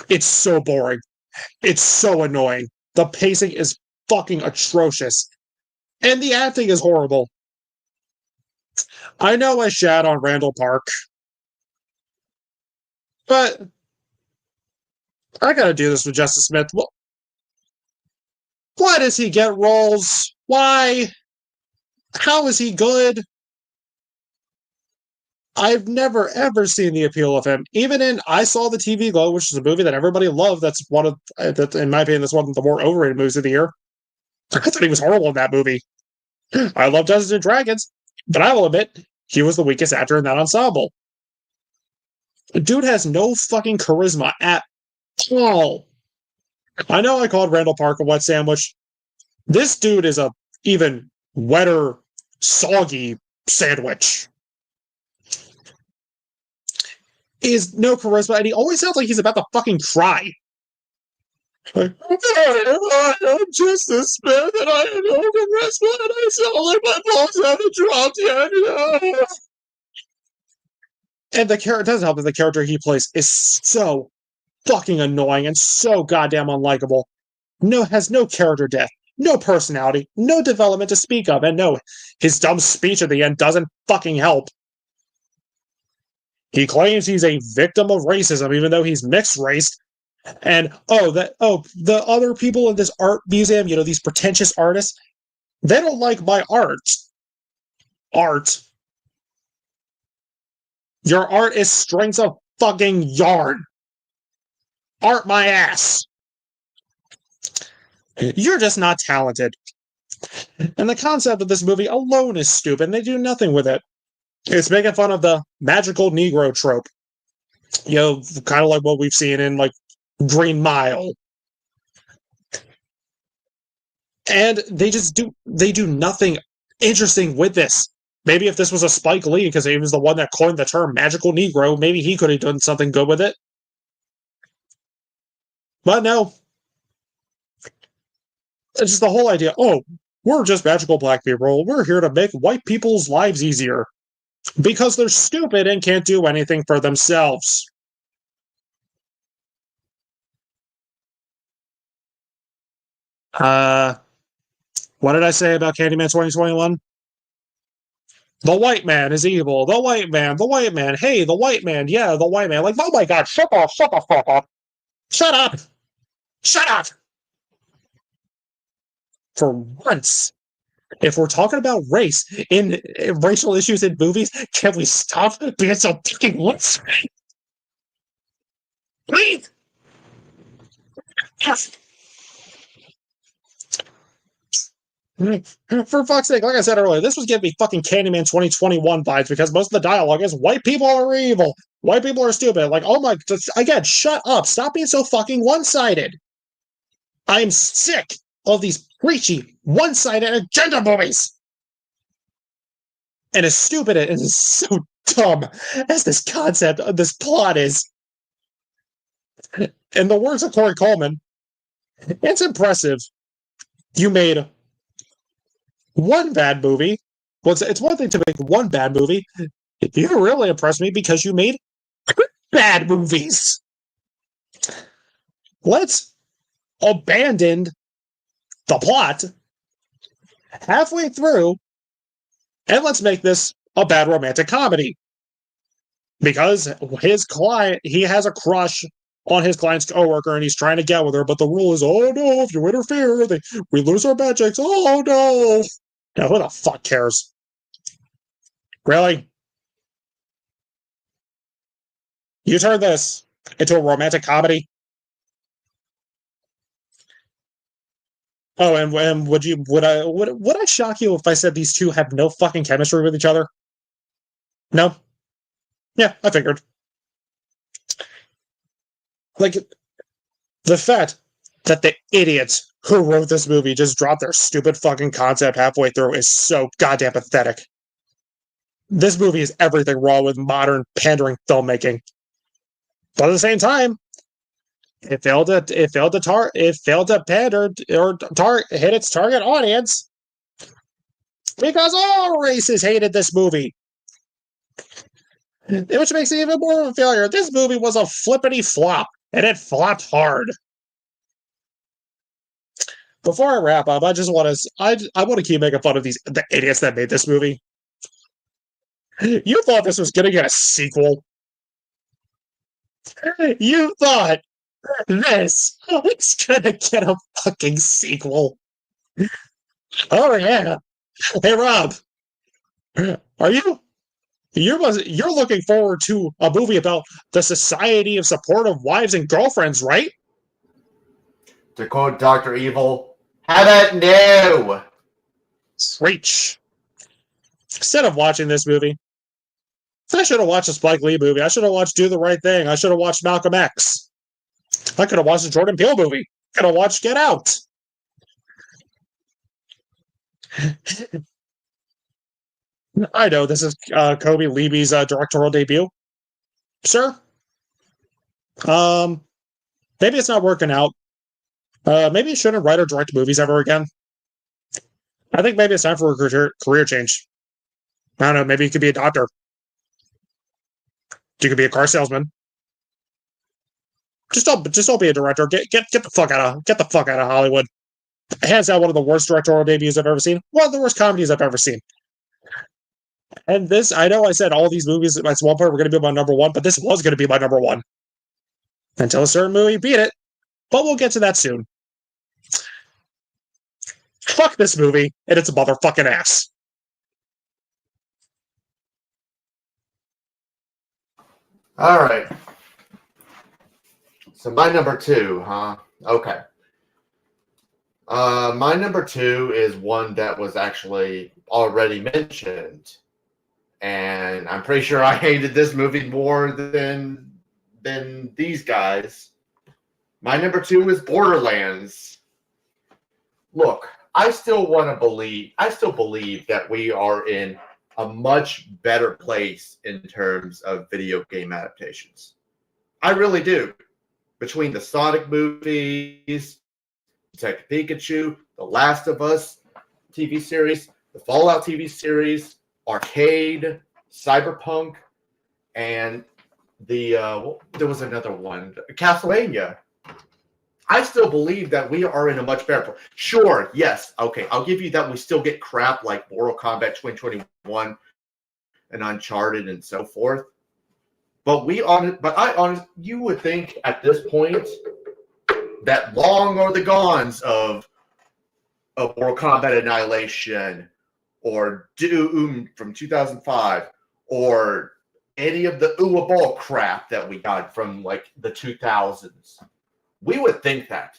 It's so boring. It's so annoying. The pacing is fucking atrocious. And the acting is horrible. I know I shat on Randall Park, but I gotta do this with Justice Smith. Why does he get roles? Why? How is he good? I've never ever seen the appeal of him. Even in I Saw the TV Glow, which is a movie that everybody loved. That's one of, that in my opinion, that's one of the more overrated movies of the year. I thought he was horrible in that movie. I love Dungeons and Dragons, but I will admit he was the weakest actor in that ensemble. The dude has no fucking charisma at all. I know I called Randall Park a wet sandwich. This dude is a even wetter, soggy sandwich. He has no charisma, and he always sounds like he's about to fucking cry. Like, I'm Justice Smith, and I have no charisma, and I sound like my balls haven't dropped yet. And the character doesn't help that the character he plays is so fucking annoying and so goddamn unlikable. Has no character depth, no personality, no development to speak of, and no, his dumb speech at the end doesn't fucking help. He claims he's a victim of racism, even though he's mixed race. And the other people in this art museum, these pretentious artists, they don't like my art. Art. Your art is strings of fucking yarn. Art my ass. You're just not talented. And the concept of this movie alone is stupid, and they do nothing with it. It's making fun of the magical Negro trope. Kind of like what we've seen in, like, Green Mile. And they do nothing interesting with this. Maybe if this was a Spike Lee, because he was the one that coined the term magical Negro, maybe he could have done something good with it. But no. It's just the whole idea, we're just magical black people. We're here to make white people's lives easier. Because they're stupid and can't do anything for themselves. What did I say about Candyman 2021? The white man is evil. The white man. Hey, the white man. Yeah, the white man. Like, oh my god, shut the fuck up. Shut up. Shut up. For once, if we're talking about race in racial issues in movies, can we stop being so fucking loose? Please. Yes. For fuck's sake, like I said earlier, this was giving me fucking Candyman 2021 vibes because most of the dialogue is white people are evil, white people are stupid. Like, oh my, again, shut up. Stop being so fucking one-sided. I'm sick of these preachy, one-sided agenda movies. And as stupid and as so dumb as this concept of this plot is, in the words of Corey Coleman, it's impressive. You made one bad movie. Well, it's one thing to make one bad movie. You really impressed me because you made bad movies. Let's abandon the plot halfway through and let's make this a bad romantic comedy. Because his client, he has a crush on his client's coworker and he's trying to get with her, but the rule is, oh no, if you interfere, we lose our paychecks. Oh no. Now, who the fuck cares? Really? You turn this into a romantic comedy? Oh, and would I shock you if I said these two have no fucking chemistry with each other? No? Yeah, I figured. Like, the fact that the idiots who wrote this movie just dropped their stupid fucking concept halfway through is so goddamn pathetic. This movie is everything wrong with modern pandering filmmaking. But at the same time, it failed to pander or hit its target audience because all races hated this movie. Which makes it even more of a failure. This movie was a flippity flop, and it flopped hard. Before I wrap up, I want to keep making fun of the idiots that made this movie. You thought this was going to get a sequel. You thought this was going to get a fucking sequel. Oh yeah. Hey Rob, are you? You're looking forward to a movie about the Society of Supportive Wives and Girlfriends, right? To quote Dr. Evil, how about no? Screech. Instead of watching this movie, I should have watched a Spike Lee movie. I should have watched Do the Right Thing. I should have watched Malcolm X. I could have watched a Jordan Peele movie. Could have watched Get Out. I know this is Kobe Levy's directorial debut. Sure. Maybe it's not working out. Maybe you shouldn't write or direct movies ever again. I think maybe it's time for a career change. I don't know. Maybe you could be a doctor. You could be a car salesman. Just don't be a director. Get the fuck out of Hollywood. Hands down, one of the worst directorial debuts I've ever seen. One of the worst comedies I've ever seen. And this, I know I said all these movies at one point were going to be my number one, but this was going to be my number one. Until a certain movie beat it. But we'll get to that soon. Fuck this movie and its motherfucking ass. All right. So my number two, huh? Okay. My number two is one that was actually already mentioned. And I'm pretty sure I hated this movie more than these guys. My number two is Borderlands. Look, I still believe that we are in a much better place in terms of video game adaptations. I really do. Between the Sonic movies, Detective Pikachu, The Last of Us TV series, the Fallout TV series, Arcade, Cyberpunk, and there was another one, Castlevania. I still believe that we are in a much better place. Sure, yes, okay, I'll give you that we still get crap like Mortal Kombat 2021 and Uncharted and so forth. But you would think at this point that long are the gones of Mortal Kombat Annihilation or Doom from 2005 or any of the Uwe crap that we got from like the 2000s. We would think that.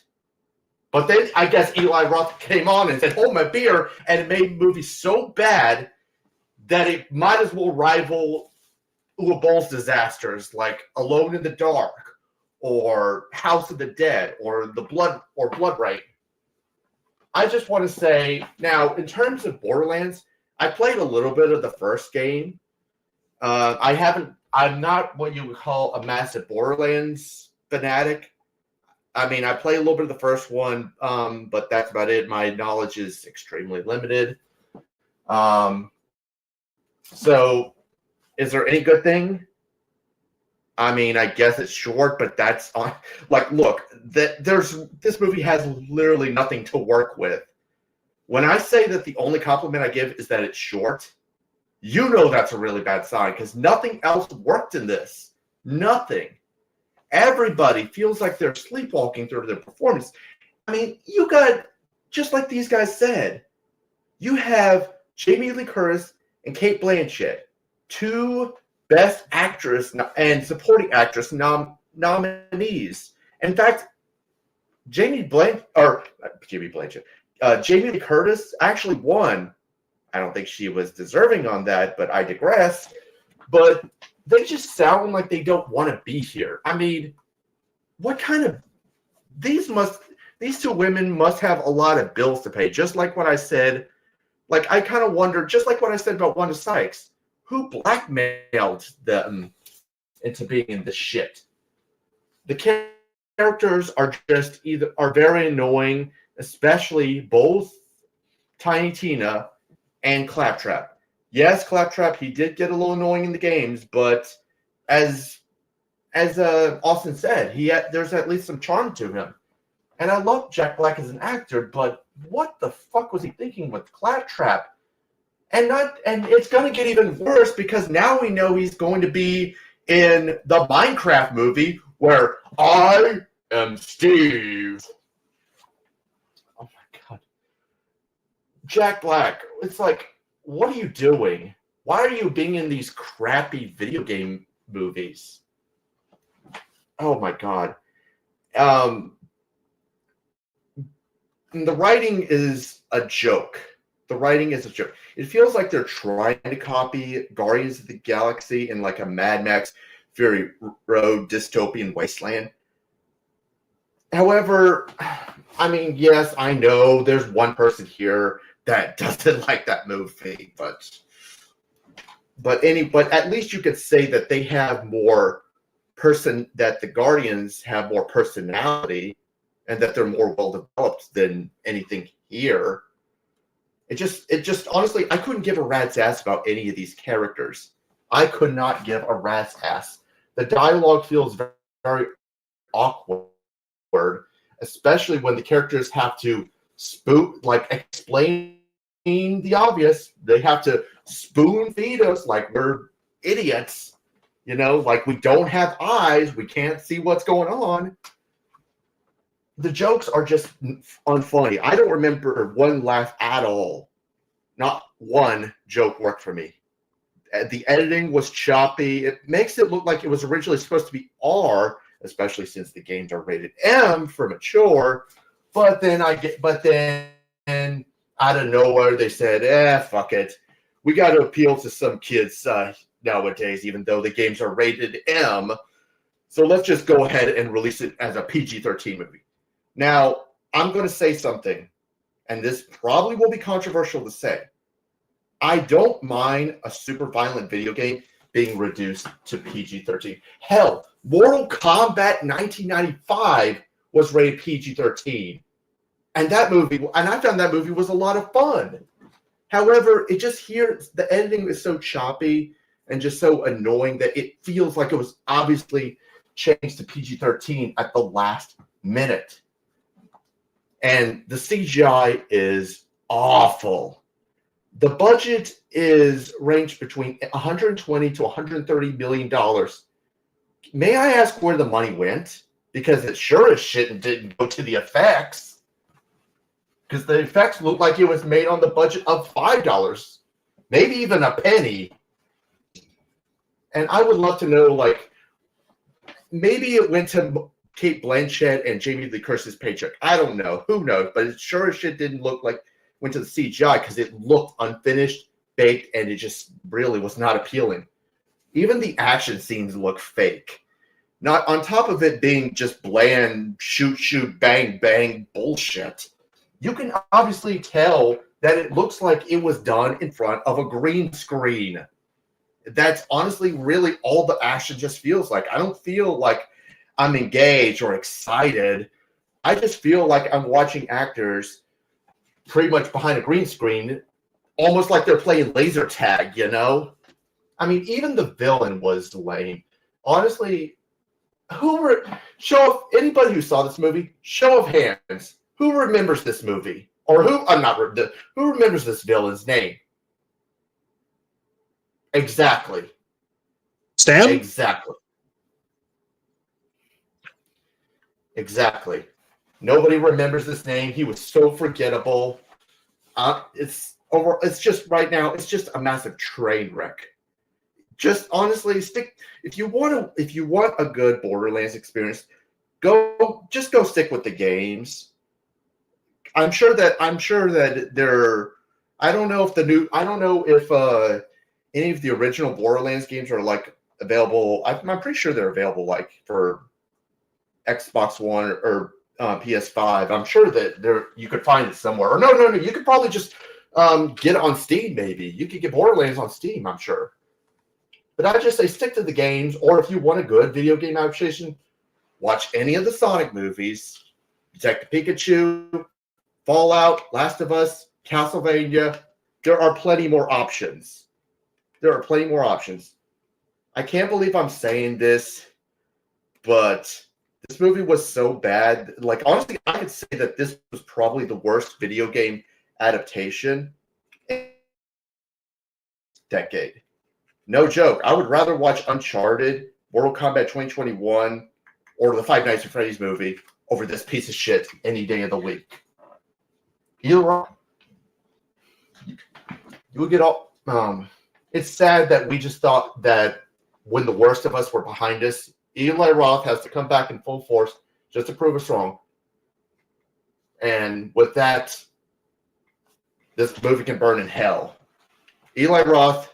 But then I guess Eli Roth came on and said, hold my beer, and it made movies so bad that it might as well rival Uwe Boll's disasters like Alone in the Dark or House of the Dead or Blood Right. I just want to say, now, in terms of Borderlands, I played a little bit of the first game. I'm not what you would call a massive Borderlands fanatic. I mean, I played a little bit of the first one, but that's about it. My knowledge is extremely limited. So, is there any good thing? I mean, I guess it's short, but that's on. Like, look, this movie has literally nothing to work with. When I say that the only compliment I give is that it's short, you know that's a really bad sign because nothing else worked in this. Nothing. Everybody feels like they're sleepwalking through their performance. I mean, you got, just like these guys said, you have Jamie Lee Curtis and Cate Blanchett, 2 Best Actress and Supporting Actress nominees. In fact, Jamie Lee Curtis actually won. I don't think she was deserving on that, but I digress. But they just sound like they don't want to be here. I mean, what kind of these 2 women must have a lot of bills to pay. Just like what I said, like I kind of wonder, just like what I said about Wanda Sykes, who blackmailed them into being in this shit? The characters are very annoying, especially both Tiny Tina and Claptrap. Yes, Claptrap, he did get a little annoying in the games, but as Austin said, there's at least some charm to him. And I love Jack Black as an actor, but what the fuck was he thinking with Claptrap? And it's going to get even worse because now we know he's going to be in the Minecraft movie where I am Steve. Oh my God. Jack Black, it's like, what are you doing? Why are you being in these crappy video game movies? Oh my God. The writing is a joke. It feels like they're trying to copy Guardians of the Galaxy in like a Mad Max Fury Road dystopian wasteland. However, I mean, yes, I know there's one person here that doesn't like that movie, but at least you could say that they have more that the Guardians have more personality and that they're more well developed than anything here. It just honestly, I couldn't give a rat's ass about any of these characters. I could not give a rat's ass. The dialogue feels very, very awkward, especially when the characters have to explain the obvious. They have to spoon feed us like we're idiots. You know, like we don't have eyes, we can't see what's going on. The jokes are just unfunny. I don't remember one laugh at all. Not one joke worked for me. The editing was choppy. It makes it look like it was originally supposed to be R, especially since the games are rated M for mature. But then out of nowhere they said, fuck it. We got to appeal to some kids nowadays, even though the games are rated M. So let's just go ahead and release it as a PG-13 movie. Now, I'm going to say something, and this probably will be controversial to say. I don't mind a super violent video game being reduced to PG-13. Hell, Mortal Kombat 1995 was rated PG-13. And I found that movie was a lot of fun. However, the editing is so choppy and just so annoying that it feels like it was obviously changed to PG-13 at the last minute. And the CGI is awful. The budget is ranged between $120 to $130 million. May I ask where the money went? Because it sure as shit didn't go to the effects. Because the effects look like it was made on the budget of $5, maybe even a penny. And I would love to know, like, maybe it went to Kate Blanchett and Jamie Lee Curtis's paycheck. I don't know. Who knows? But it sure as shit didn't look like went to the CGI because it looked unfinished, baked, and it just really was not appealing. Even the action scenes look fake. Not on top of it being just bland shoot, shoot, bang, bang bullshit. You can obviously tell that it looks like it was done in front of a green screen. That's honestly really all the action just feels like. I don't feel like I'm engaged or excited. I just feel like I'm watching actors pretty much behind a green screen, almost like they're playing laser tag, you know? I mean, even the villain was lame. Honestly, anybody who saw this movie, show of hands, who remembers this movie? Or who remembers this villain's name? Exactly. Stan? Exactly. Nobody remembers this name. He was so forgettable. It's just right now, it's just a massive train wreck. just honestly stick. If you want a good Borderlands experience, go stick with the games. I'm sure that there. I don't know if any of the original Borderlands games are like available. I'm pretty sure they're available like for Xbox One or PS5. I'm sure that you could find it somewhere. Or no, you could probably just get it on Steam. Maybe you could get Borderlands on Steam. I'm sure. But I just say stick to the games, or if you want a good video game adaptation, watch any of the Sonic movies, Detective Pikachu, Fallout, Last of Us, Castlevania. There are plenty more options. I can't believe I'm saying this, but this movie was so bad. Like, honestly, I could say that this was probably the worst video game adaptation in decade. No joke. I would rather watch Uncharted, Mortal Kombat 2021, or the Five Nights at Freddy's movie over this piece of shit any day of the week. You're wrong. You would get all. It's sad that we just thought that when the worst of us were behind us, Eli Roth has to come back in full force just to prove us wrong. And with that, this movie can burn in hell. Eli Roth,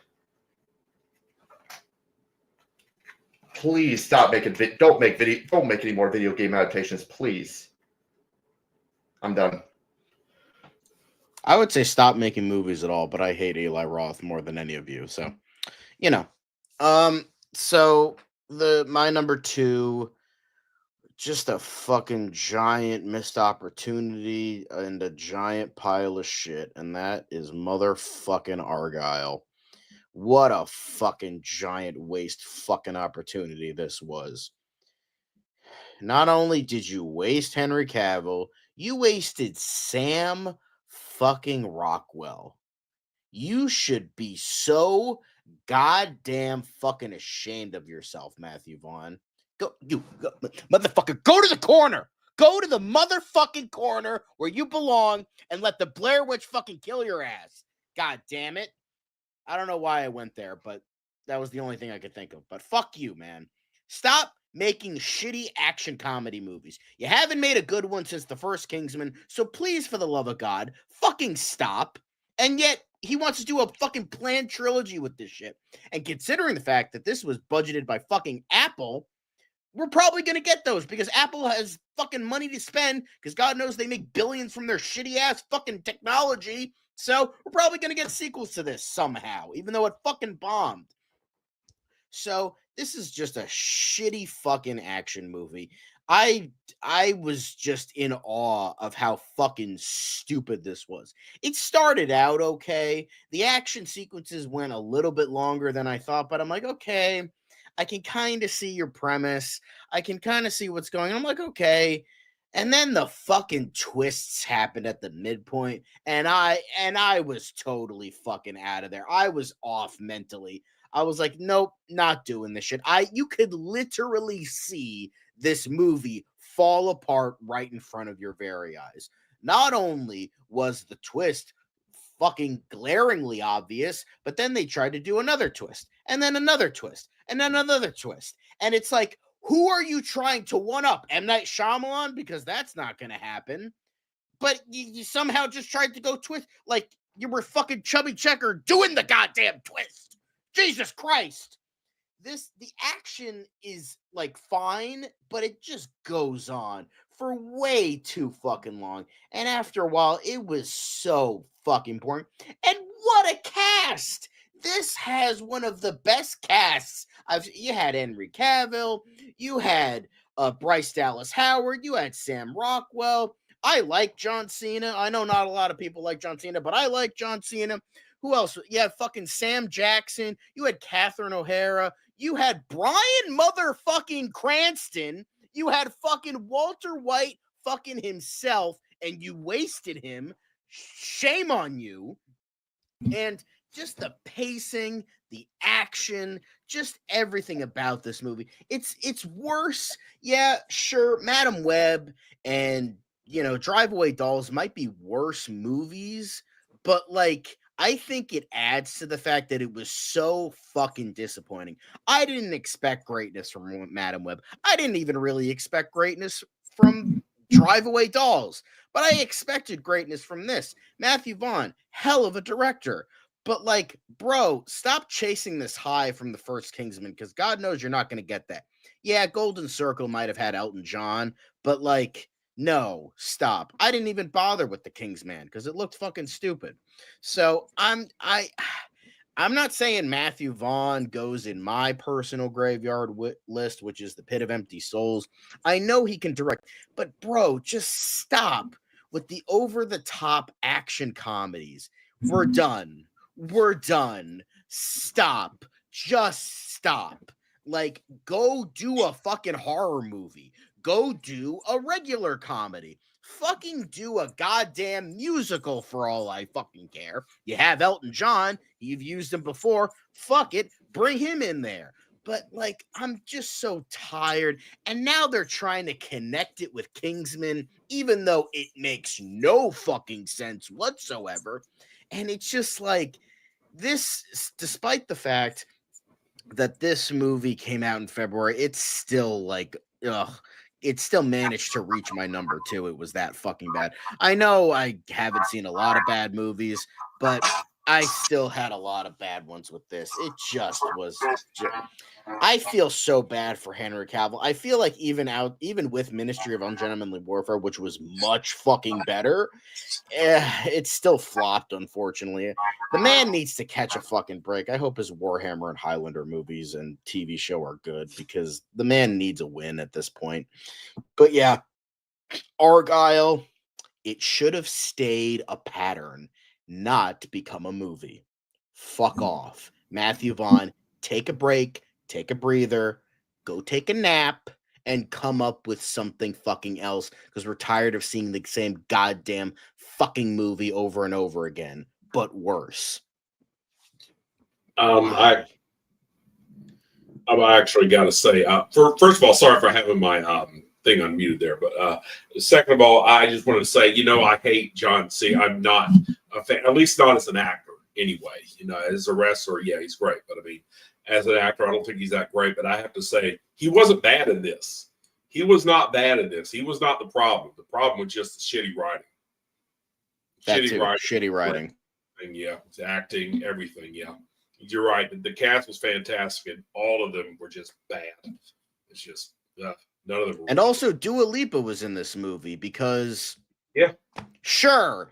please stop making don't make any more video game adaptations, please. I'm done. I would say stop making movies at all, but I hate Eli Roth more than any of you. So, you know. So my number 2, just a fucking giant missed opportunity and a giant pile of shit, and that is motherfucking Argyle. What a fucking giant waste fucking opportunity this was. Not only did you waste Henry Cavill, you wasted Sam fucking Rockwell. You should be so goddamn fucking ashamed of yourself, Matthew Vaughn. Motherfucker, go to the corner. Go to the motherfucking corner where you belong and let the Blair Witch fucking kill your ass. God damn it. I don't know why I went there, but that was the only thing I could think of. But fuck you, man. Stop making shitty action comedy movies. You haven't made a good one since the first Kingsman, so please, for the love of God, fucking stop. And yet, he wants to do a fucking planned trilogy with this shit. And considering the fact that this was budgeted by fucking Apple, we're probably going to get those because Apple has fucking money to spend because God knows they make billions from their shitty ass fucking technology. So we're probably going to get sequels to this somehow, even though it fucking bombed. So this is just a shitty fucking action movie. I was just in awe of how fucking stupid this was. It started out okay. The action sequences went a little bit longer than I thought, but I'm like, okay, I can kind of see your premise. I can kind of see what's going on. I'm like, okay. And then the fucking twists happened at the midpoint, and I was totally fucking out of there. I was off mentally. I was like, nope, not doing this shit. You could literally see this movie fall apart right in front of your very eyes. Not only was the twist fucking glaringly obvious, but then they tried to do another twist, and then another twist, and then another twist. And it's like, who are you trying to one-up? M. Night Shyamalan? Because that's not going to happen. But you somehow just tried to go twist, like you were fucking Chubby Checker doing the goddamn twist. Jesus Christ. The action is like fine, but it just goes on for way too fucking long. And after a while, it was so fucking boring. And what a cast! This has one of the best casts. You had Henry Cavill, you had Bryce Dallas Howard, you had Sam Rockwell. I like John Cena. I know not a lot of people like John Cena, but I like John Cena. Who else? You had fucking Sam Jackson. You had Catherine O'Hara. You had Bryan motherfucking Cranston. You had fucking Walter White fucking himself, and you wasted him. Shame on you. And just the pacing, the action, just everything about this movie. It's worse. Yeah, sure. Madam Web and Drive Away Dolls might be worse movies, but like I think it adds to the fact that it was so fucking disappointing. I didn't expect greatness from Madam Web. I didn't even really expect greatness from Drive Away Dolls, but I expected greatness from this. Matthew Vaughn, hell of a director. But like, bro, stop chasing this high from the first Kingsman, because God knows you're not going to get that. Yeah, Golden Circle might have had Elton John, but like, no, stop. I didn't even bother with the Kingsman because it looked fucking stupid. So I'm not saying Matthew Vaughn goes in my personal graveyard list, which is the Pit of Empty Souls. I know he can direct, but bro, just stop with the over-the-top action comedies. We're done. We're done. Stop. Just stop. Like, go do a fucking horror movie. Go do a regular comedy. Fucking do a goddamn musical for all I fucking care. You have Elton John. You've used him before. Fuck it. Bring him in there. But, like, I'm just so tired. And now they're trying to connect it with Kingsman, even though it makes no fucking sense whatsoever. And it's just like, this, despite the fact that this movie came out in February, it's still like, ugh. It still managed to reach my number 2. It was that fucking bad. I know I haven't seen a lot of bad movies, but I still had a lot of bad ones with this. It just was. I feel so bad for Henry Cavill. I feel like even with Ministry of Ungentlemanly Warfare, which was much fucking better, it still flopped, unfortunately. The man needs to catch a fucking break. I hope his Warhammer and Highlander movies and TV show are good, because the man needs a win at this point. But yeah, Argyle, it should have stayed a pattern, not become a movie. Fuck off. Matthew Vaughn, take a break, take a breather, go take a nap, and come up with something fucking else, because we're tired of seeing the same goddamn fucking movie over and over again, but worse. I actually got to say, first of all, sorry for having my thing unmuted there, but second of all, I just wanted to say, I hate John C. I'm not a fan, at least not as an actor anyway. As a wrestler, yeah, he's great, but I mean, as an actor, I don't think he's that great. But I have to say, he wasn't bad in this. He was not bad in this. He was not the problem. The problem was just the shitty writing. Shitty writing. Yeah, it's acting, everything. Yeah, you're right. The cast was fantastic, and all of them were just bad. It's just none of them. And also, Dua Lipa was in this movie because, yeah, sure,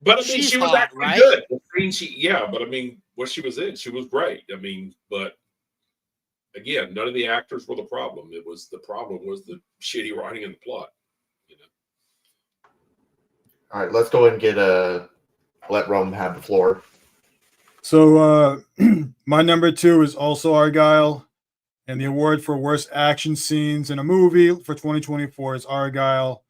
but I mean, she was hot, actually right? good. But I mean, what she was in, she was great. I mean, but again, none of the actors were the problem. The problem was the shitty writing and the plot. All right, let's go ahead and let Rome have the floor. So my number 2 is also Argyle, and the award for worst action scenes in a movie for 2024 is Argyle.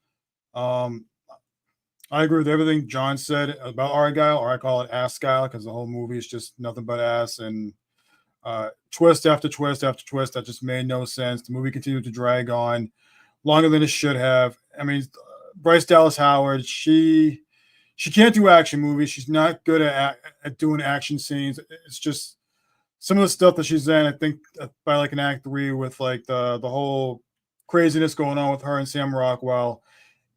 I agree with everything John said about Argyle, or I call it Assgyle, because the whole movie is just nothing but ass, and twist after twist after twist that just made no sense. The movie continued to drag on longer than it should have. I mean, Bryce Dallas Howard, she can't do action movies. She's not good at doing action scenes. It's just some of the stuff that she's in, I think by like an act 3 with like the whole craziness going on with her and Sam Rockwell,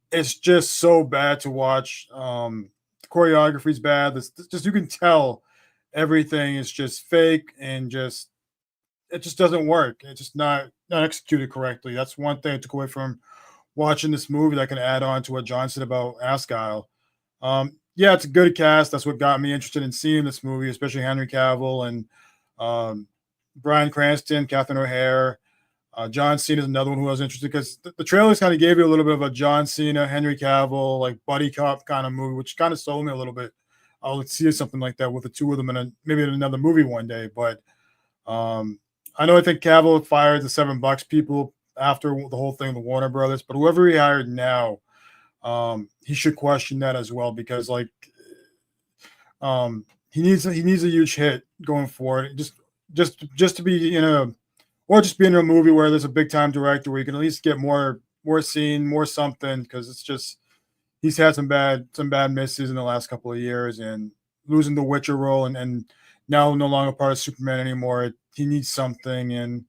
it's just so bad to watch. The choreography's bad. Just you can tell everything is just fake, and it just doesn't work. It's just not executed correctly. That's one thing I took away from watching this movie that I can add on to what John said about Assgyle. Yeah, it's a good cast. That's what got me interested in seeing this movie, especially Henry Cavill and Bryan Cranston, Catherine O'Hare. John Cena is another one who I was interested, because the trailers kind of gave you a little bit of a John Cena, Henry Cavill, like buddy cop kind of movie, which kind of sold me a little bit. I'll see something like that with the two of them maybe in another movie one day. But I think Cavill fired the $7 people after the whole thing with Warner Brothers, but whoever he hired now, he should question that as well, because like he needs a huge hit going forward. Just to be just be in a movie where there's a big time director where you can at least get more scene, more something, because it's just he's had some bad misses in the last couple of years, and losing the Witcher role and now no longer part of Superman anymore. He needs something. And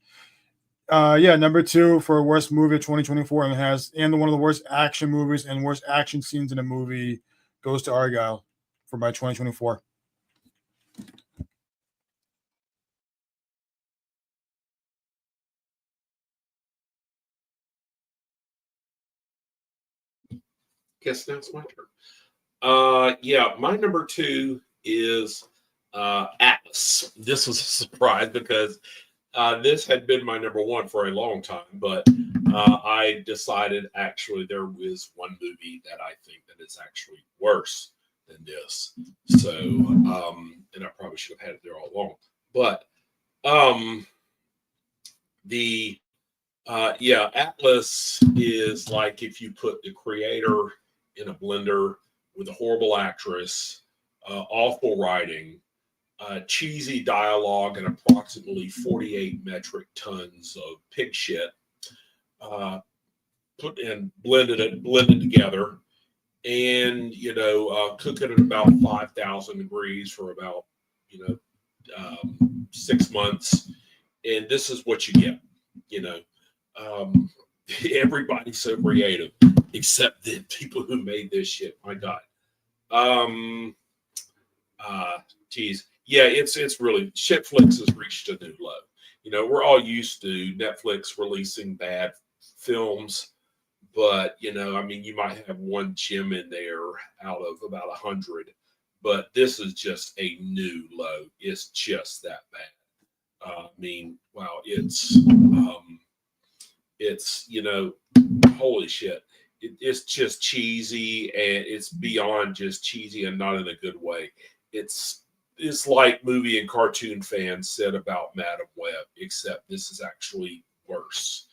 number 2 for worst movie of 2024 and one of the worst action movies and worst action scenes in a movie goes to Argyle for my 2024. Guess now it's my turn. My number 2 is Atlas. This was a surprise because this had been my number 1 for a long time, but I decided actually there is one movie that I think that is actually worse than this. So, and I probably should have had it there all along. But Atlas is like if you put the creator in a blender with a horrible actress, awful writing, cheesy dialogue, and approximately 48 metric tons of pig shit, blended together, and cook it at about 5,000 degrees for about 6 months, and this is what you get. Everybody's so creative except the people who made this shit. My God. It's really Shitflix has reached a new low. We're all used to Netflix releasing bad films, but you might have one gem in there out of about 100, but this is just a new low. It's just that bad. It's holy shit. It's just cheesy, and it's beyond just cheesy, and not in a good way. It's like movie and cartoon fans said about Madam Web, except this is actually worse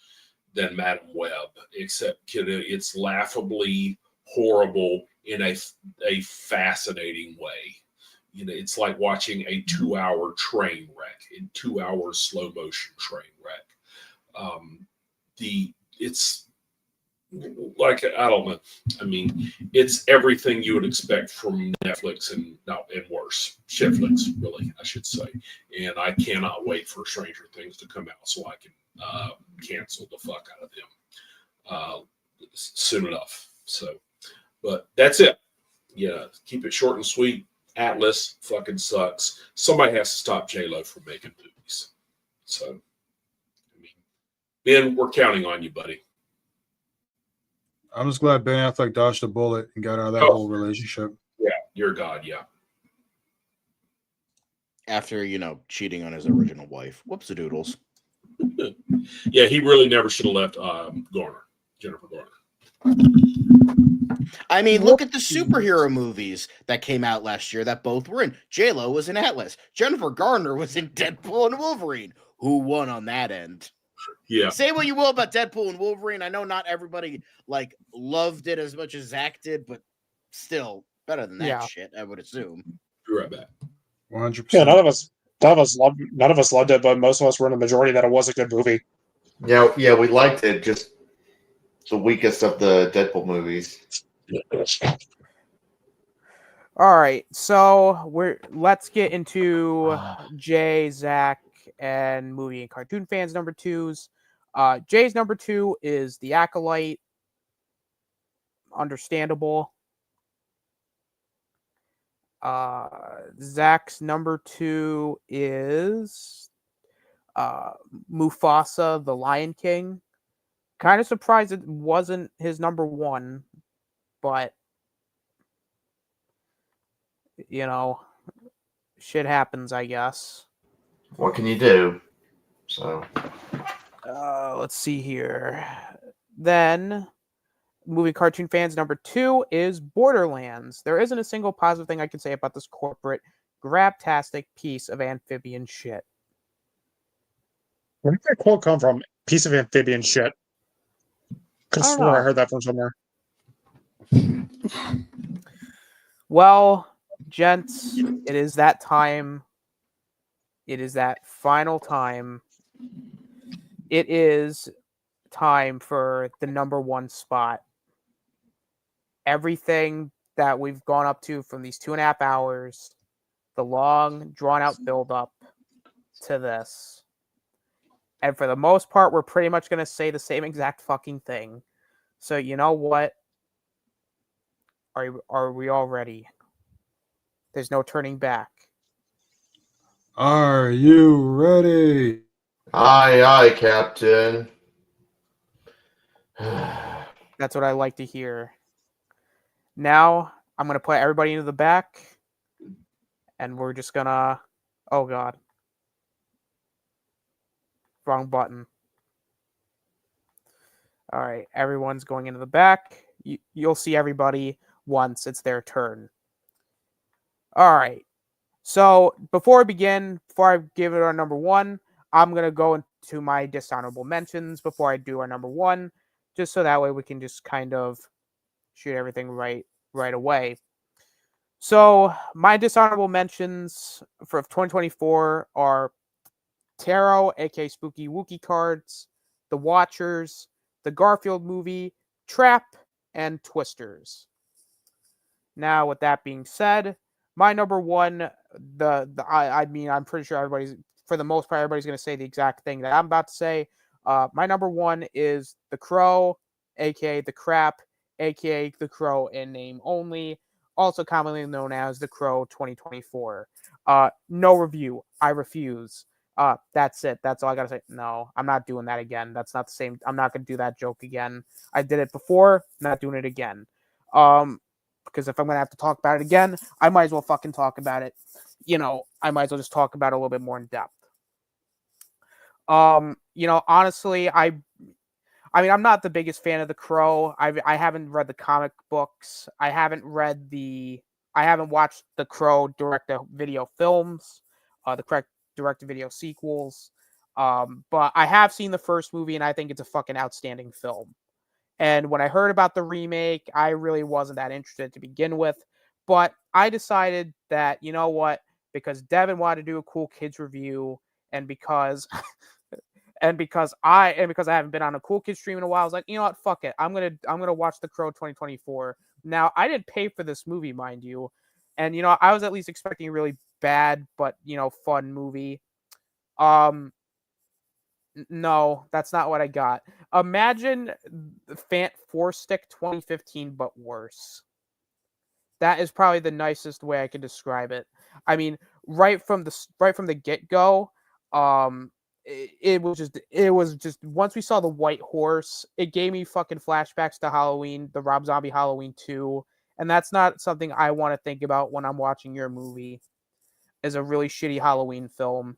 than Madam Web, except it's laughably horrible in a fascinating way. It's like watching a 2-hour train wreck, in 2 hours slow motion train wreck. It's like, I don't know. It's everything you would expect from Netflix and worse. Shitflix, really, I should say. And I cannot wait for Stranger Things to come out so I can cancel the fuck out of them soon enough. So, but that's it. Yeah, keep it short and sweet. Atlas fucking sucks. Somebody has to stop J-Lo from making movies. So, Ben, we're counting on you, buddy. I'm just glad Ben Affleck dodged a bullet and got out of that whole relationship. Yeah, you're God, yeah. After, cheating on his original wife. Whoops-a-doodles. Yeah, he really never should have left Jennifer Garner. Look at the superhero movies that came out last year that both were in. J-Lo was in Atlas. Jennifer Garner was in Deadpool and Wolverine. Who won on that end? Yeah. Say what you will about Deadpool and Wolverine. I know not everybody loved it as much as Zach did, but still better than that shit, I would assume. Be right back. 100%. Yeah, none of us loved it, but most of us were in the majority that it was a good movie. Yeah, we liked it. Just the weakest of the Deadpool movies. All right, so let's get into Jay, Zach, and movie and cartoon fans number 2s. Jay's number 2 is The Acolyte. Understandable. Zach's number 2 is Mufasa, The Lion King. Kind of surprised it wasn't his number 1, but shit happens, I guess. What can you do? So, let's see here. Then, movie cartoon fans number 2 is Borderlands. There isn't a single positive thing I can say about this corporate grabtastic piece of amphibian shit. Where did that quote come from? Piece of amphibian shit. Could have sworn I heard that from somewhere. Well, gents, it is that time. It is that final time. It is time for the number 1 spot. Everything that we've gone up to from these 2.5 hours the long, drawn-out build-up to this. And for the most part, we're pretty much going to say the same exact fucking thing. So you know what? Are we all ready? There's no turning back. Are you ready? Aye, aye, Captain. That's what I like to hear. Now, I'm going to put everybody into the back. And we're just going to... Oh, God. Wrong button. All right, everyone's going into the back. You'll see everybody once it's their turn. All right. So before I give it our number one, I'm going to go into my dishonorable mentions before I do our number one, just so that way we can just kind of shoot everything right away. So my dishonorable mentions for 2024 are Tarot, aka Spooky Wookie cards, The Watchers, the Garfield movie, Trap, and Twisters. Now, with that being said, my number one, I'm pretty sure for the most part, everybody's going to say the exact thing that I'm about to say. My number one is The Crow, aka The Crap, aka The Crow in name only, also commonly known as The Crow 2024. No review. I refuse. That's it. That's all I gotta say. No, I'm not doing that again. That's not the same. I'm not gonna do that joke again. I did it before. Not doing it again. Because if I'm gonna have to talk about it again, I might as well fucking talk about it. I might as well just talk about it a little bit more in depth. Honestly, I'm not the biggest fan of The Crow. I haven't read the comic books. I haven't watched The Crow direct-to-video films. The correct direct-to-video sequels. But I have seen the first movie, and I think it's a fucking outstanding film. And when I heard about the remake, I really wasn't that interested to begin with. But I decided that, you know what, because Devin wanted to do a cool kids review, and because because I haven't been on a cool kids stream in a while, I was like, you know what, fuck it. I'm gonna watch The Crow 2024. Now, I didn't pay for this movie, mind you. And I was at least expecting a really bad but fun movie. No, that's not what I got. Imagine Fant Four Stick 2015 but worse. That is probably the nicest way I could describe it. I mean, right from the get-go, it was just once we saw the white horse, it gave me fucking flashbacks to Halloween, the Rob Zombie Halloween 2, and that's not something I want to think about when I'm watching your movie. Is a really shitty Halloween film.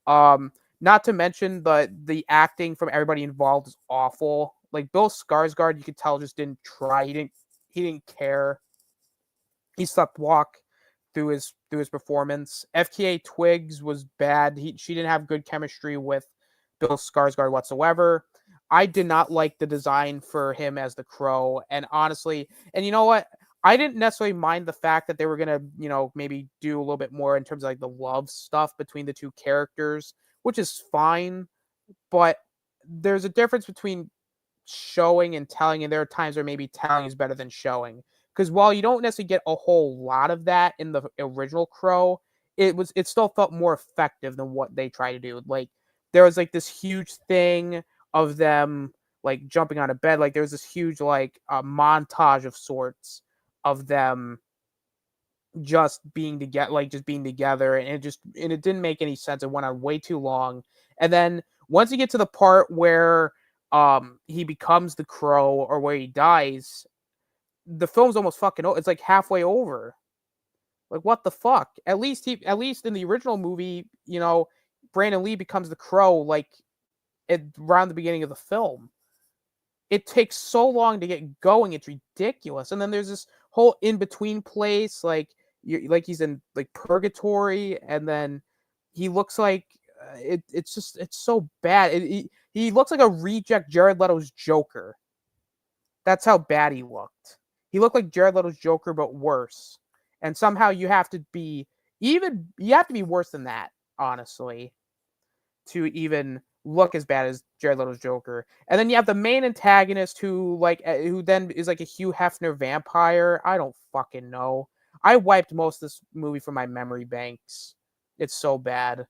Not to mention the acting from everybody involved is awful. Like Bill Skarsgård, you could tell just didn't try. He didn't care. He slept walk through his performance. FKA Twigs was bad. She didn't have good chemistry with Bill Skarsgård whatsoever. I did not like the design for him as the Crow, and honestly, and you know what? I didn't necessarily mind the fact that they were gonna, maybe do a little bit more in terms of like the love stuff between the two characters, which is fine, but there's a difference between showing and telling, and there are times where maybe telling is better than showing. Because while you don't necessarily get a whole lot of that in the original Crow, it still felt more effective than what they tried to do. Like there was like this huge thing of them like jumping on a bed. Like there was this huge like montage of sorts of them just being together, and it didn't make any sense. It went on way too long. And then once you get to the part where he becomes the Crow or where he dies, the film's almost fucking it's like halfway over. Like what the fuck? At least in the original movie, Brandon Lee becomes the Crow like around the beginning of the film. It takes so long to get going, it's ridiculous. And then there's this whole in-between place, like he's in like purgatory, and then he looks like it's so bad. He looks like a reject Jared Leto's Joker. That's how bad he looked. He looked like Jared Leto's Joker, but worse. And somehow you have to be worse than that, honestly, to even look as bad as Jared Leto's Joker. And then you have the main antagonist who then is like a Hugh Hefner vampire. I don't fucking know. I wiped most of this movie from my memory banks. It's so bad.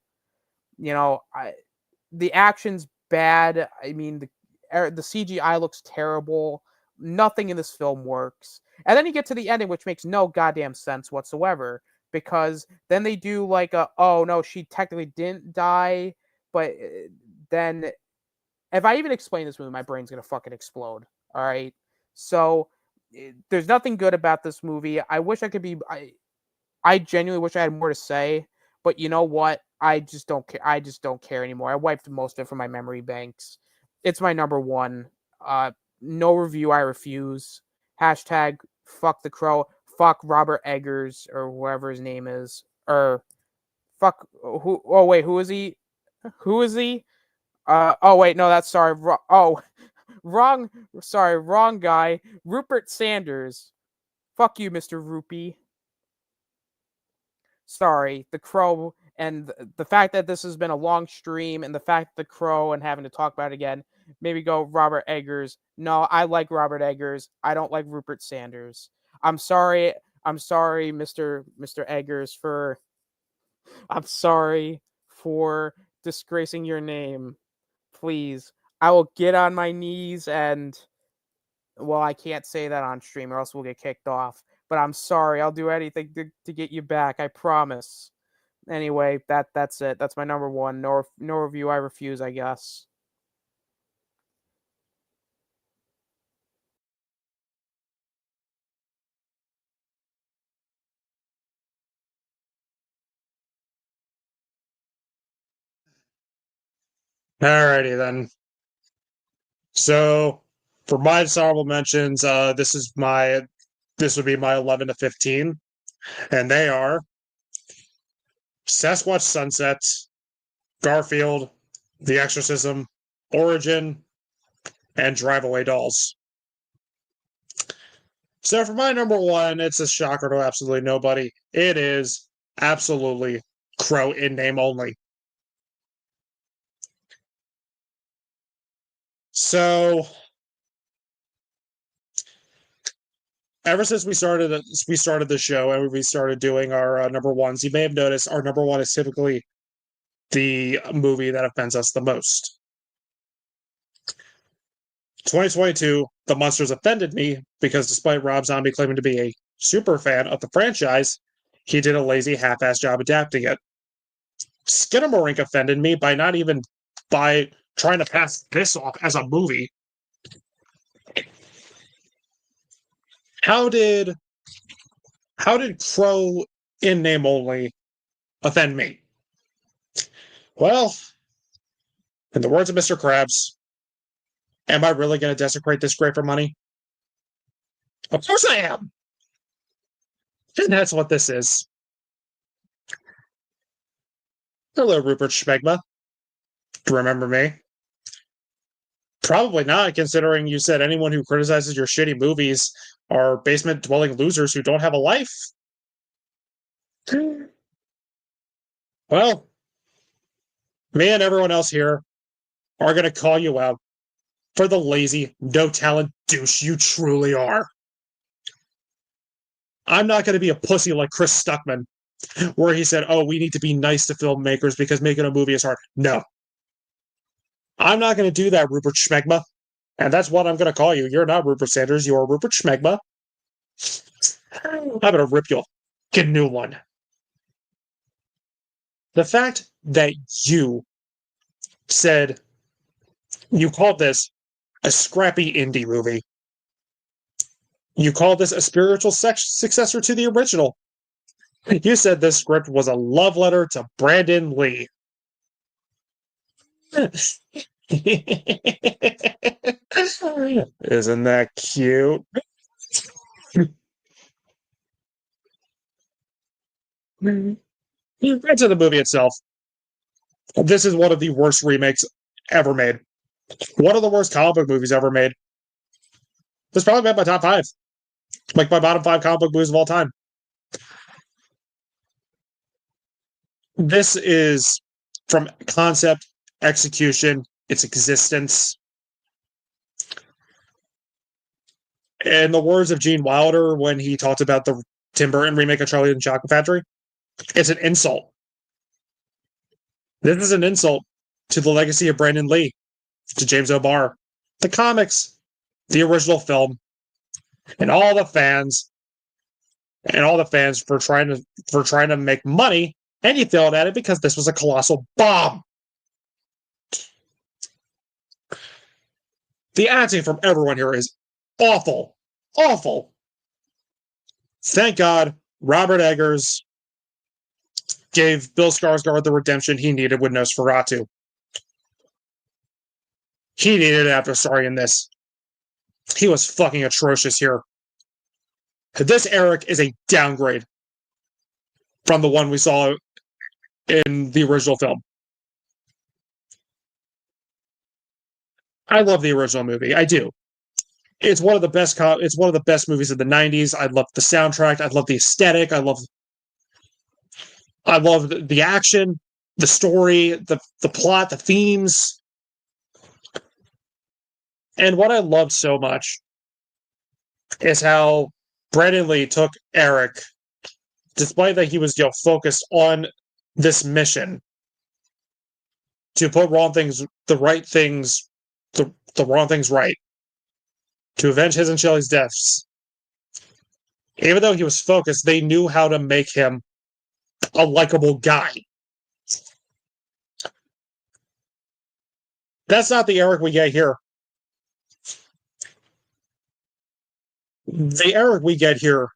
The action's bad. I mean, the CGI looks terrible. Nothing in this film works. And then you get to the ending, which makes no goddamn sense whatsoever. Because then they do like oh no, she technically didn't die, but then if I even explain this movie, my brain's gonna fucking explode. All right, so there's nothing good about this movie. I wish I could be. I genuinely wish I had more to say, but you know what? I just don't care. I just don't care anymore. I wiped most of it from my memory banks. It's my number one. No review. I refuse. Hashtag fuck the crow. Fuck Robert Eggers or whoever his name is. Or fuck who? Oh wait, who is he? Who is he? Oh wait, no, that's sorry. Wrong. Sorry, wrong guy. Rupert Sanders. Fuck you, Mr. Rupee. Sorry, the crow, and the fact that this has been a long stream, and the fact the crow and having to talk about it again, maybe go Robert Eggers. No, I like Robert Eggers. I don't like Rupert Sanders. I'm sorry, Mr. Eggers, for I'm sorry for disgracing your name. Please, I will get on my knees and, well, I can't say that on stream or else we'll get kicked off. But I'm sorry. I'll do anything to get you back. I promise. Anyway, that's it. That's my number one. No review. I refuse, I guess. Alrighty then. So for my honorable mentions, this would be my 11 to 15, and they are Sasquatch Sunset, Garfield, The Exorcism, Origin, and Drive Away Dolls. So for my number one, it's a shocker to absolutely nobody. It is absolutely Crow in name only. So ever since we started the show and we started doing our number ones, you may have noticed our number one is typically the movie that offends us the most. 2022, The Monsters offended me because despite Rob Zombie claiming to be a super fan of the franchise, he did a lazy half-ass job adapting it. Skinamarink offended me by trying to pass this off as a movie. How did Crow in name only offend me? Well, in the words of Mr. Krabs, am I really going to desecrate this grave for money? Of course I am! And that's what this is. Hello, Rupert Schmegma. Do you remember me? Probably not, considering you said anyone who criticizes your shitty movies are basement-dwelling losers who don't have a life. Well, me and everyone else here are going to call you out for the lazy, no-talent douche you truly are. I'm not going to be a pussy like Chris Stuckman, where he said, oh, we need to be nice to filmmakers because making a movie is hard. No. I'm not going to do that, Rupert Schmegma. And that's what I'm going to call you. You're not Rupert Sanders. You're Rupert Schmegma. I'm going to rip you. Get a new one. The fact that you said you called this a scrappy indie movie. You called this a spiritual successor to the original. You said this script was a love letter to Brandon Lee. Isn't that cute? Into the movie itself. This is one of the worst remakes ever made. One of the worst comic book movies ever made. This probably made my top 5. Like my bottom 5 comic book movies of all time. This is from concept, execution, its existence. In the words of Gene Wilder, when he talked about the Tim Burton remake of Charlie and the Chocolate Factory. It's an insult. This is an insult to the legacy of Brandon Lee, to James O'Barr, the comics, the original film, and all the fans for trying to make money, and you failed at it because this was a colossal bomb. The acting from everyone here is awful. Awful. Thank God Robert Eggers gave Bill Skarsgård the redemption he needed with Nosferatu. He needed it after starring in this. He was fucking atrocious here. This Eric is a downgrade from the one we saw in the original film. I love the original movie. I do. It's one of the best. It's one of the best movies of the '90s. I love the soundtrack. I love the aesthetic. I love the action, the story, the plot, the themes. And what I loved so much is how Brandon Lee took Eric, despite that he was focused on this mission to put the wrong things right, to avenge his and Shelley's deaths. Even though he was focused, they knew how to make him a likable guy. That's not the Eric we get here. The Eric we get here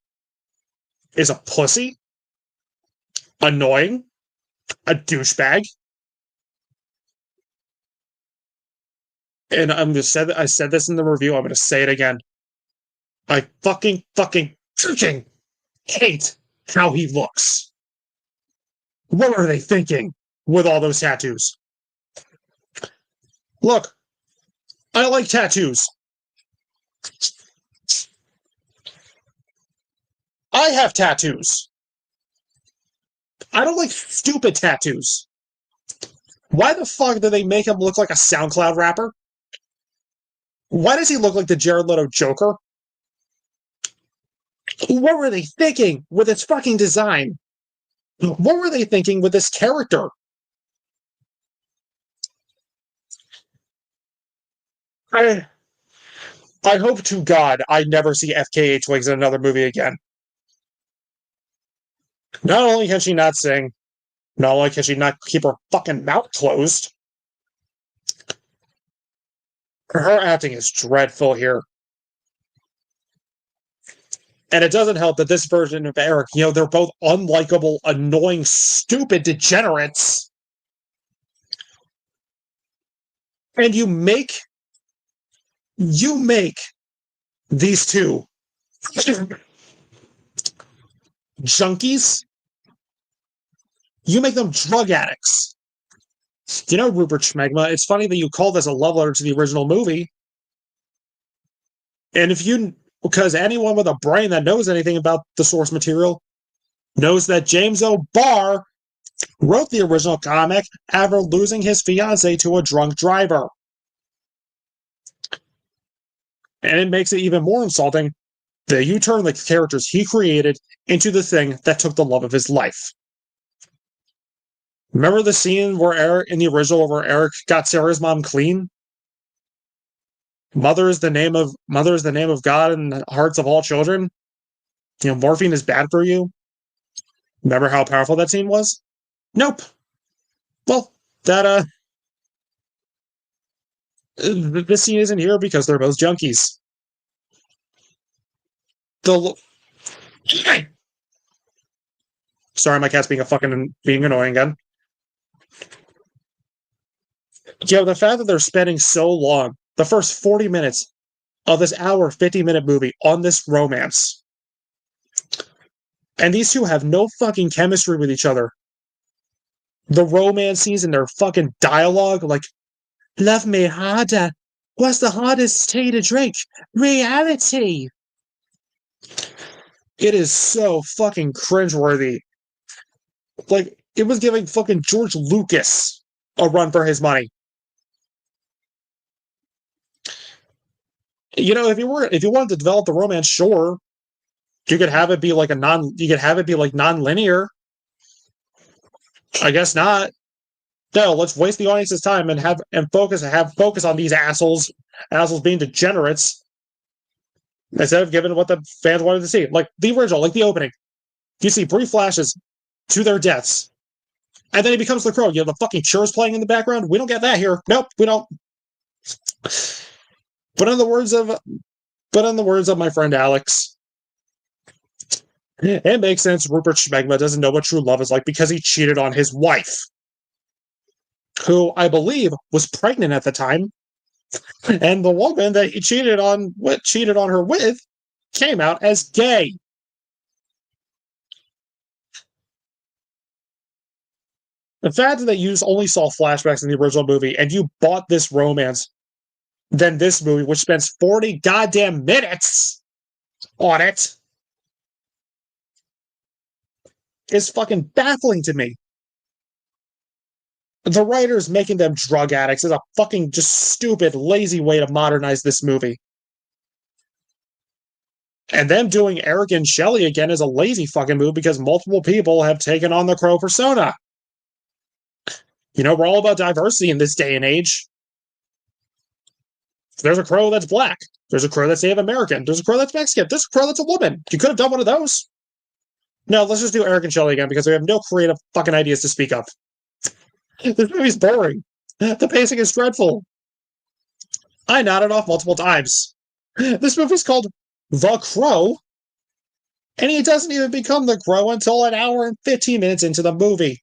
is a pussy, annoying, a douchebag. And I said this in the review, I'm going to say it again. I fucking hate how he looks. What are they thinking with all those tattoos? Look, I like tattoos. I have tattoos. I don't like stupid tattoos. Why the fuck do they make him look like a SoundCloud rapper? Why does he look like the Jared Leto Joker? What were they thinking with its fucking design? What were they thinking with this character? I hope to God I never see FKA Twigs in another movie again. Not only can she not sing, not only can she not keep her fucking mouth closed, her acting is dreadful here. And it doesn't help that this version of Eric, they're both unlikable, annoying, stupid degenerates. And you make these two junkies. You make them drug addicts. Rupert Schmegma, it's funny that you call this a love letter to the original movie. And because anyone with a brain that knows anything about the source material knows that James O'Barr wrote the original comic after losing his fiancée to a drunk driver. And it makes it even more insulting that you turn the characters he created into the thing that took the love of his life. Remember the scene where Eric got Sarah's mom clean? Mother is the name of God in the hearts of all children. Morphine is bad for you. Remember how powerful that scene was? Nope. Well, this scene isn't here because they're both junkies. Sorry, my cat's being annoying again. The fact that they're spending so long, the first 40 minutes of this hour, 50-minute movie on this romance, and these two have no fucking chemistry with each other. The romance scenes and their fucking dialogue, like, love me harder. What's the hardest tea to drink? Reality. It is so fucking cringeworthy. Like, it was giving fucking George Lucas a run for his money. If you wanted to develop the romance, sure. You could have it be like non-linear. I guess not. No, let's waste the audience's time and have focus on these assholes being degenerates instead of giving what the fans wanted to see. Like the original, like the opening. You see brief flashes to their deaths. And then he becomes the Crow. You have the fucking Chairs playing in the background. We don't get that here. Nope, we don't. But in the words of my friend Alex, it makes sense Rupert Schmegma doesn't know what true love is like because he cheated on his wife, who I believe was pregnant at the time, and the woman that he cheated on her with came out as gay. The fact that you only saw flashbacks in the original movie and you bought this romance, then this movie, which spends 40 goddamn minutes on it, is fucking baffling to me. The writers making them drug addicts is a fucking just stupid, lazy way to modernize this movie. And them doing Eric and Shelley again is a lazy fucking move because multiple people have taken on the Crow persona. You know, we're all about diversity in this day and age. There's a Crow that's black. There's a Crow that's Native American. There's a Crow that's Mexican. There's a Crow that's a woman. You could have done one of those. No, let's just do Eric and Shelley again because we have no creative fucking ideas to speak of. This movie's boring. The pacing is dreadful. I nodded off multiple times. This movie's called The Crow, and he doesn't even become the Crow until an hour and 15 minutes into the movie.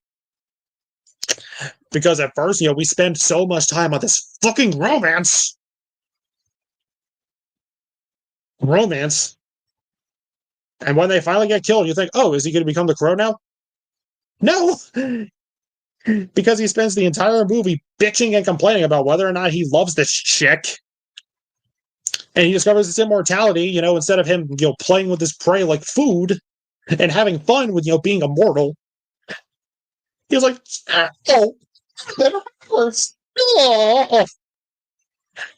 Because at first, we spend so much time on this fucking romance. And when they finally get killed, you think, oh, is he going to become the Crow now? No! Because he spends the entire movie bitching and complaining about whether or not he loves this chick. And he discovers his immortality, instead of him, playing with his prey like food and having fun with, being immortal. He was like, oh, that hurts. Oh.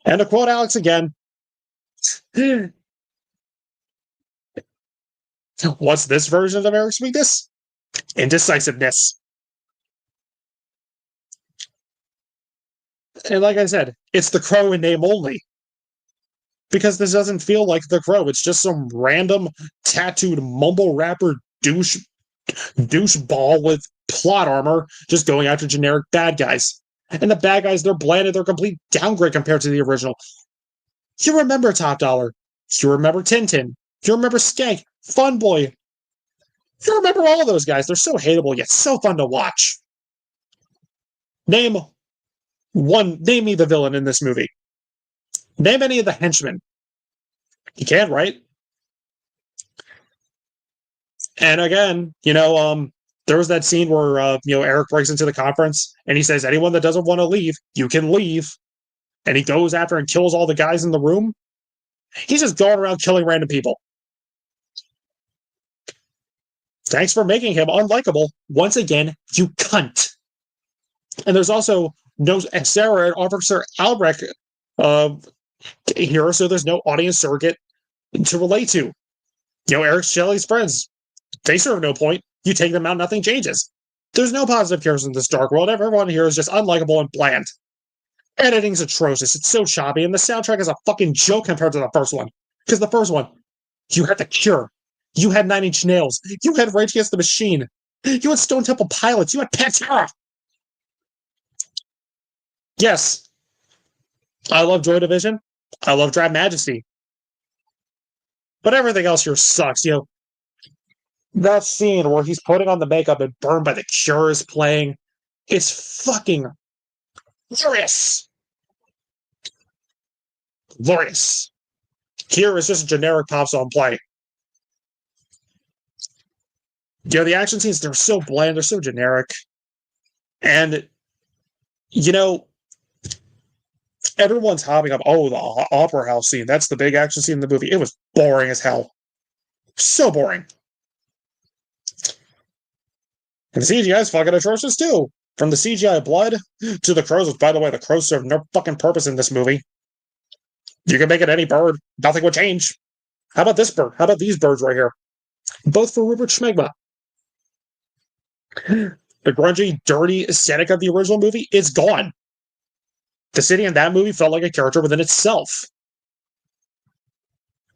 And to quote Alex again, what's this version of Eric's weakness? Indecisiveness. And like I said, it's the Crow in name only. Because this doesn't feel like the Crow. It's just some random tattooed mumble rapper doucheball with plot armor just going after generic bad guys. And the bad guys, they're bland and they're a complete downgrade compared to the original. You remember Top Dollar. You remember Tintin. You remember Skank. Fun Boy. You remember all of those guys. They're so hateable yet so fun to watch. Name me the villain in this movie. Name any of the henchmen. You can't, right? And again, there was that scene where, Eric breaks into the conference and he says, anyone that doesn't want to leave, you can leave. And he goes after and kills all the guys in the room. He's just going around killing random people. Thanks for making him unlikable. Once again, you cunt. And there's also no Sarah and Officer Albrecht here, so there's no audience surrogate to relate to. Eric Shelley's friends, they serve no point. You take them out, nothing changes. There's no positive characters in this dark world. Everyone here is just unlikable and bland. Editing's atrocious. It's so choppy, and the soundtrack is a fucking joke compared to the first one. Because the first one, you had The Cure. You had Nine Inch Nails. You had Rage Against the Machine. You had Stone Temple Pilots. You had Pantera. Yes, I love Joy Division. I love Dry Majesty. But everything else here sucks, That scene where he's putting on the makeup and Burned by the Cure is playing, it's fucking glorious. Glorious. Here is just a generic pop song play. The action scenes, they're so bland, they're so generic. And, everyone's hopping up, the opera house scene, that's the big action scene in the movie. It was boring as hell. So boring. And the CGI is fucking atrocious too. From the CGI blood to the crows, which, by the way, the crows serve no fucking purpose in this movie. You can make it any bird. Nothing would change. How about this bird? How about these birds right here? both for Rupert Schmegma. The grungy, dirty aesthetic of the original movie is gone. The city in that movie felt like a character within itself.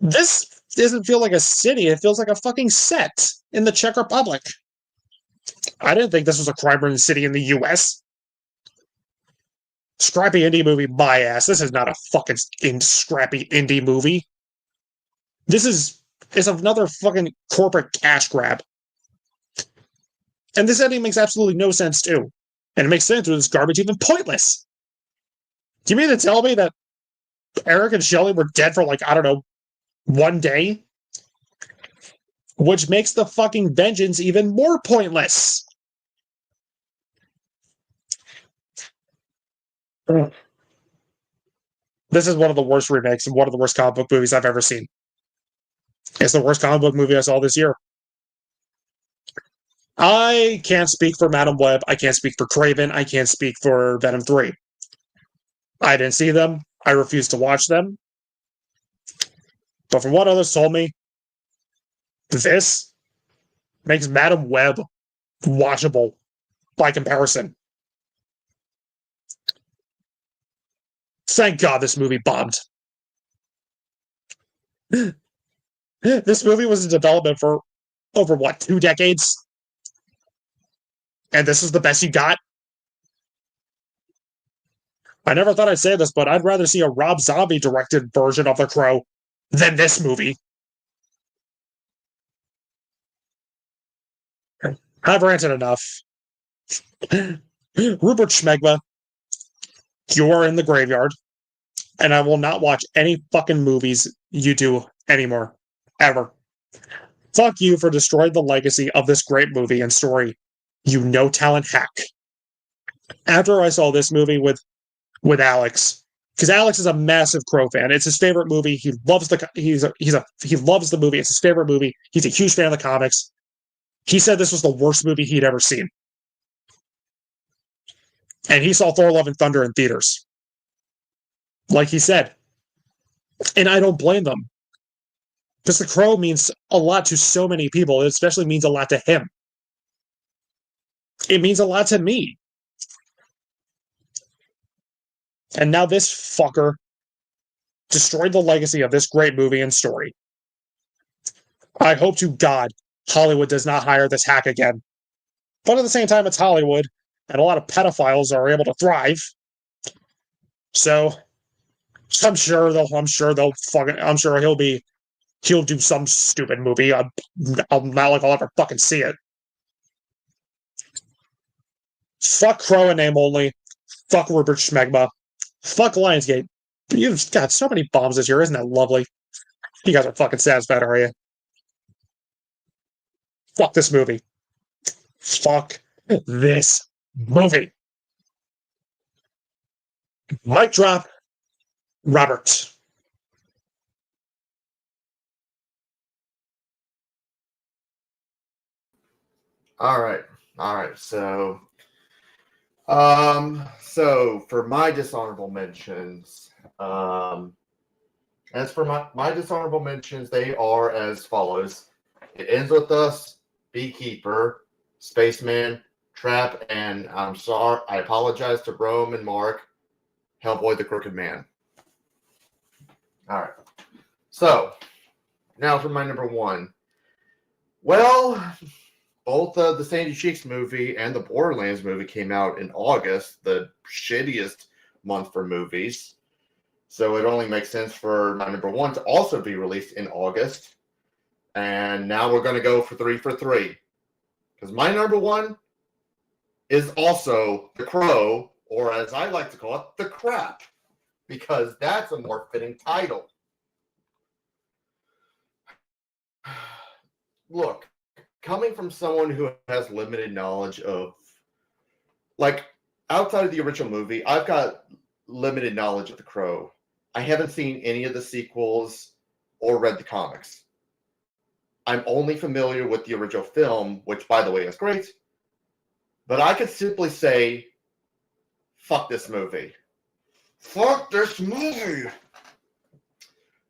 This doesn't feel like a city, it feels like a fucking set in the Czech Republic. I didn't think this was a crime-ridden city in the US. Scrappy indie movie, my ass. This is not a fucking scrappy indie movie. This is another fucking corporate cash grab. And this ending makes absolutely no sense, too. And it makes sense with this garbage even pointless. Do you mean to tell me that Eric and Shelley were dead for, like, I don't know, one day? Which makes the fucking vengeance even more pointless. This is one of the worst remakes and one of the worst comic book movies I've ever seen. It's the worst comic book movie I saw this year. I can't speak for Madam Web. I can't speak for Craven. I can't speak for Venom 3. I didn't see them. I refuse to watch them. But from what others told me, this makes Madam Web watchable by comparison. Thank God this movie bombed. This movie was in development for over, 2 decades? And this is the best you got? I never thought I'd say this, but I'd rather see a Rob Zombie directed version of The Crow than this movie. I've ranted enough. Rupert Schmegma, you are in the graveyard, and I will not watch any fucking movies you do anymore. Ever. Fuck you for destroying the legacy of this great movie and story, you no-talent hack. After I saw this movie with Alex, because Alex is a massive Crow fan. It's his favorite movie. He loves he loves the movie. It's his favorite movie. He's a huge fan of the comics. He said this was the worst movie he'd ever seen. And he saw Thor: Love and Thunder in theaters. Like he said. And I don't blame them. Because The Crow means a lot to so many people. It especially means a lot to him. It means a lot to me. And now this fucker destroyed the legacy of this great movie and story. I hope to God Hollywood does not hire this hack again. But at the same time, it's Hollywood, and a lot of pedophiles are able to thrive. So I'm sure he'll do some stupid movie. I'm not like I'll ever fucking see it. Fuck Crow in name only. Fuck Rupert Schmegma. Fuck Lionsgate. You've got so many bombs this year. Isn't that lovely? You guys are fucking satisfied, are you? Fuck this movie. Fuck this movie. Mic drop. Robert. All right. So for my dishonorable mentions, as for my dishonorable mentions, they are as follows. It ends with us, Beekeeper, Spaceman, Trap, and I'm sorry, I apologize to Rome and Mark, Hellboy the Crooked Man. All right. So now for my number one. Well, both the Sandy Cheeks movie and the Borderlands movie came out in August, the shittiest month for movies. So it only makes sense for my number one to also be released in August. And now we're going to go for three. Because my number one is also The Crow, or as I like to call it, The Crap. Because that's a more fitting title. Look. Coming from someone who has limited knowledge of, like, outside of the original movie, I've got limited knowledge of The Crow. I haven't seen any of the sequels or read the comics. I'm only familiar with the original film, which, by the way, is great. But I could simply say, fuck this movie. Fuck this movie!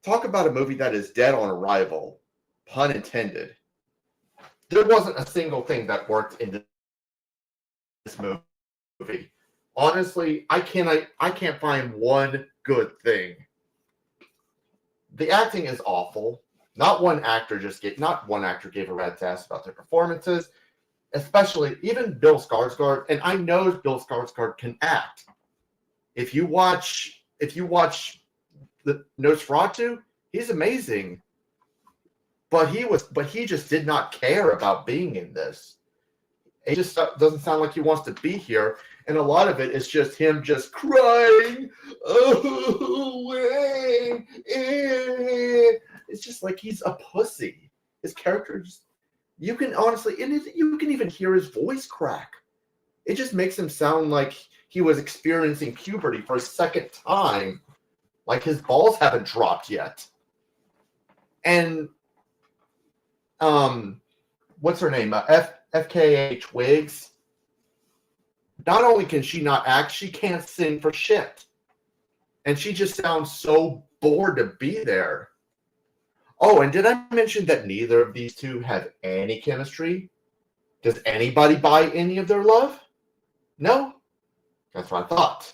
Talk about a movie that is dead on arrival. Pun intended. there wasn't a single thing that worked in this movie. Honestly, I can't find one good thing. The acting is awful. Not one actor gave a rat's ass about their performances, especially even Bill Skarsgård. And I know Bill Skarsgård can act. If you watch the Nosferatu, he's amazing. But he just did not care about being in this. It just doesn't sound like he wants to be here. And a lot of it is just him just crying. Oh, Wayne. It's just like he's a pussy. His character just, you can even hear his voice crack. It just makes him sound like he was experiencing puberty for a second time. Like his balls haven't dropped yet. And what's her name? FKA Twigs. Not only can she not act, she can't sing for shit. And she just sounds so bored to be there. Oh, and did I mention that neither of these two have any chemistry? Does anybody buy any of their love? No? That's what I thought.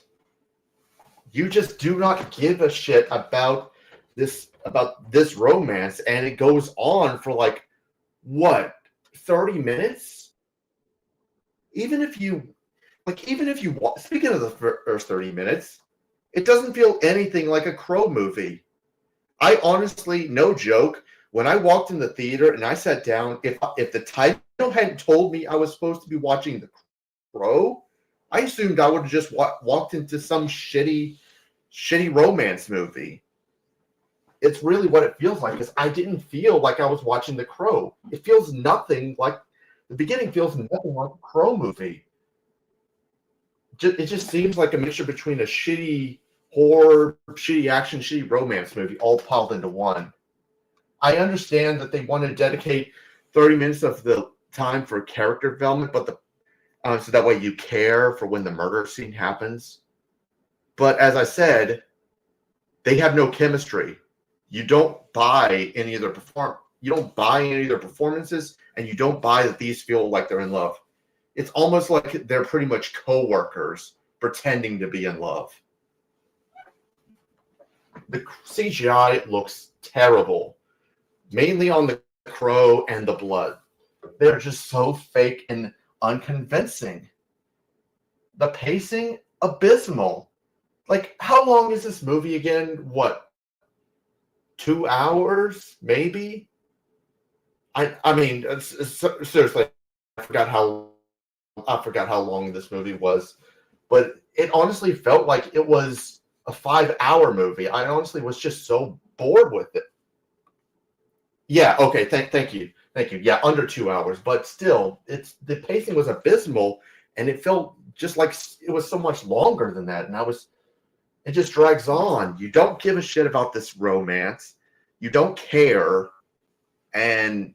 You just do not give a shit about this romance, and it goes on for like, what, 30 minutes? Even if you speaking of the first 30 minutes, it doesn't feel anything like a Crow movie. I honestly, no joke, when I walked in the theater and I sat down, if the title hadn't told me I was supposed to be watching The Crow, I assumed I would have just walked into some shitty romance movie. It's really what it feels like, because I didn't feel like I was watching The Crow. It feels nothing like, the beginning feels nothing like a Crow movie. It just seems like a mixture between a shitty horror, shitty action, shitty romance movie all piled into one. I understand that they want to dedicate 30 minutes of the time for character development, but so that way you care for when the murder scene happens. But as I said, they have no chemistry. You don't buy any of their performances, and you don't buy that these feel like they're in love. It's almost like they're pretty much co-workers pretending to be in love. The CGI looks terrible, mainly on the crow and the blood. They're just so fake and unconvincing. The pacing, abysmal. Like, how long is this movie again? What, 2 hours, maybe? I mean, seriously, I forgot how long this movie was, but it honestly felt like it was a 5-hour movie. I honestly was just so bored with it. Yeah, okay, thank you. Yeah, under 2 hours, but still, the pacing was abysmal, and it felt just like it was so much longer than that, and it just drags on. You don't give a shit about this romance. You don't care, and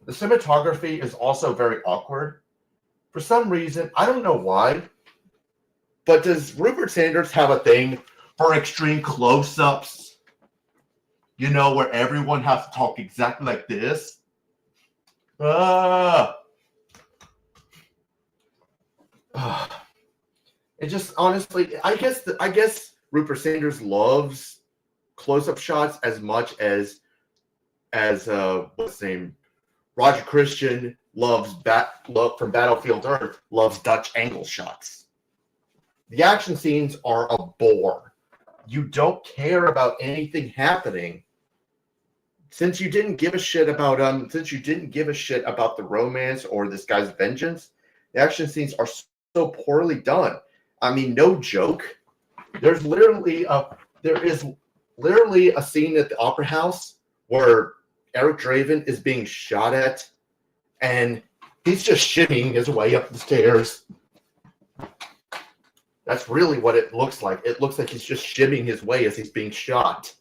the cinematography is also very awkward. For some reason, I don't know why, but does Rupert Sanders have a thing for extreme close-ups? You know, where everyone has to talk exactly like this? It just, honestly, I guess Rupert Sanders loves close-up shots as much as what's his name? Roger Christian loves from Battlefield Earth, loves Dutch angle shots. The action scenes are a bore. You don't care about anything happening. Since you didn't give a shit about the romance or this guy's vengeance, the action scenes are so poorly done. I mean, no joke. There is literally a scene at the Opera House where Eric Draven is being shot at, and he's just shimmying his way up the stairs. That's really what it looks like. It looks like he's just shimmying his way as he's being shot.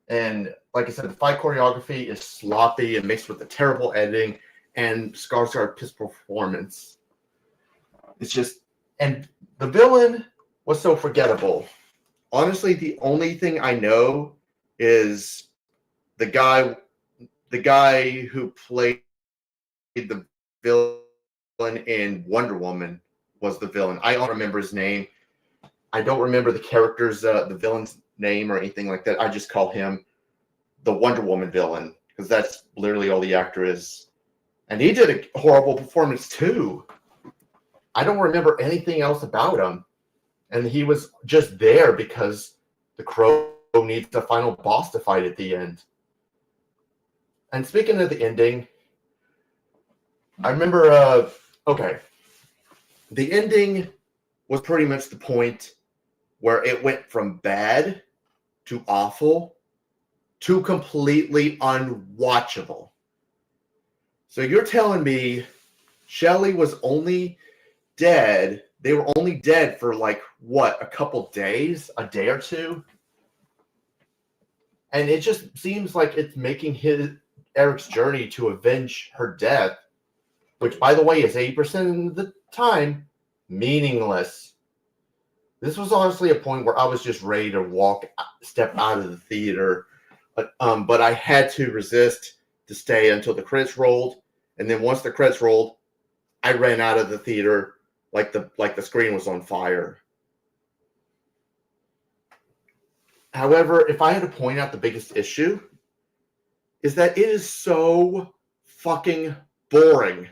And like I said, the fight choreography is sloppy and mixed with the terrible editing and Skarsgård's performance. It's just, and the villain was so forgettable. Honestly, the only thing I know is the guy the guy who played the villain in Wonder Woman was the villain. I don't remember his name. I don't remember the character's, the villain's name or anything like that. I just call him the Wonder Woman villain because that's literally all the actor is. And he did a horrible performance too. I don't remember anything else about him. And he was just there because the Crow needs the final boss to fight at the end. And speaking of the ending, I remember, okay, the ending was pretty much the point where it went from bad to awful to completely unwatchable. So you're telling me Shelley was only dead, they were only dead for like, what, a couple days, a day or two? And it just seems like it's making Eric's journey to avenge her death, which, by the way, is 80% of the time meaningless. This was honestly a point where I was just ready to step out of the theater, but I had to resist to stay until the credits rolled, and then once the credits rolled, I ran out of the theater like the screen was on fire. However, if I had to point out the biggest issue, is that it is so fucking boring.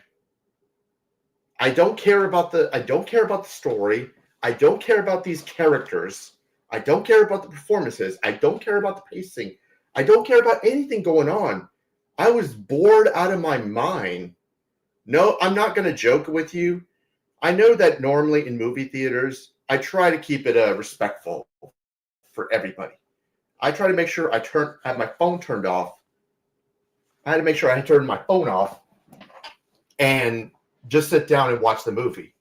I don't care about the story. I don't care about these characters. I don't care about the performances. I don't care about the pacing. I don't care about anything going on. I was bored out of my mind. No, I'm not going to joke with you. I know that normally in movie theaters, I try to keep it respectful for everybody. I try to make sure I have my phone turned off. I had to make sure I turned my phone off and just sit down and watch the movie.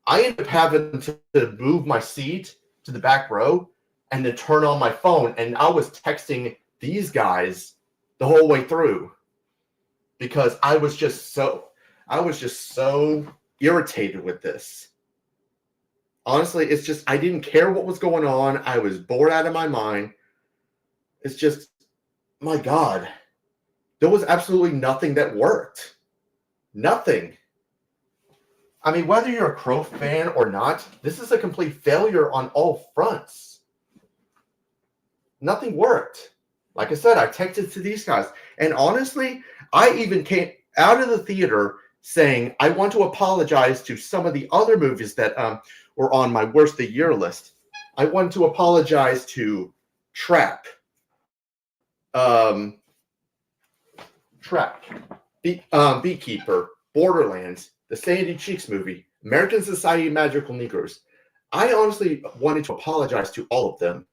I ended up having to move my seat to the back row and to turn on my phone, and I was texting these guys the whole way through because I was just so irritated with this. Honestly, it's just I didn't care what was going on. I was bored out of my mind. It's just, my God, there was absolutely nothing that worked. Nothing. I mean, whether you're a Crow fan or not, this is a complete failure on all fronts. Nothing worked. Like I said, I texted to these guys. And honestly, I even came out of the theater saying, I want to apologize to some of the other movies that were on my worst of the year list. I want to apologize to Trap. Beekeeper, Borderlands, the Sandy Cheeks movie, American Society of Magical Negroes. I honestly wanted to apologize to all of them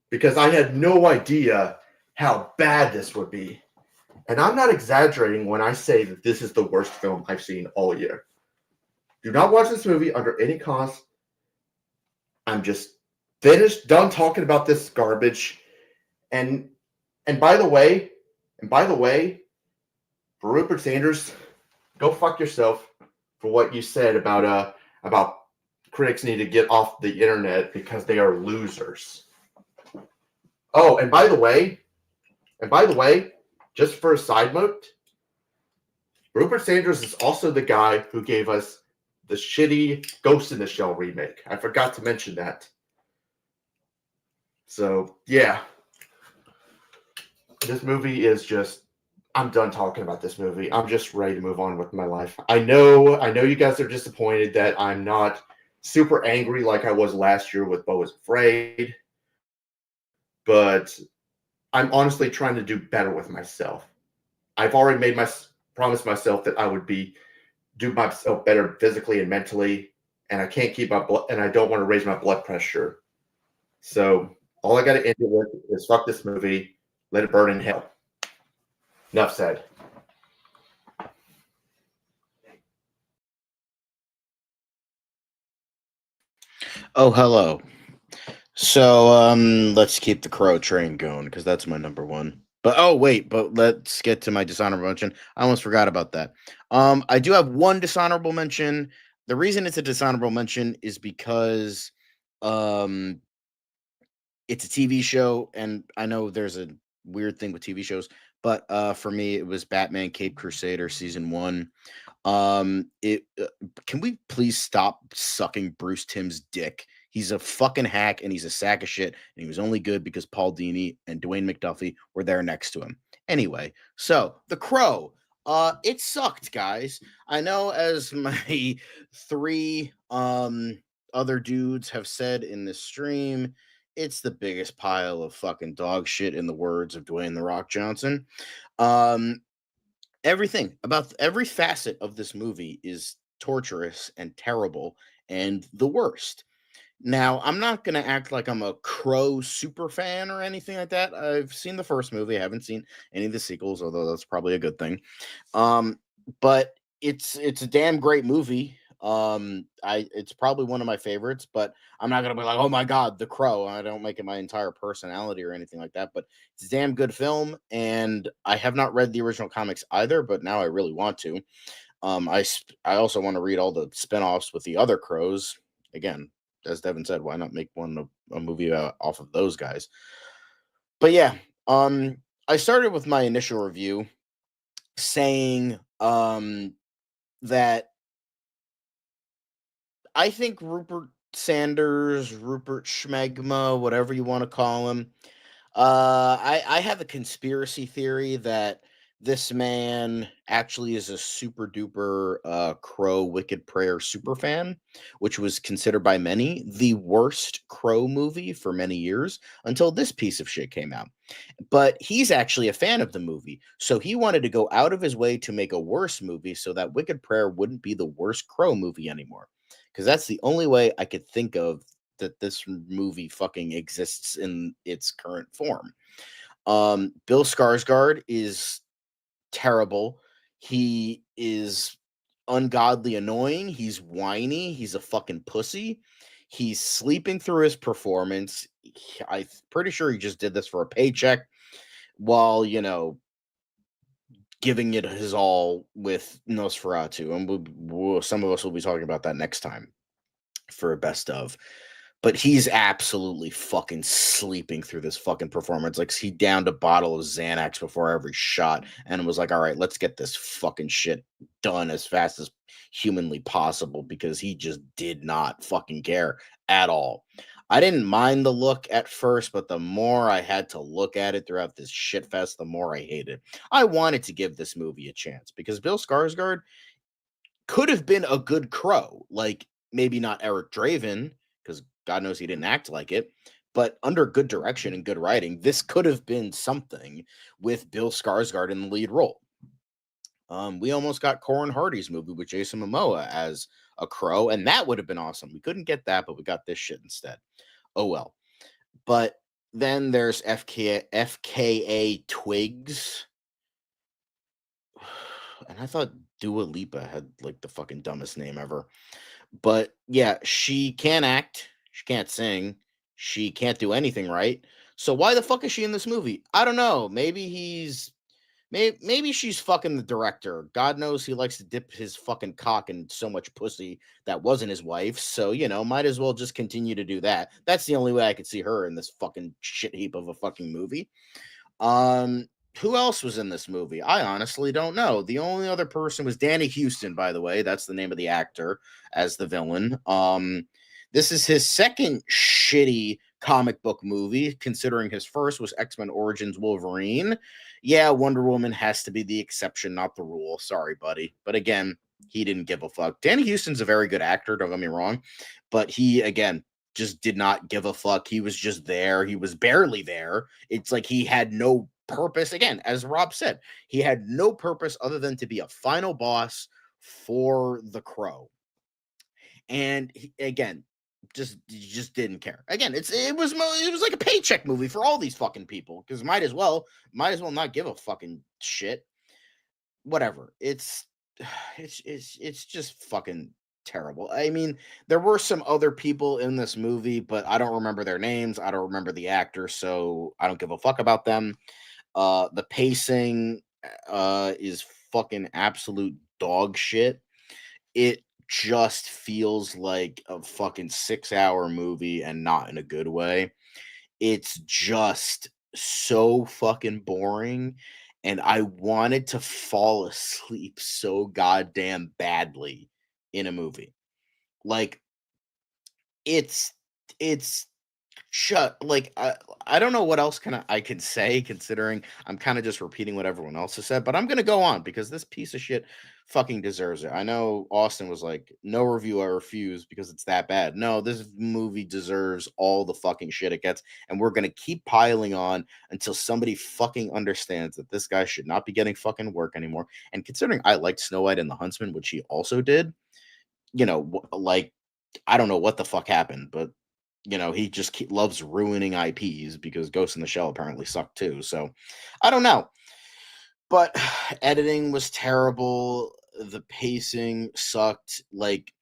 because I had no idea how bad this would be. And I'm not exaggerating when I say that this is the worst film I've seen all year. Do not watch this movie under any cost. I'm just done talking about this garbage. And by the way, for Rupert Sanders, go fuck yourself for what you said about critics need to get off the internet because they are losers. Oh, and by the way, just for a side note, Rupert Sanders is also the guy who gave us the shitty Ghost in the Shell remake. I forgot to mention that. So, yeah. This movie is just, I'm done talking about this movie. I'm just ready to move on with my life. I know you guys are disappointed that I'm not super angry like I was last year with Beau Was Afraid, but I'm honestly trying to do better with myself. I've already promised myself that I would do myself better physically and mentally, and I can't keep my blood, and I don't want to raise my blood pressure. So all I got to end it with is fuck this movie, let it burn in hell. Enough said. Oh, hello. So let's keep the Crow train going because that's my number one. But let's get to my dishonorable mention. I almost forgot about that. I do have one dishonorable mention. The reason it's a dishonorable mention is because it's a TV show, and I know there's a weird thing with TV shows, But for me, it was Batman Cape Crusader season 1. Can we please stop sucking Bruce Timm's dick? He's a fucking hack and he's a sack of shit, and he was only good because Paul Dini and Dwayne McDuffie were there next to him. Anyway, so The Crow. It sucked, guys. I know, as my 3 other dudes have said in this stream, it's the biggest pile of fucking dog shit, in the words of Dwayne The Rock Johnson. Everything about every facet of this movie is torturous and terrible and the worst. Now, I'm not going to act like I'm a Crow super fan or anything like that. I've seen the first movie. I haven't seen any of the sequels, although that's probably a good thing. But it's a damn great movie. It's probably one of my favorites, but I'm not gonna be like, oh my god, The Crow. I don't make it my entire personality or anything like that. But it's a damn good film, and I have not read the original comics either, but now I really want to. I also want to read all the spinoffs with the other Crows. Again, as Devin said, why not make a movie off of those guys? But yeah, I started with my initial review saying that I think Rupert Sanders, Rupert Schmegma, whatever you want to call him, I have a conspiracy theory that this man actually is a super duper Crow Wicked Prayer super fan, which was considered by many the worst Crow movie for many years until this piece of shit came out. But he's actually a fan of the movie, so he wanted to go out of his way to make a worse movie so that Wicked Prayer wouldn't be the worst Crow movie anymore. Because that's the only way I could think of that this movie fucking exists in its current form. Bill Skarsgård is terrible. He is ungodly annoying. He's whiny. He's a fucking pussy. He's sleeping through his performance. I'm pretty sure he just did this for a paycheck while, giving it his all with Nosferatu. And some of us will be talking about that next time for a best of. But he's absolutely fucking sleeping through this fucking performance. Like, he downed a bottle of Xanax before every shot and was like, all right, let's get this fucking shit done as fast as humanly possible, because he just did not fucking care at all. I didn't mind the look at first, but the more I had to look at it throughout this shit fest, the more I hated it. I wanted to give this movie a chance because Bill Skarsgård could have been a good Crow. Like, maybe not Eric Draven, because God knows he didn't act like it, but under good direction and good writing, this could have been something with Bill Skarsgård in the lead role. We almost got Corin Hardy's movie with Jason Momoa as a Crow, and that would have been awesome. We couldn't get that, but we got this shit instead. Oh well. But then there's FKA Twigs. And I thought Dua Lipa had like the fucking dumbest name ever. But yeah, she can't act. She can't sing. She can't do anything right. So why the fuck is she in this movie? I don't know. Maybe she's fucking the director. God knows he likes to dip his fucking cock in so much pussy that wasn't his wife. So, might as well just continue to do that. That's the only way I could see her in this fucking shit heap of a fucking movie. Who else was in this movie? I honestly don't know. The only other person was Danny Houston, by the way. That's the name of the actor as the villain. This is his second shitty comic book movie, considering his first was X-Men Origins Wolverine. Yeah, Wonder Woman has to be the exception, not the rule. Sorry, buddy. But again, he didn't give a fuck. Danny Houston's a very good actor, don't get me wrong. But he, again, just did not give a fuck. He was just there. He was barely there. It's like he had no purpose. Again, as Rob said, he had no purpose other than to be a final boss for the Crow. And again, just didn't care. Again, it was like a paycheck movie for all these fucking people, because might as well not give a fucking shit. Whatever. It's just fucking terrible. I mean, there were some other people in this movie, but I don't remember their names. I don't remember the actors, so I don't give a fuck about them. The pacing is fucking absolute dog shit. It just feels like a fucking 6-hour movie, and not in a good way. It's just so fucking boring. and I wanted to fall asleep so goddamn badly in a movie. Like, it's like, I don't know what else I can say, considering I'm kind of just repeating what everyone else has said, but I'm gonna go on because this piece of shit fucking deserves it. I know Austin was like, no review, I refuse because it's that bad. No, this movie deserves all the fucking shit it gets, and we're gonna keep piling on until somebody fucking understands that this guy should not be getting fucking work anymore. And considering I liked Snow White and the Huntsman, which he also did, like, I don't know what the fuck happened, but he just loves ruining IPs because Ghost in the Shell apparently sucked too. So I don't know. But editing was terrible. The pacing sucked. Like,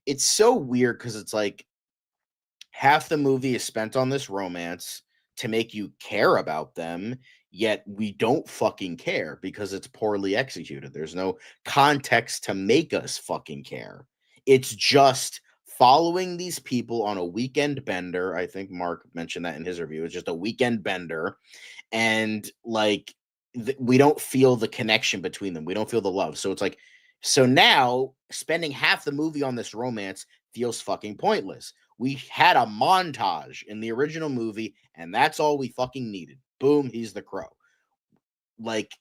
it's so weird because it's like half the movie is spent on this romance to make you care about them, yet we don't fucking care because it's poorly executed. There's no context to make us fucking care. It's just following these people on a weekend bender. I think Mark mentioned that in his review. It's just a weekend bender. And like, we don't feel the connection between them. We don't feel the love. So it's like, so now spending half the movie on this romance feels fucking pointless. We had a montage in the original movie, and that's all we fucking needed. Boom, he's the crow. Like,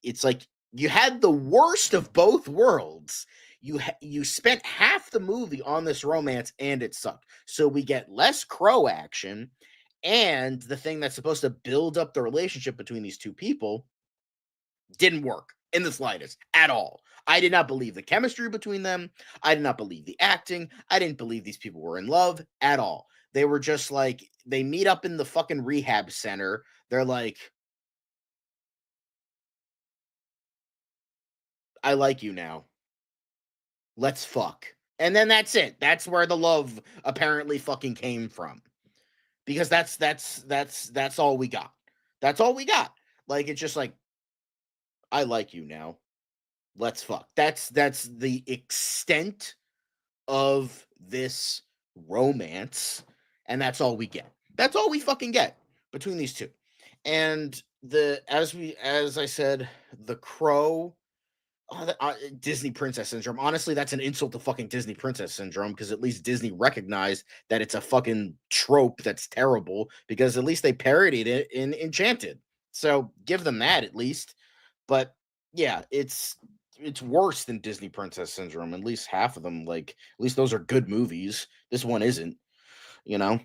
it's like you had the worst of both worlds. You spent half the movie on this romance, and it sucked. So we get less crow action, and the thing that's supposed to build up the relationship between these two people didn't work in the slightest at all. I did not believe the chemistry between them. I did not believe the acting. I didn't believe these people were in love at all. They were just like, they meet up in the fucking rehab center. They're like, I like you now. Let's fuck. And then that's it. That's where the love apparently fucking came from. Because that's all we got. That's all we got. Like, it's just like, I like you now. Let's fuck. That's the extent of this romance, and that's all we get. That's all we fucking get between these two. And as I said, the crow, Disney princess syndrome. Honestly, that's an insult to fucking Disney princess syndrome, because at least Disney recognized that it's a fucking trope that's terrible, because at least they parodied it in Enchanted. So give them that at least. But yeah, it's worse than Disney princess syndrome. At least half of them, like, at least those are good movies. This one isn't, you know.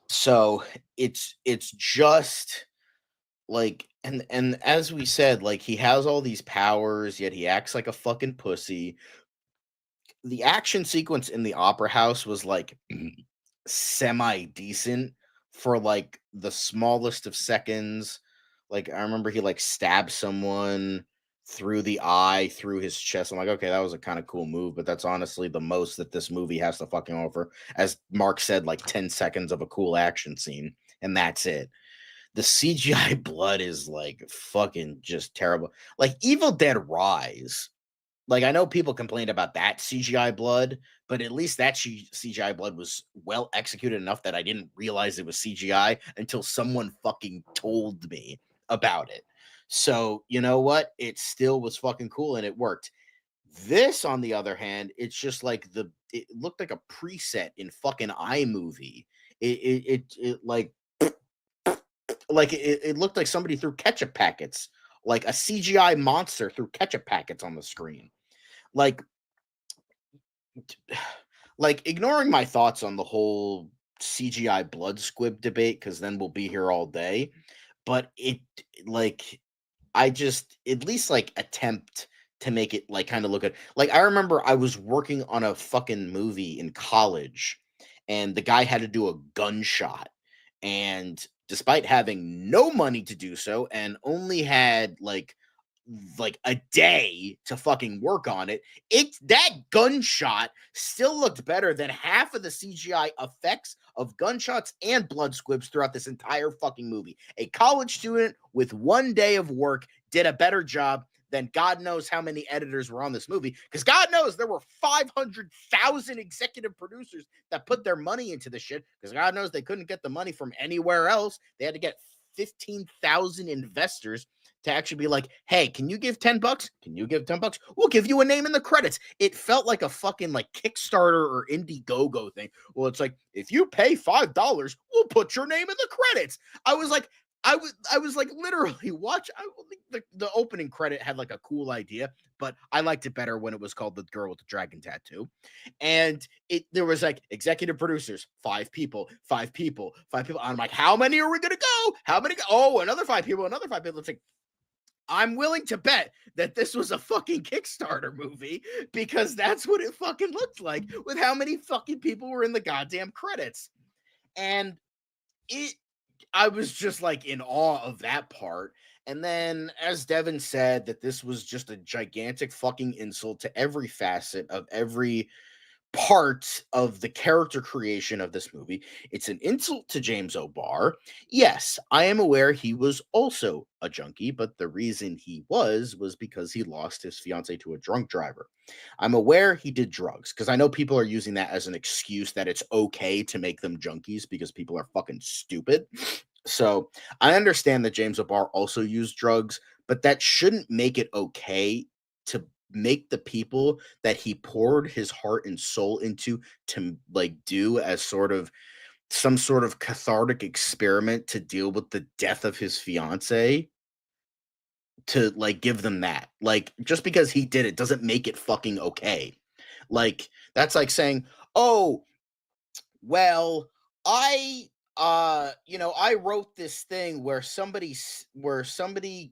So it's just like, and as we said, like, he has all these powers, yet he acts like a fucking pussy. The action sequence in the opera house was like semi decent for like the smallest of seconds. Like, I remember he like stabbed someone through the eye, through his chest. I'm like, okay, that was a kind of cool move, but that's honestly the most that this movie has to fucking offer. As Mark said, like 10 seconds of a cool action scene, and that's it. The CGI blood is like fucking just terrible. Like Evil Dead Rise. Like, I know people complained about that CGI blood, but at least that CGI blood was well executed enough that I didn't realize it was CGI until someone fucking told me about it. So, you know what? It still was fucking cool and it worked. This, on the other hand, it's just like it looked like a preset in fucking iMovie. It it looked like somebody threw ketchup packets, like a CGI monster threw ketchup packets on the screen. Like ignoring my thoughts on the whole CGI blood squib debate, because then we'll be here all day. But I just at least like attempt to make it like kind of look at, like, I remember I was working on a fucking movie in college, and the guy had to do a gunshot, and despite having no money to do so and only had like a day to fucking work on it, that gunshot still looked better than half of the CGI effects of gunshots and blood squibs throughout this entire fucking movie. A college student with 1 day of work did a better job than God knows how many editors were on this movie, because God knows there were 500,000 executive producers that put their money into the shit, because God knows they couldn't get the money from anywhere else. They had to get 15,000 investors to actually be like, hey, can you give $10? Can you give $10? We'll give you a name in the credits. It felt like a fucking like Kickstarter or Indiegogo thing. Well, it's like, if you pay $5, we'll put your name in the credits. I was like, I was like literally the opening credit had like a cool idea, but I liked it better when it was called The Girl with the Dragon Tattoo. And there was like executive producers, 5 people. I'm like, how many are we gonna go? How many? Oh, another 5 people, another 5 people. It's like, I'm willing to bet that this was a fucking Kickstarter movie because that's what it fucking looked like with how many fucking people were in the goddamn credits. And I was just like in awe of that part. And then, as Devin said, that this was just a gigantic fucking insult to every facet of every part of the character creation of this movie. It's an insult to James O'Barr. Yes, I am aware he was also a junkie, but the reason he was because he lost his fiance to a drunk driver. I'm aware he did drugs because I know people are using that as an excuse that it's okay to make them junkies because people are fucking stupid. So I understand that James O'Barr also used drugs, but that shouldn't make it okay to make the people that he poured his heart and soul into to like do as sort of some sort of cathartic experiment to deal with the death of his fiance, to like give them that. Like, just because he did it doesn't make it fucking okay. Like, that's like saying, oh, well, I I wrote this thing where somebody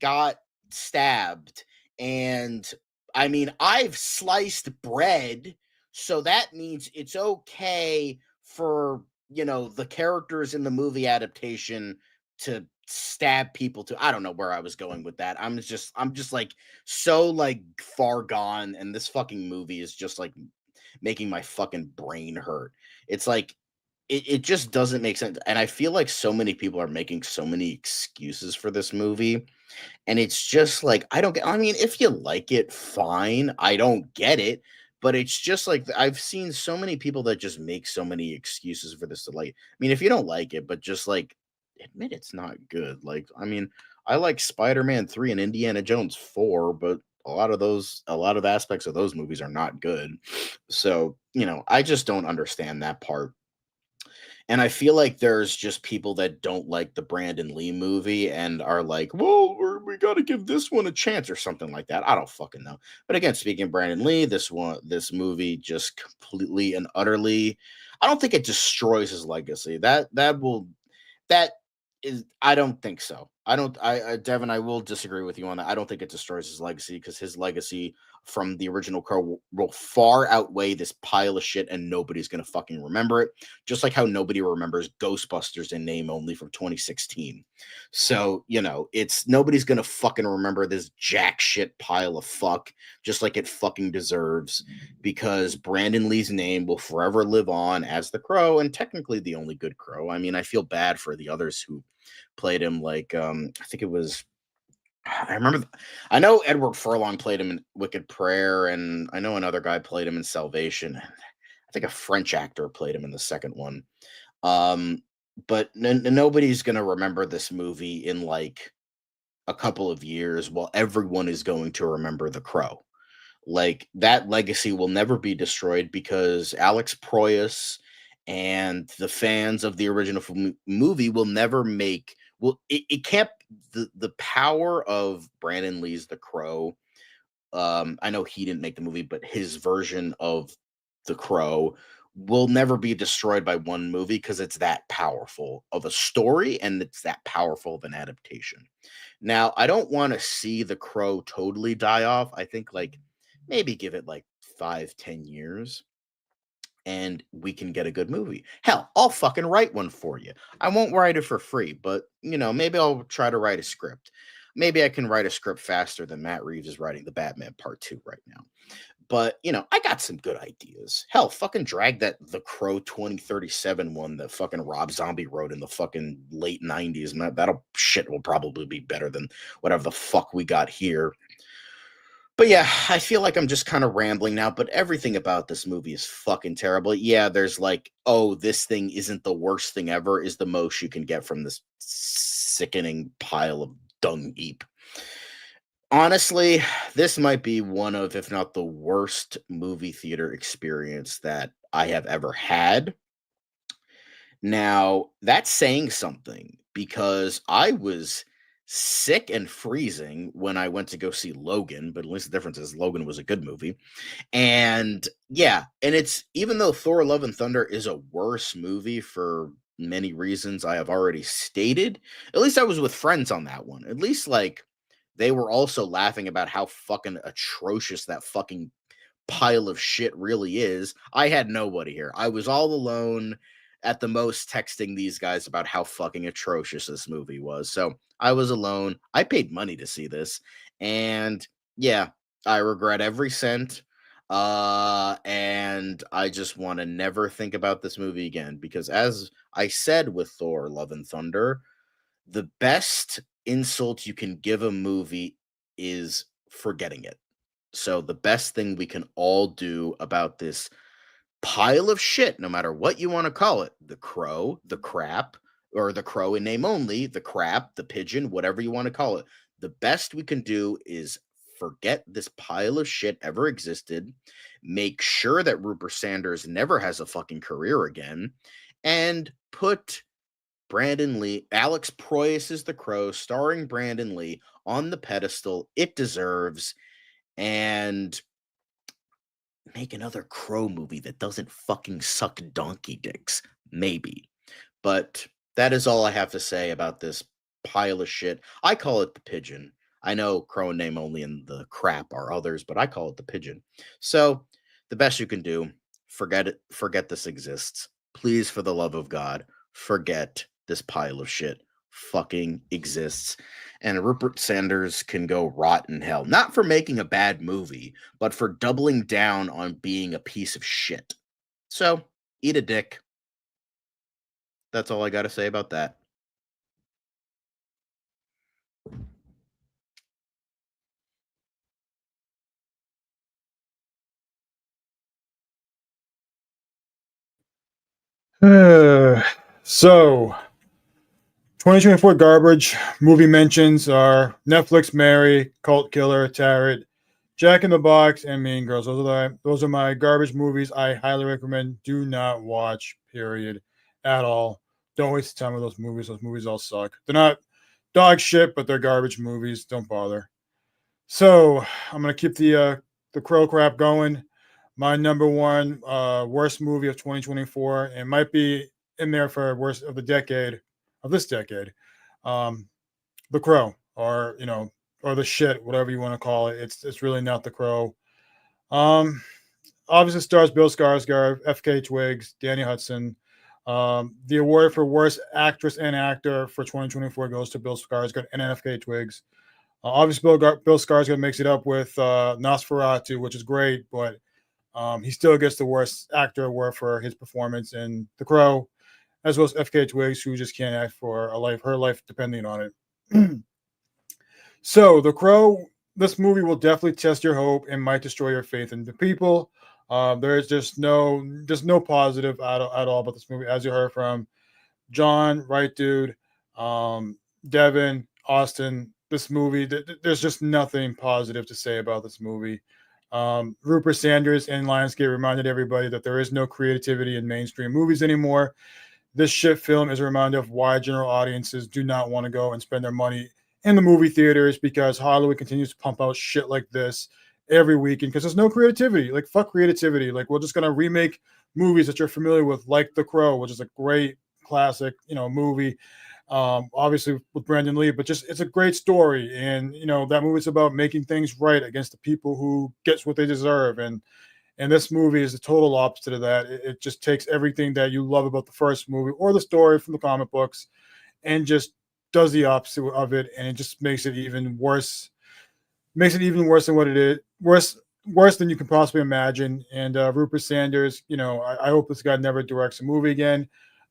got stabbed, and I mean, I've sliced bread, so that means it's okay for, the characters in the movie adaptation to stab people too. I don't know where I was going with that. I'm just like so like far gone, and this fucking movie is just like making my fucking brain hurt. It's like it just doesn't make sense. And I feel like so many people are making so many excuses for this movie. And it's just like, I mean, if you like it, fine. I don't get it. But it's just like, I've seen so many people that just make so many excuses for this to like, I mean, if you don't like it, but just like admit it's not good. Like, I mean, I like Spider-Man 3 and Indiana Jones 4, but a lot of aspects of those movies are not good. So, I just don't understand that part. And I feel like there's just people that don't like the Brandon Lee movie and are like, well, we got to give this one a chance or something like that. I don't fucking know. But again, speaking of Brandon Lee, this movie just completely and utterly, I don't think it destroys his legacy. That is, I don't think so. Devin, I will disagree with you on that. I don't think it destroys his legacy because his legacy from the original Crow will far outweigh this pile of shit, and nobody's gonna fucking remember it. Just like how nobody remembers Ghostbusters in name only from 2016. So it's nobody's gonna fucking remember this jack shit pile of fuck, just like it fucking deserves, because Brandon Lee's name will forever live on as the Crow, and technically the only good Crow. I mean, I feel bad for the others who played him, like I think it was, I know Edward Furlong played him in Wicked Prayer, and I know another guy played him in Salvation. I think a French actor played him in the second one. But nobody's gonna remember this movie in like a couple of years, while everyone is going to remember The Crow. Like, that legacy will never be destroyed because Alex Proyas and the fans of the original movie will never make, it can't, the power of Brandon Lee's The Crow. I know he didn't make the movie, but his version of The Crow will never be destroyed by one movie because it's that powerful of a story and it's that powerful of an adaptation. Now, I don't want to see The Crow totally die off. I think like maybe give it like 5-10 years and we can get a good movie. Hell, I'll fucking write one for you. I won't write it for free, but maybe I'll try to write a script. Maybe I can write a script faster than Matt Reeves is writing the Batman Part 2 right now. But, I got some good ideas. Hell, fucking drag that The Crow 2037 one that fucking Rob Zombie wrote in the fucking late 90s. And that'll shit will probably be better than whatever the fuck we got here. But yeah, I feel like I'm just kind of rambling now, but everything about this movie is fucking terrible. Yeah, there's like, oh, this thing isn't the worst thing ever is the most you can get from this sickening pile of dung heap. Honestly, this might be one of, if not the worst movie theater experience that I have ever had. Now, that's saying something because I was sick and freezing when I went to go see Logan, but at least the difference is Logan was a good movie. And yeah, and it's even though Thor Love and Thunder is a worse movie for many reasons I have already stated, at least I was with friends on that one. At least like they were also laughing about how fucking atrocious that fucking pile of shit really is. I had nobody here. I was all alone at the most texting these guys about how fucking atrocious this movie was. So I was alone. I paid money to see this. And yeah, I regret every cent. And I just want to never think about this movie again because as I said with Thor Love and Thunder, the best insult you can give a movie is forgetting it. So the best thing we can all do about this pile of shit, no matter what you want to call it, the crow, the crap, or the crow in name only, the crap, the pigeon, whatever you want to call it, the best we can do is forget this pile of shit ever existed, make sure that Rupert Sanders never has a fucking career again, and put Brandon Lee, Alex Proyas is the crow, starring Brandon Lee on the pedestal it deserves, and make another crow movie that doesn't fucking suck donkey dicks. Maybe. But that is all I have to say about this pile of shit. I call it the pigeon. I know crow and name only and the crap are others, but I call it the pigeon. So the best you can do, forget it, forget this exists. Please, for the love of God, forget this pile of shit fucking exists. And Rupert Sanders can go rot in hell. Not for making a bad movie, but for doubling down on being a piece of shit. So, eat a dick. That's all I got to say about that. So, 2024 garbage movie mentions are Netflix, Mary, Cult Killer, Tarot, Jack in the Box, and Mean Girls. Those are my garbage movies. I highly recommend. Do not watch. Period. At all. Don't waste time with those movies. Those movies all suck. They're not dog shit, but they're garbage movies. Don't bother. So I'm gonna keep the crow crap going. My number one worst movie of 2024, and might be in there for worst of the decade of this decade. Um, the Crow, or or the shit, whatever you want to call it. It's really not The Crow. Um, Obviously stars Bill Skarsgård, F.K. Twigs, Danny Hudson. The award for worst actress and actor for 2024 goes to Bill Skarsgård and F.K. Twigs. Obviously, Bill Skarsgård makes it up with Nosferatu, which is great, but he still gets the worst actor award for his performance in The Crow, as well as F.K. Twigs, who just can't act for her life depending on it. So, The Crow, this movie will definitely test your hope and might destroy your faith in the people. There's just no positive at all about this movie, as you heard from John, right dude, Devin, Austin. This movie, there's just nothing positive to say about this movie. Rupert Sanders and Lionsgate reminded everybody that there is no creativity in mainstream movies anymore. This shit film is a reminder of why general audiences do not want to go and spend their money in the movie theaters, because Hollywood continues to pump out shit like this every weekend because there's no creativity. Like, fuck creativity. Like, we're just gonna remake movies that you're familiar with, like The Crow, which is a great classic, movie. Obviously with Brandon Lee, but just it's a great story, and that movie's about making things right against the people who gets what they deserve, and this movie is the total opposite of that. It just takes everything that you love about the first movie or the story from the comic books and just does the opposite of it, and it just makes it even worse. Makes it even worse than what it is. Worse than you can possibly imagine. And Rupert Sanders, I hope this guy never directs a movie again.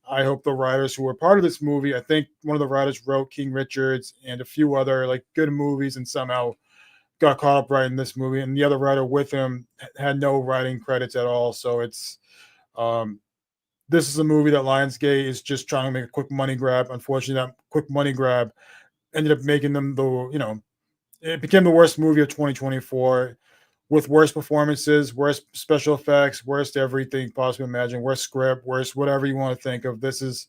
I hope the writers who were part of this movie, I think one of the writers wrote King Richards and a few other like good movies, and somehow got caught up writing this movie. And the other writer with him had no writing credits at all. So um, this is a movie that Lionsgate is just trying to make a quick money grab. Unfortunately, that quick money grab ended up making them the it became the worst movie of 2024 with worst performances, worst special effects, worst everything possible imagine, worst script, worst whatever you want to think of. This is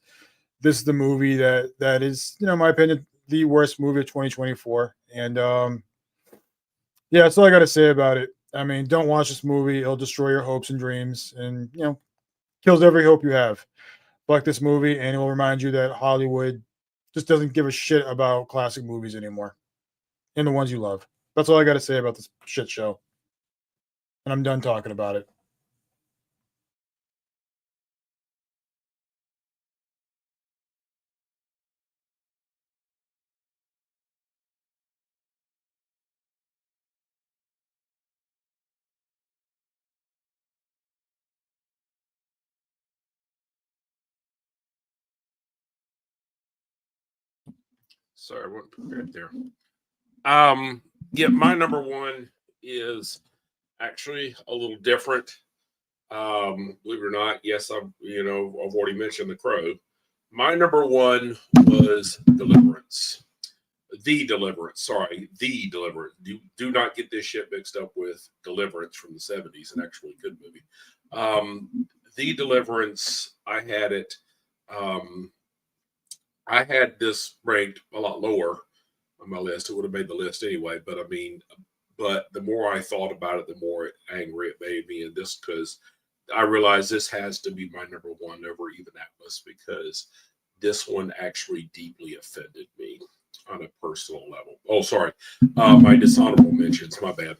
the movie that is, in my opinion, the worst movie of 2024. And yeah, that's all I got to say about it. I mean, don't watch this movie; it'll destroy your hopes and dreams, and kills every hope you have. Like this movie, and it will remind you that Hollywood just doesn't give a shit about classic movies anymore and the ones you love. That's all I got to say about this shit show. And I'm done talking about it. Sorry, I went right there. Yeah, my number one is actually a little different. Believe it or not, yes, I've already mentioned The Crow. My number one was Deliverance. The Deliverance. Sorry, The Deliverance. Do not get this shit mixed up with Deliverance from the 70s, an actually good movie. The Deliverance, I had it. I had this ranked a lot lower on my list. It would have made the list anyway, but the more I thought about it, the more angry it made me. And this, because I realized this has to be my number one over even Atlas, because this one actually deeply offended me on a personal level. Oh, sorry. My dishonorable mentions, my bad.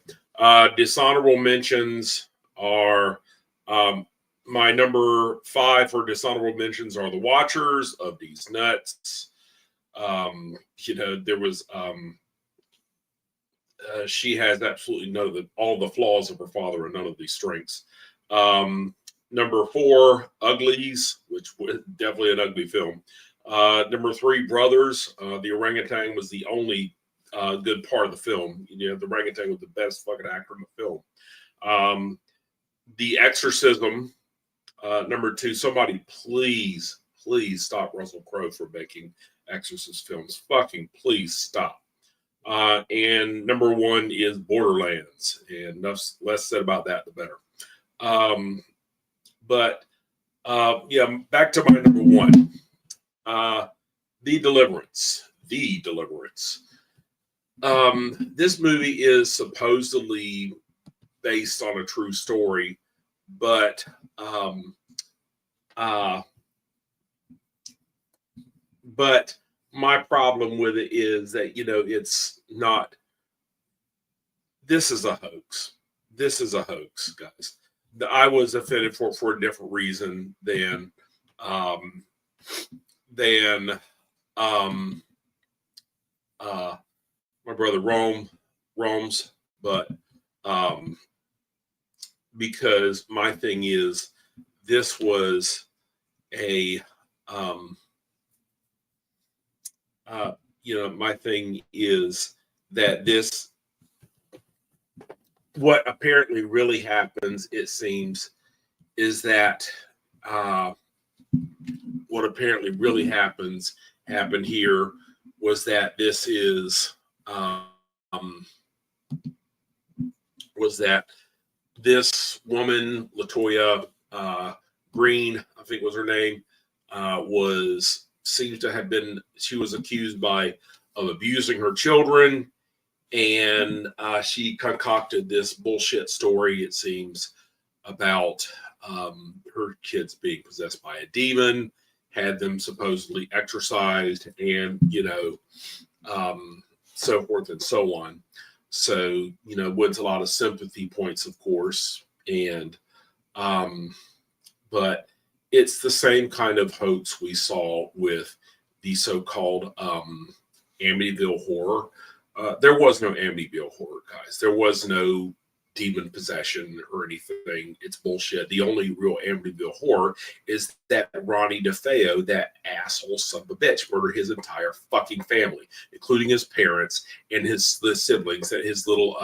Dishonorable mentions are my number 5 for dishonorable mentions are The Watchers of These Nuts. There was she has absolutely none of all the flaws of her father and none of these strengths. Number 4, Uglies, which was definitely an ugly film. Number 3, Brothers. The orangutan was the only good part of the film. The orangutan was the best fucking actor in the film. The Exorcism. Number 2, somebody please stop Russell Crowe from making Exorcist films. Fucking please stop. And number 1 is Borderlands, and less said about that, the better. Yeah, back to my number 1. The Deliverance. This movie is supposedly based on a true story, but my problem with it is that it's not. This is a hoax. Guys. I was offended for a different reason than my brother Rome's, but because my thing is, this was a my thing is that what apparently really happens, it seems, is that what apparently really happened here was that this is was that this woman, Latoya Green, I think was her name, seems to have been, she was accused of abusing her children, and she concocted this bullshit story, it seems, about her kids being possessed by a demon, had them supposedly exorcised, and so forth and so on. So wins a lot of sympathy points, of course, and but it's the same kind of hoax we saw with the so-called Amityville horror. There was no Amityville horror, guys. There was no demon possession or anything. It's bullshit. The only real Amityville horror is that Ronnie DeFeo, that asshole son of a bitch, murdered his entire fucking family, including his parents and the siblings and his little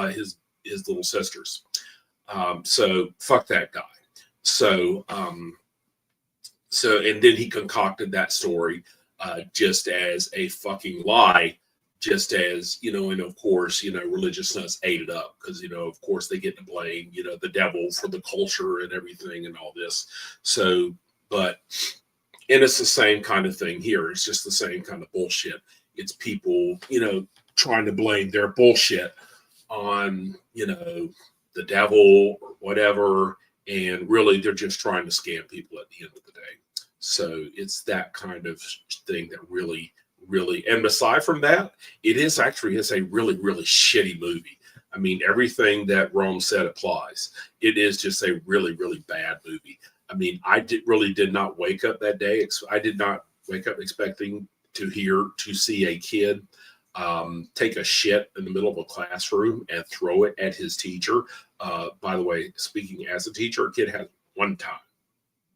sisters. So fuck that guy. So and then he concocted that story just as a fucking lie, just as, and of course, religiousness ate it up because, of course they get to blame, the devil for the culture and everything and all this. So, and it's the same kind of thing here. It's just the same kind of bullshit. It's people, trying to blame their bullshit on, the devil or whatever. And really, they're just trying to scam people at the end of the day. So it's that kind of thing that really, and aside from that, it's a really, really shitty movie. I mean, everything that Rome said applies. It is just a really, really bad movie. I mean, I really did not wake up that day. I did not wake up expecting to see a kid take a shit in the middle of a classroom and throw it at his teacher. By the way, speaking as a teacher, a kid had one time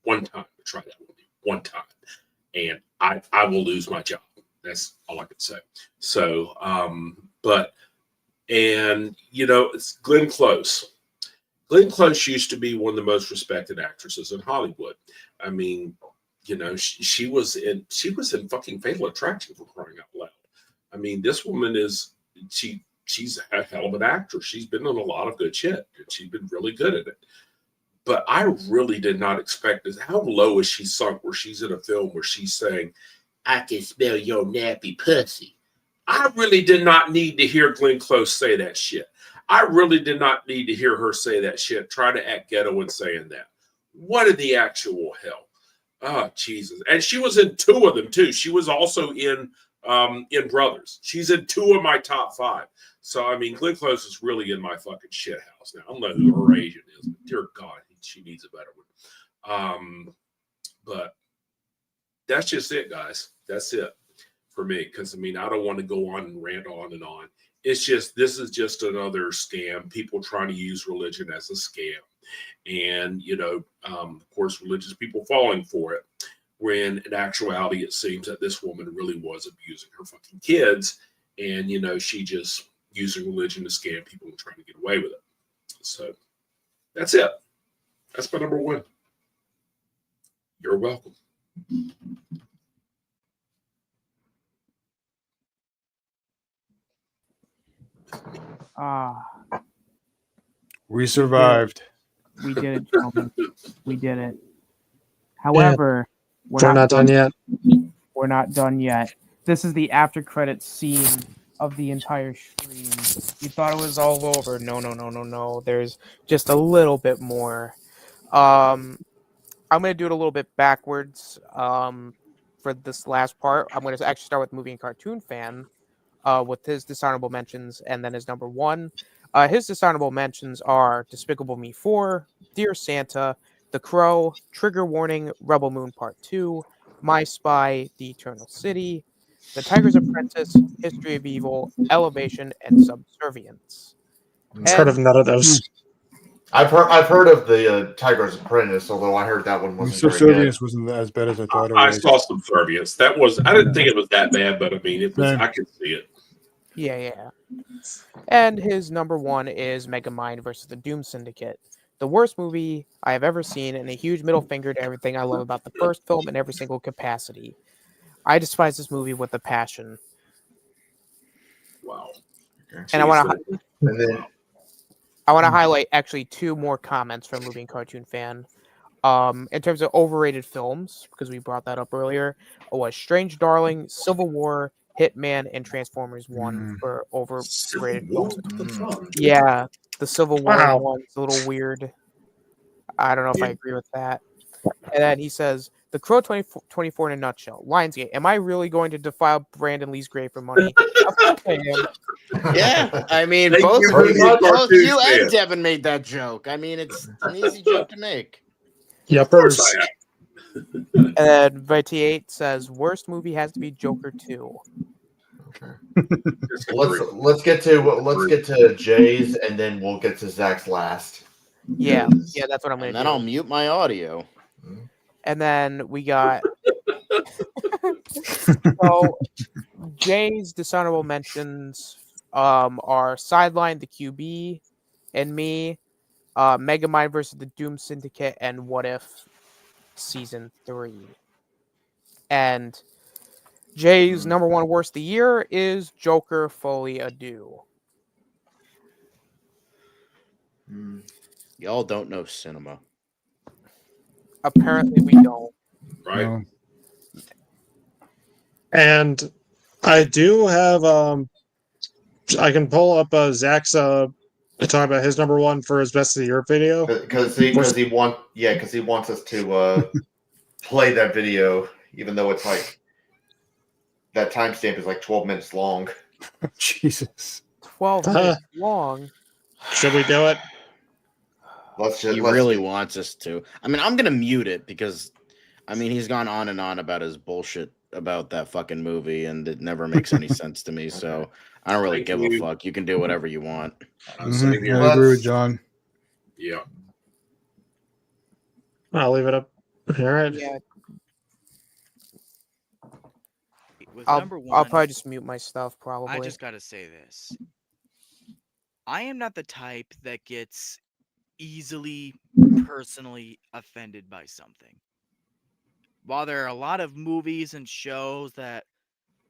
to try that with me, one time. And I will lose my job. That's all I can say. So, it's Glenn Close. Glenn Close used to be one of the most respected actresses in Hollywood. I mean, she was in fucking Fatal Attraction, for crying out loud. I mean, this woman she's a hell of an actress. She's been on a lot of good shit, and she's been really good at it. But I really did not expect this. How low is she sunk where she's in a film where she's saying, "I can smell your nappy pussy"? I really did not need to hear Glenn Close say that shit. I really did not need to hear her say that shit, try to act ghetto and saying that. What in the actual hell? Oh, Jesus. And she was in 2 of them, too. She was also in Brothers. She's in 2 of my top 5. So, I mean, Glenn Close is really in my fucking shit house now. I don't know who her agent is, but dear God, she needs a better one. But that's just it, guys. That's it for me. Because, I mean, I don't want to go on and rant on and on. It's just, this is just another scam. People trying to use religion as a scam. And, of course, religious people falling for it. When in actuality, it seems that this woman really was abusing her fucking kids. And, she just using religion to scam people and trying to get away with it. So that's it. That's my number 1. You're welcome. We survived. We did it, gentlemen. We did it. However, We're not done yet. We're not done yet. This is the after credits scene of the entire stream. You thought it was all over. No. There's just a little bit more. I'm going to do it a little bit backwards for this last part. I'm going to actually start with movie and cartoon fan with his dishonorable mentions and then his number 1. His dishonorable mentions are Despicable Me 4, Dear Santa, The Crow, Trigger Warning, Rebel Moon Part 2, My Spy, The Eternal City, The Tiger's Apprentice, History of Evil, Elevation, and Subservience. I've heard of none of those. I've heard of the Tiger's Apprentice, although I heard that one wasn't very good. Subservience wasn't as bad as I thought it was. I saw Subservience. I didn't think it was that bad, but I mean, it was. I could see it. Yeah. And his number 1 is Megamind versus the Doom Syndicate. The worst movie I have ever seen, and a huge middle finger to everything I love about the first film in every single capacity. I despise this movie with a passion. Wow. And I want to then highlight actually 2 more comments from Movie and Cartoon Fan. In terms of overrated films, because we brought that up earlier, was Strange Darling, Civil War, Hitman, and Transformers 1 for overrated films. Yeah, the Civil War one's a little weird. I don't know if I agree with that. And then he says, The Crow 2024 in a nutshell. Lionsgate, am I really going to defile Brandon Lee's grave for money? Of course I am. Yeah, I mean, Thank both you for the both cartoon you and fan. Devin made that joke. I mean, it's an easy joke to make. Yuppers. And then Vitae8 says, worst movie has to be Joker 2. let's get to Jay's, and then we'll get to Zach's last. Yeah, that's what I'm going to do. And then I'll mute my audio. And then we got so Jay's dishonorable mentions are Sideline, the QB, and me, Megamind versus the Doom Syndicate, and What If Season 3. And Jay's number one worst of the year is Joker Folie à Deux. Y'all don't know cinema. Apparently, we don't. Right. No. And I do have I can pull up Zach's talking about his number one for his best of the year video. Because he wants us to play that video, even though it's like that timestamp is like 12 minutes long. Jesus. 12 minutes long. Should we do it? He really wants us to. I mean, I'm gonna mute it because, I mean, he's gone on and on about his bullshit about that fucking movie, and it never makes any sense to me. So I don't really give a fuck. You can do whatever you want. Same here. I agree with John. Yeah. I'll leave it up. All right. Yeah, With I'll number one, probably just mute my stuff. Probably. I just gotta say this. I am not the type that gets easily personally offended by something. While there are a lot of movies and shows that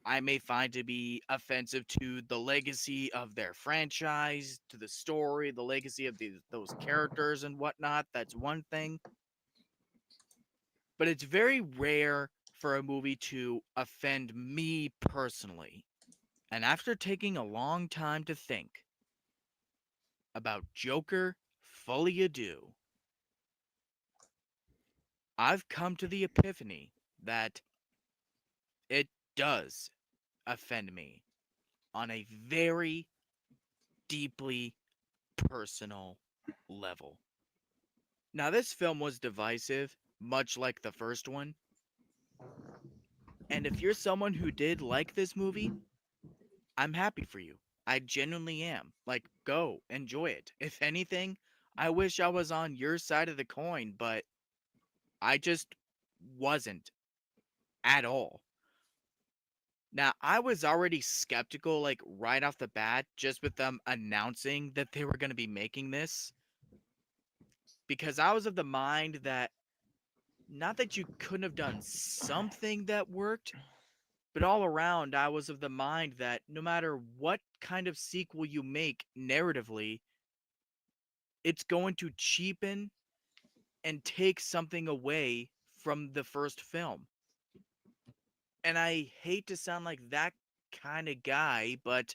I may find to be offensive to the legacy of their franchise, to the story, the legacy of those characters and whatnot, that's one thing. But it's very rare for a movie to offend me personally. And after taking a long time to think about Joker Folie à Deux, I've come to the epiphany that it does offend me on a very deeply personal level. Now, this film was divisive, much like the first one. And if you're someone who did like this movie, I'm happy for you. I genuinely am. Like, go, enjoy it. If anything, I wish I was on your side of the coin, but I just wasn't at all. Now, I was already skeptical, like, right off the bat, just with them announcing that they were going to be making this. Because I was of the mind that, not that you couldn't have done something that worked, but all around, I was of the mind that no matter what kind of sequel you make narratively, it's going to cheapen and take something away from the first film. And I hate to sound like that kind of guy, but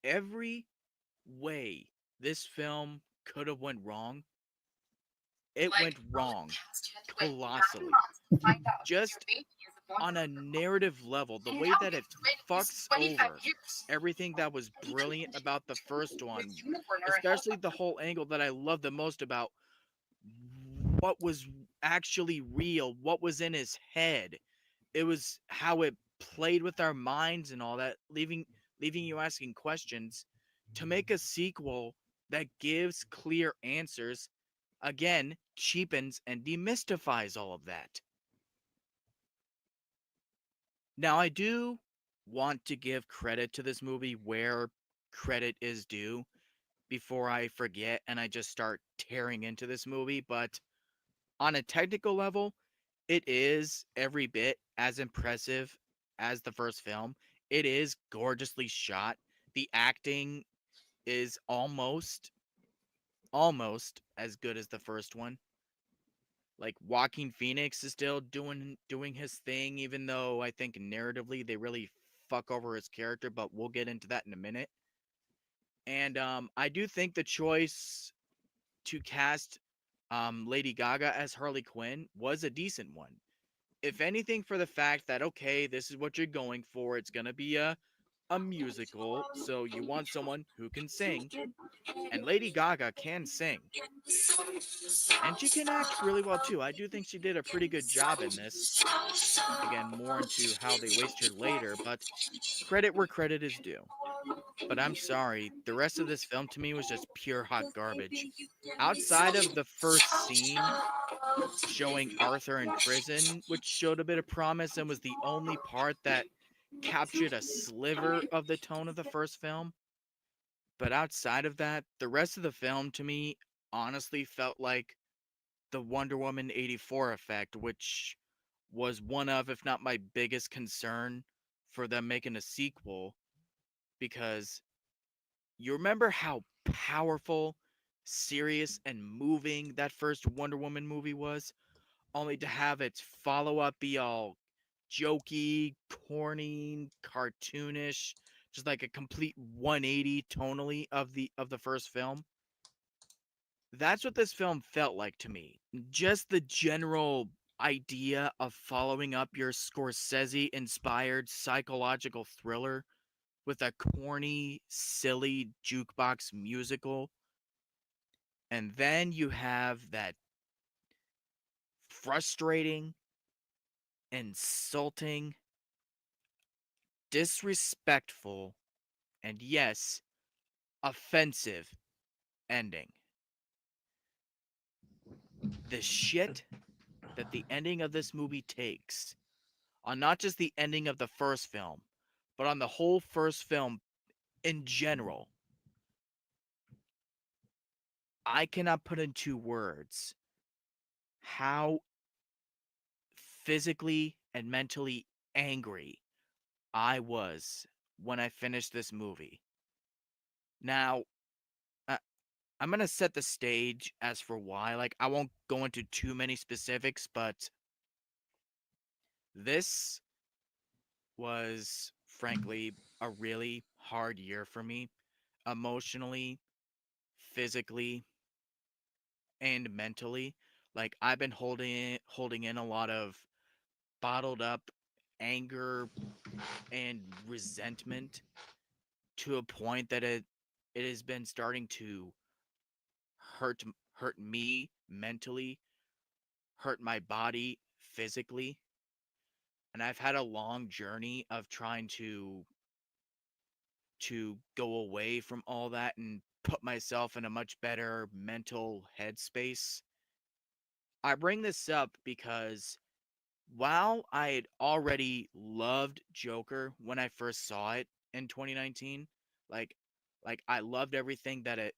every way this film could have went wrong, it went wrong colossally. Just on a narrative level, the way that it fucks over everything that was brilliant about the first one, especially the whole angle that I love the most about what was actually real, what was in his head. It was how it played with our minds and all that, leaving you asking questions. To make a sequel that gives clear answers, again, cheapens and demystifies all of that. Now, I do want to give credit to this movie where credit is due before I forget and I just start tearing into this movie, but on a technical level, it is every bit as impressive as the first film. It is gorgeously shot. The acting is almost as good as the first one. Like Joaquin Phoenix is still doing his thing, even though I think narratively they really fuck over his character, but we'll get into that in a minute. And I do think the choice to cast Lady Gaga as Harley Quinn was a decent one. If anything, for the fact that, okay, this is what you're going for, it's gonna be a musical, so you want someone who can sing, and Lady Gaga can sing. And she can act really well too. I do think she did a pretty good job in this. Again, more into how they waste her later, but credit where credit is due. But I'm sorry, the rest of this film to me was just pure hot garbage. Outside of the first scene showing Arthur in prison, which showed a bit of promise and was the only part that captured a sliver of the tone of the first film. But outside of that, the rest of the film to me honestly felt like the Wonder Woman 84 effect, which was one of, if not my biggest concern for them making a sequel, because you remember how powerful, serious, and moving that first Wonder Woman movie was, only to have its follow-up be all jokey, corny, cartoonish, just like a complete 180 tonally of the first film. That's what this film felt like to me. Just the general idea of following up your Scorsese-inspired psychological thriller with a corny, silly jukebox musical. And then you have that frustrating, insulting, disrespectful, and yes, offensive ending. The shit that the ending of this movie takes on not just the ending of the first film, but on the whole first film in general, I cannot put into words how physically and mentally angry I was when I finished this movie. Now, I, I'm going to set the stage as for why. Like, I won't go into too many specifics, but this was, frankly, a really hard year for me, emotionally, physically, and mentally. Like, I've been holding in a lot of bottled up anger and resentment to a point that it has been starting to hurt me mentally, hurt my body physically. And I've had a long journey of trying to go away from all that and put myself in a much better mental headspace. I bring this up because while I had already loved Joker when I first saw it in 2019, like I loved everything that it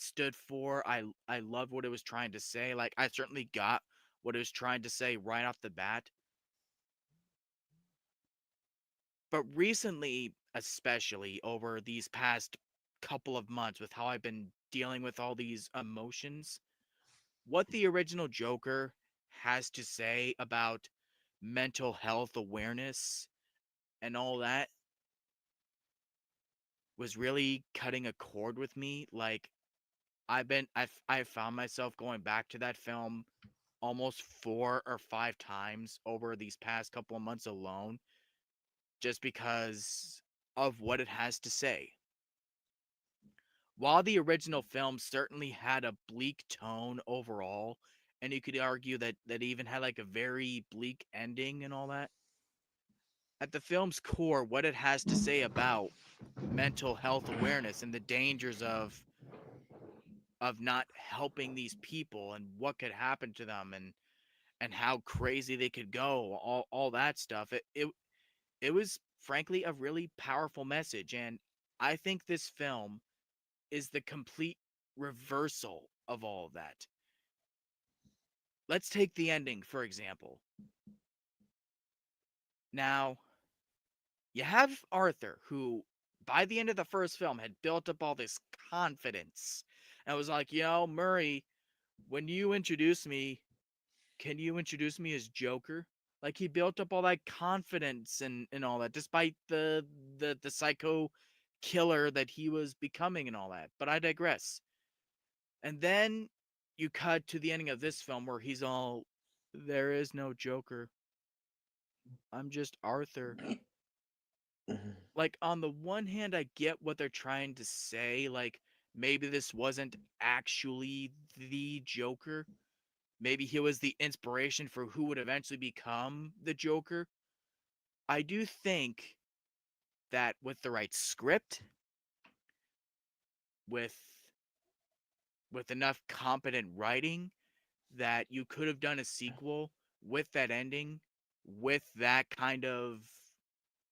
stood for. I loved what it was trying to say. Like, I certainly got what it was trying to say right off the bat. But recently, especially over these past couple of months with how I've been dealing with all these emotions, what the original Joker has to say about mental health awareness and all that was really cutting a chord with me. Like, I've found myself going back to that film almost 4 or 5 times over these past couple of months alone, just because of what it has to say. While the original film certainly had a bleak tone overall, and you could argue that even had like a very bleak ending and all that, at the film's core, what it has to say about mental health awareness and the dangers of not helping these people and what could happen to them and how crazy they could go, all that stuff. It was frankly a really powerful message, and I think this film is the complete reversal of all of that. Let's take the ending, for example. Now, you have Arthur, who by the end of the first film had built up all this confidence and was like, Murray, when you introduce me, can you introduce me as Joker? Like, he built up all that confidence and all that, despite the psycho killer that he was becoming and all that. But I digress. And then you cut to the ending of this film where he's all, there is no Joker. I'm just Arthur. Like, on the one hand, I get what they're trying to say. Like, maybe this wasn't actually the Joker. Maybe he was the inspiration for who would eventually become the Joker. I do think that with the right script, with enough competent writing, that you could have done a sequel with that ending, with that kind of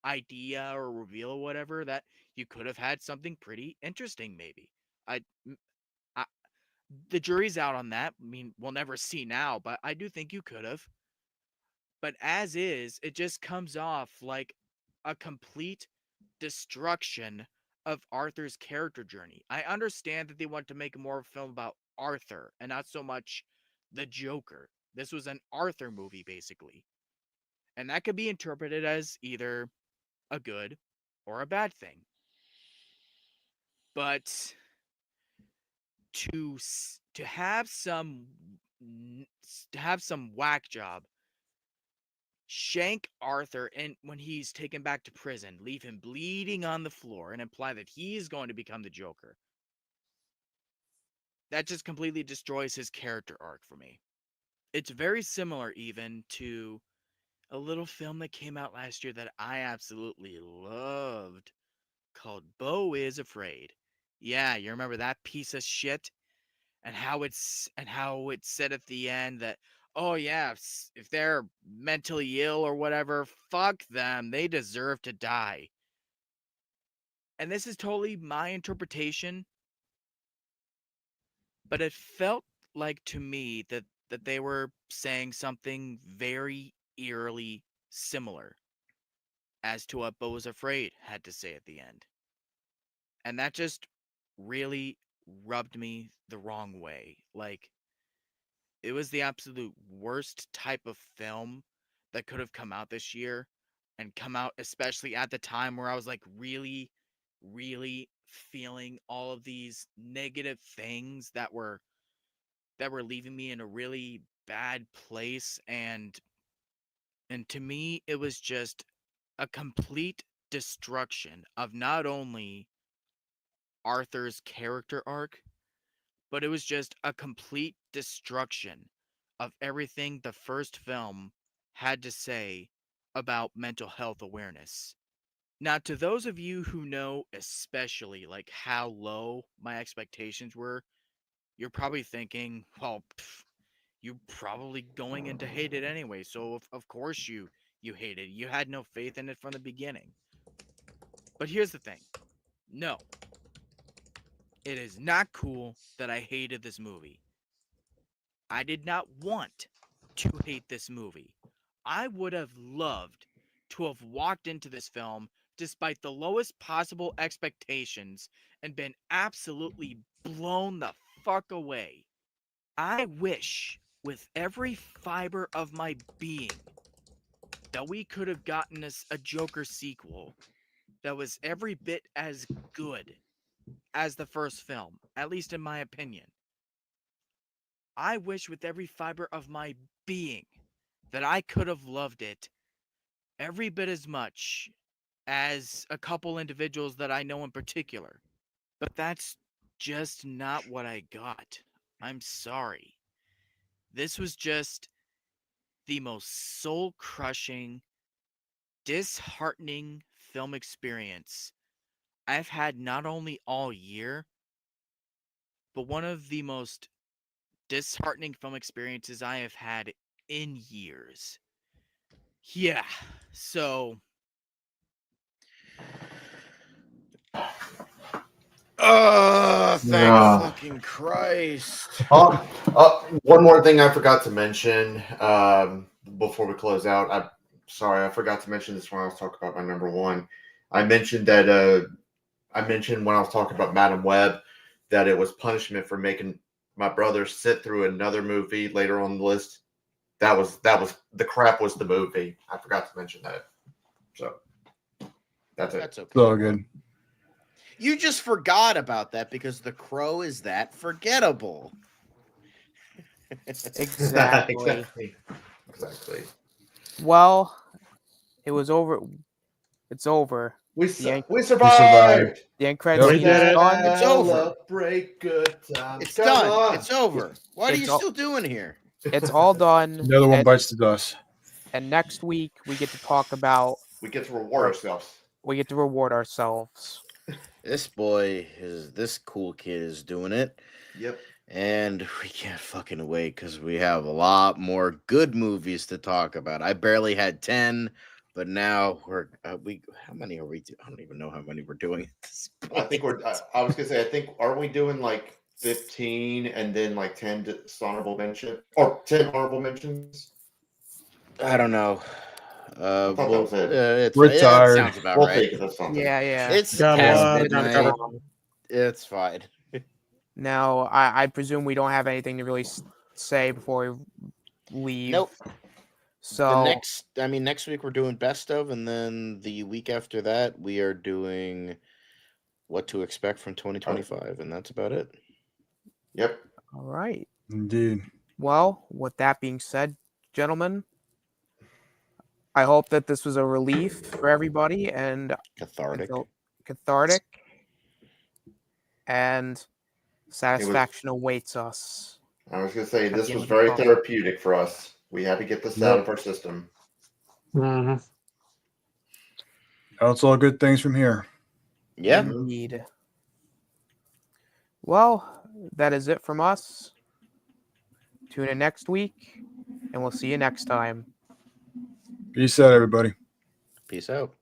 idea or reveal or whatever, that you could have had something pretty interesting maybe. I, I the jury's out on that. I mean, we'll never see now, but I do think you could have. But as is, it just comes off like a complete destruction of Arthur's character journey. I understand that they want to make more of a film about Arthur and not so much the Joker. This was an Arthur movie, basically. And that could be interpreted as either a good or a bad thing. But to have some whack job shank Arthur and when he's taken back to prison, leave him bleeding on the floor, and imply that he's going to become the Joker. That just completely destroys his character arc for me. It's very similar even to a little film that came out last year that I absolutely loved called Beau is Afraid. Yeah, you remember that piece of shit? And how it's said at the end that, oh yeah, if they're mentally ill or whatever, fuck them, they deserve to die. And this is totally my interpretation, but it felt like to me that they were saying something very eerily similar as to what Beau was Afraid had to say at the end. And that just really rubbed me the wrong way. Like, it was the absolute worst type of film that could have come out this year, and come out especially at the time where I was like really, really feeling all of these negative things that were leaving me in a really bad place. And to me it was just a complete destruction of not only Arthur's character arc, but it was just a complete destruction of everything the first film had to say about mental health awareness. Now, to those of you who know especially like how low my expectations were, you're probably thinking, well, you're probably going in to hate it anyway, so of course you hate it. You had no faith in it from the beginning. But here's the thing. No, it is not cool that I hated this movie. I did not want to hate this movie. I would have loved to have walked into this film despite the lowest possible expectations and been absolutely blown the fuck away. I wish with every fiber of my being that we could have gotten us a Joker sequel that was every bit as good as the first film, at least in my opinion. I wish with every fiber of my being that I could have loved it every bit as much as a couple individuals that I know in particular. But that's just not what I got. I'm sorry. This was just the most soul-crushing, disheartening film experience I've had not only all year, but one of the most disheartening film experiences I have had in years. Yeah, so Oh, thank Yeah. fucking Christ. One more thing I forgot to mention before we close out. I'm sorry, I forgot to mention this when I was talking about my number one. I mentioned that I mentioned when I was talking about Madam Web that it was punishment for making my brother sit through another movie later on the list. That was the crap was the movie. I forgot to mention that. So that's it. That's okay. It's all good. You just forgot about that because The Crow is that forgettable. Exactly. Exactly. Well, it was over. It's over. We The end, survived. the end credit Yep. We scene did is it. done. It's over. Celebrate good times. It's Come done. on. It's over. What are It's you all- still doing here? It's all done. The other one and, bites the dust. and next week we get to talk about. We get to reward ourselves. We get to reward ourselves. This cool kid is doing it. Yep. And we can't fucking wait because we have a lot more good movies to talk about. I barely had 10, but now we're how many are we? I don't even know how many we're doing at this point. I think we're. I was gonna say. Are we doing like 15 and then like 10 honorable mention or 10 honorable mentions? I don't know. I thought that was it. It's We're it tired. sounds about We'll right. take it. That's something. Yeah. It's Got a past lot of ground to midnight. cover. It's fine. Now, I presume we don't have anything to really say before we leave. Nope. So next week we're doing best of, and then the week after that we are doing what to expect from 2025, and that's about it. Yep. all right. Indeed. Well, with that being said, gentlemen, I hope that this was a relief for everybody and Cathartic. cathartic, and satisfaction awaits us. I was going to say, At this the end was of the very process. therapeutic for us. We had to get this out of our system. Mm-hmm. That's all good things from here. Yeah. Indeed. Well, that is it from us. Tune in next week, and we'll see you next time. Peace out, everybody. Peace out.